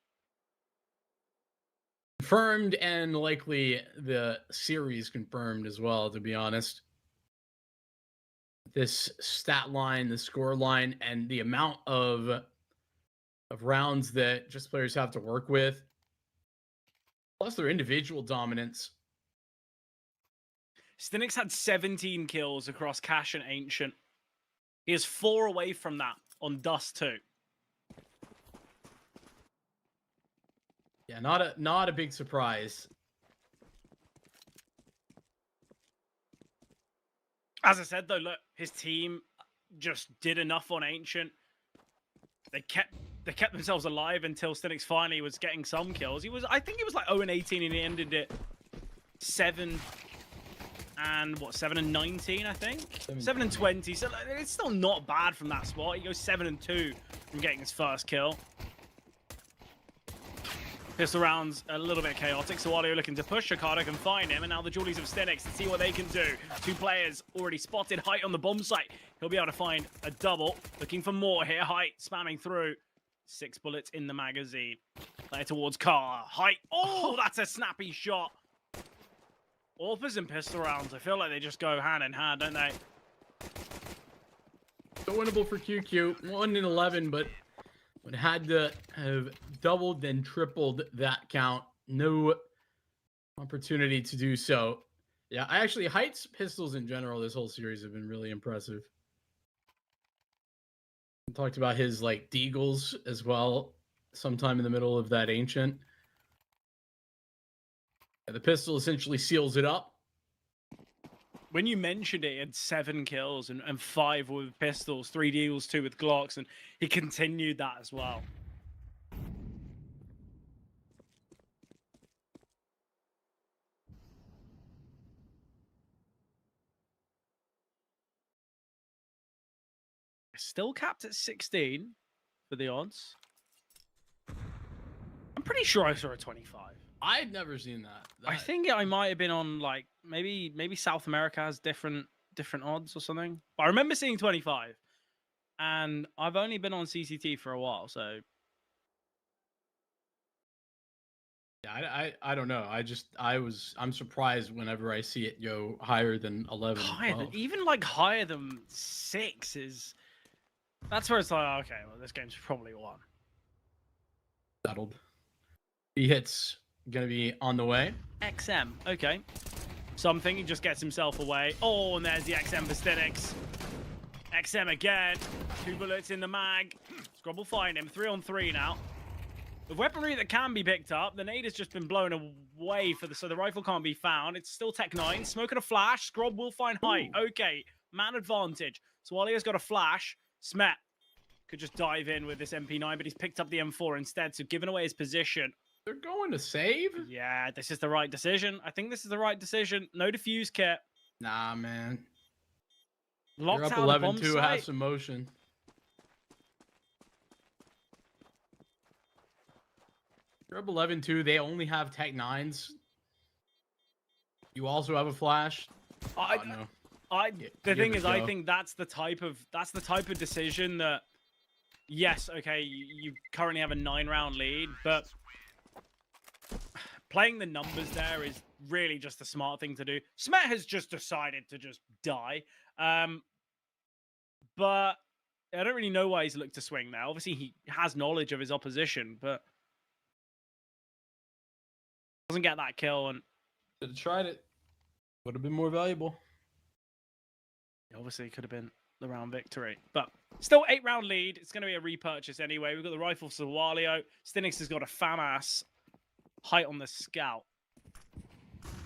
Confirmed, and likely the series confirmed as well, to be honest. This stat line, the score line, and the amount of rounds that Just Players have to work with, plus their individual dominance. Stinix had 17 kills across Cash and Ancient. He is 4 away from that on Dust 2. Yeah, not a big surprise. As I said, though, look, his team just did enough on Ancient. They kept themselves alive until Stinix finally was getting some kills. I think he was like 0-18 and he ended it 7 and 19, I think? 7-20. So it's still not bad from that spot. He goes 7-2 from getting his first kill. Pistol rounds a little bit chaotic, so while you're looking to push, Ricardo can find him, and now the Jewelies of Stinix to see what they can do. 2 players already spotted. Height on the bomb site. He'll be able to find a double. Looking for more here. Height spamming through. 6 bullets in the magazine. Player towards Car. Height. Oh, that's a snappy shot. Orpers and pistol rounds, I feel like they just go hand in hand, don't they? So winnable for QQ. 1-11, but had to have doubled and tripled that count. No opportunity to do so. Yeah, Height's pistols in general this whole series have been really impressive. We talked about his like deagles as well, sometime in the middle of that Ancient. The pistol essentially seals it up. when you mentioned it, he had 7 kills and 5 with pistols, 3 deals, 2 with Glocks, and he continued that as well. Still capped at 16 for the odds. I'm pretty sure I saw a 25. I've never seen that. I think I might have been on like maybe South America has different odds or something. But I remember seeing 25, and I've only been on CCT for a while, so yeah, I don't know. I'm surprised whenever I see it go higher than 11. Even like higher than 6 is. That's where it's like, okay, well, this game's probably won. Settled. He hits. Gonna be on the way. XM, okay. Something, he just gets himself away. Oh, and there's the XM for Stinix. XM again. 2 bullets in the mag. Scrub will find him. 3-on-3 now. The weaponry that can be picked up, the nade has just been blown away so the rifle can't be found. It's still Tech 9. Smoke and a flash. Scrub will find height. Okay, man advantage. So Walio's got a flash. Smet could just dive in with this MP9, but he's picked up the M4 instead, so giving away his position. They're going to save? Yeah, this is the right decision. I think this is the right decision. No defuse kit. Nah, man. Locked You're up out 11-2, have some motion. You're up 11-2. They only have Tech 9s. You also have a flash. No. The thing is, I think that's the type of decision that, yes, okay, you currently have a 9-round lead, but playing the numbers there is really just the smart thing to do. Smet has just decided to just die. But I don't really know why he's looked to swing there. Obviously, he has knowledge of his opposition, but doesn't get that kill. And should have tried it. Would have been more valuable. Obviously, it could have been the round victory. But still, 8-round lead. It's going to be a repurchase anyway. We've got the rifle for Walio. Stinix has got a FAMAS height on the scout.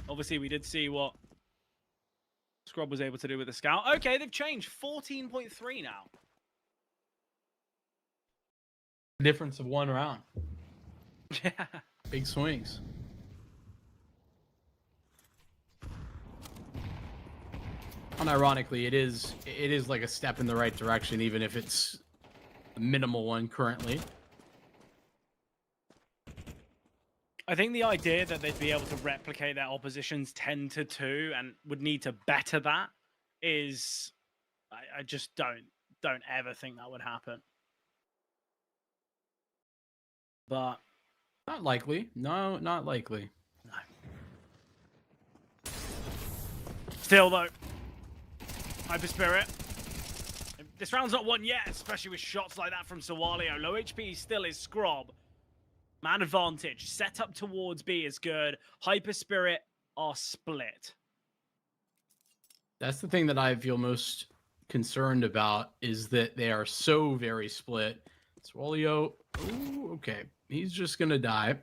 Obviously, we did see what Scrub was able to do with the scout. Okay, they've changed. 14.3 now. Difference of 1 round. Yeah. Big swings. Unironically, it is like a step in the right direction, even if it's a minimal one currently. I think the idea that they'd be able to replicate their opposition's 10-2 and would need to better that is, I just don't ever think that would happen. But not likely. No, not likely. No. Still though, HYPERSPIRIT. This round's not won yet, especially with shots like that from Sawalio. Low HP still is Scrub. Man advantage. Set up towards B is good. HYPERSPIRIT are split. That's the thing that I feel most concerned about, is that they are so very split. Swalio, ooh, okay. He's just going to die.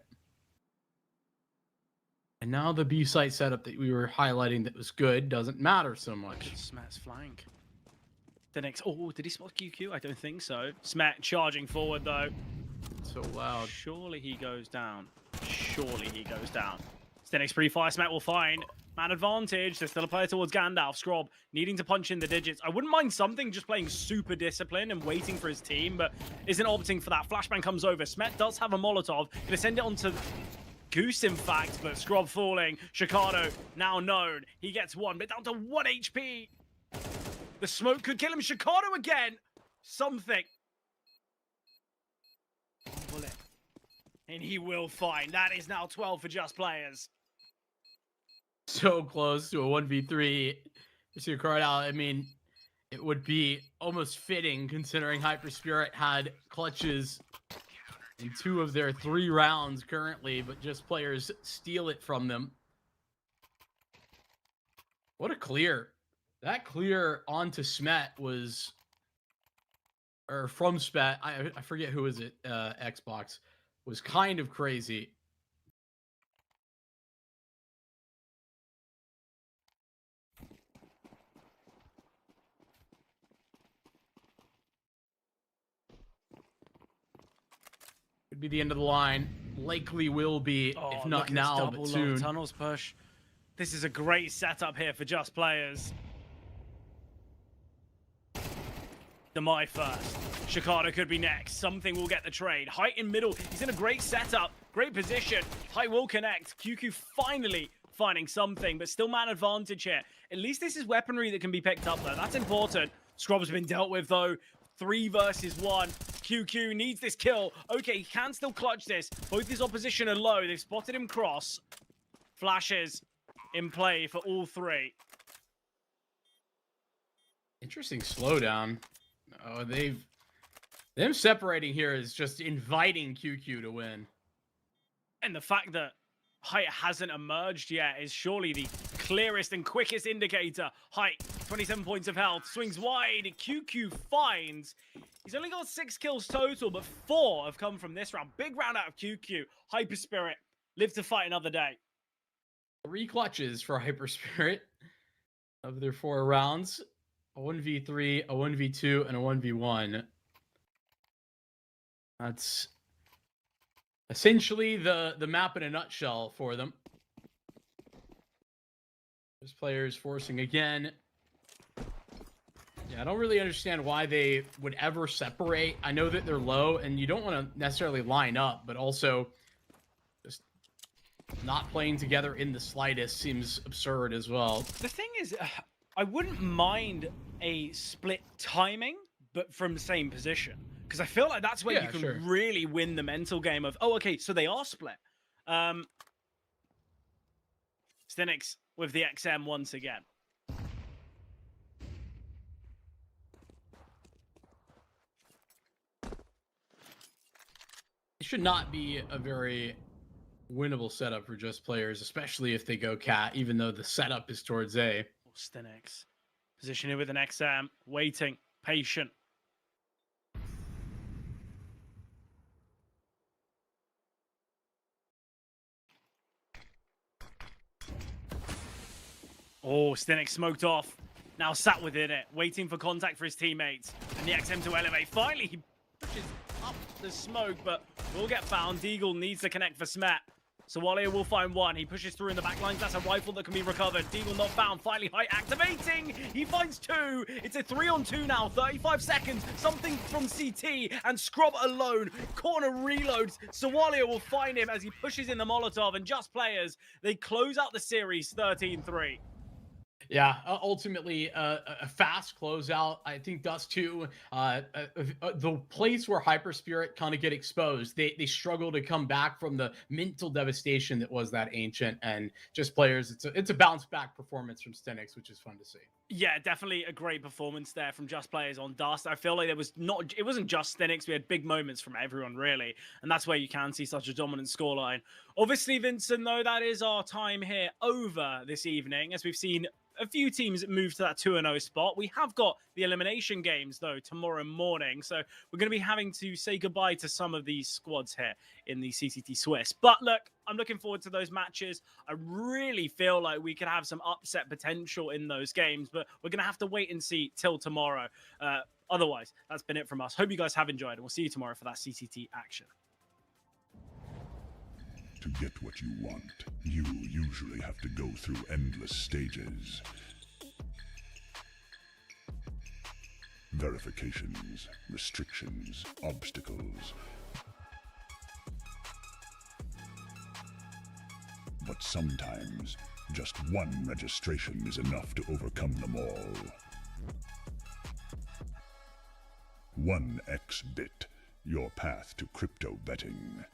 And now the B site setup that we were highlighting that was good doesn't matter so much. Smet's flank. The next, oh, did he spot QQ? I don't think so. Smet charging forward though. So loud. Surely he goes down. Surely he goes down. Stenix pre-fire. Smet will find man advantage. There's still a player towards Gandalf. Scrob needing to punch in the digits. I wouldn't mind something just playing super disciplined and waiting for his team, but isn't opting for that. Flashbang comes over. Smet does have a Molotov. Gonna send it onto Goose, in fact, but Scrob falling. Shikado now known. He gets 1, but down to 1 HP. The smoke could kill him. Shikado again. Something. Bullet. And he will find. That is now 12 for Just Players. So close to a 1v3. Just your card out. I mean, it would be almost fitting considering HYPERSPIRIT had clutches in 2 of their 3 rounds currently, but Just Players steal it from them. What a clear. That clear onto Smet was, or from Smet, I forget who is it, Xbox, was kind of crazy. be the end of the line. Likely will be, if not now, but soon. Tunnels push. This is a great setup here for Just Players. Demai first. Shikado could be next. Something will get the trade. Height in middle. He's in a great setup. Great position. Height will connect. QQ finally finding something, but still man advantage here. At least this is weaponry that can be picked up, though. That's important. Scrub's been dealt with, though. 3 versus 1. QQ needs this kill. Okay, he can still clutch this. Both his opposition are low. They've spotted him cross. Flashes in play for all 3. Interesting slowdown. Oh, them separating here is just inviting QQ to win. And the fact that Height hasn't emerged yet is surely the clearest and quickest indicator. Height, 27 points of health, swings wide. QQ finds. He's only got 6 kills total, but 4 have come from this round. Big round out of QQ. HYPERSPIRIT, live to fight another day. 3 clutches for HYPERSPIRIT of their 4 rounds. A 1v3, a 1v2, and a 1v1. That's essentially the map in a nutshell for them. Those players forcing again. Yeah, I don't really understand why they would ever separate. I know that they're low, and you don't want to necessarily line up, but also just not playing together in the slightest seems absurd as well. The thing is, I wouldn't mind a split timing, but from the same position. Because I feel like that's where you can really win the mental game of, oh, okay, so they are split. Stinix with the XM once again. It should not be a very winnable setup for Just Players, especially if they go cat, even though the setup is towards A. Stinix. Positioning with an XM, waiting, patient. Oh, Stinix smoked off. Now sat within it, waiting for contact for his teammates. And the XM to elevate. Finally, he pushes up the smoke, but will get found. Deagle needs to connect for Smet. So Walia will find one. He pushes through in the back lines. That's a rifle that can be recovered. Deagle not found. Finally, Height activating. He finds 2. It's a 3-on-2 now. 35 seconds. Something from CT. And Scrub alone. Corner reloads. So Walia will find him as he pushes in the Molotov. And Just Players, they close out the series 13-3. Yeah, ultimately a fast closeout. I think Dust 2, the place where HYPERSPIRIT kind of get exposed. They struggle to come back from the mental devastation that was that Ancient, and Just Players. It's a bounce back performance from Stinix, which is fun to see. Yeah, definitely a great performance there from Just Players on Dust. I feel like it wasn't just Stinix. We had big moments from everyone, really. And that's where you can see such a dominant scoreline. Obviously, Vincent, though, that is our time here over this evening, as we've seen a few teams move to that 2-0 spot. We have got the elimination games, though, tomorrow morning. So we're going to be having to say goodbye to some of these squads here in the CCT Swiss. But look, I'm looking forward to those matches. I really feel like we could have some upset potential in those games, but we're going to have to wait and see till tomorrow. Otherwise, that's been it from us. Hope you guys have enjoyed, and we'll see you tomorrow for that CCT action. To get what you want, you usually have to go through endless stages. Verifications, restrictions, obstacles. But sometimes, just one registration is enough to overcome them all. 1xBit, your path to crypto betting.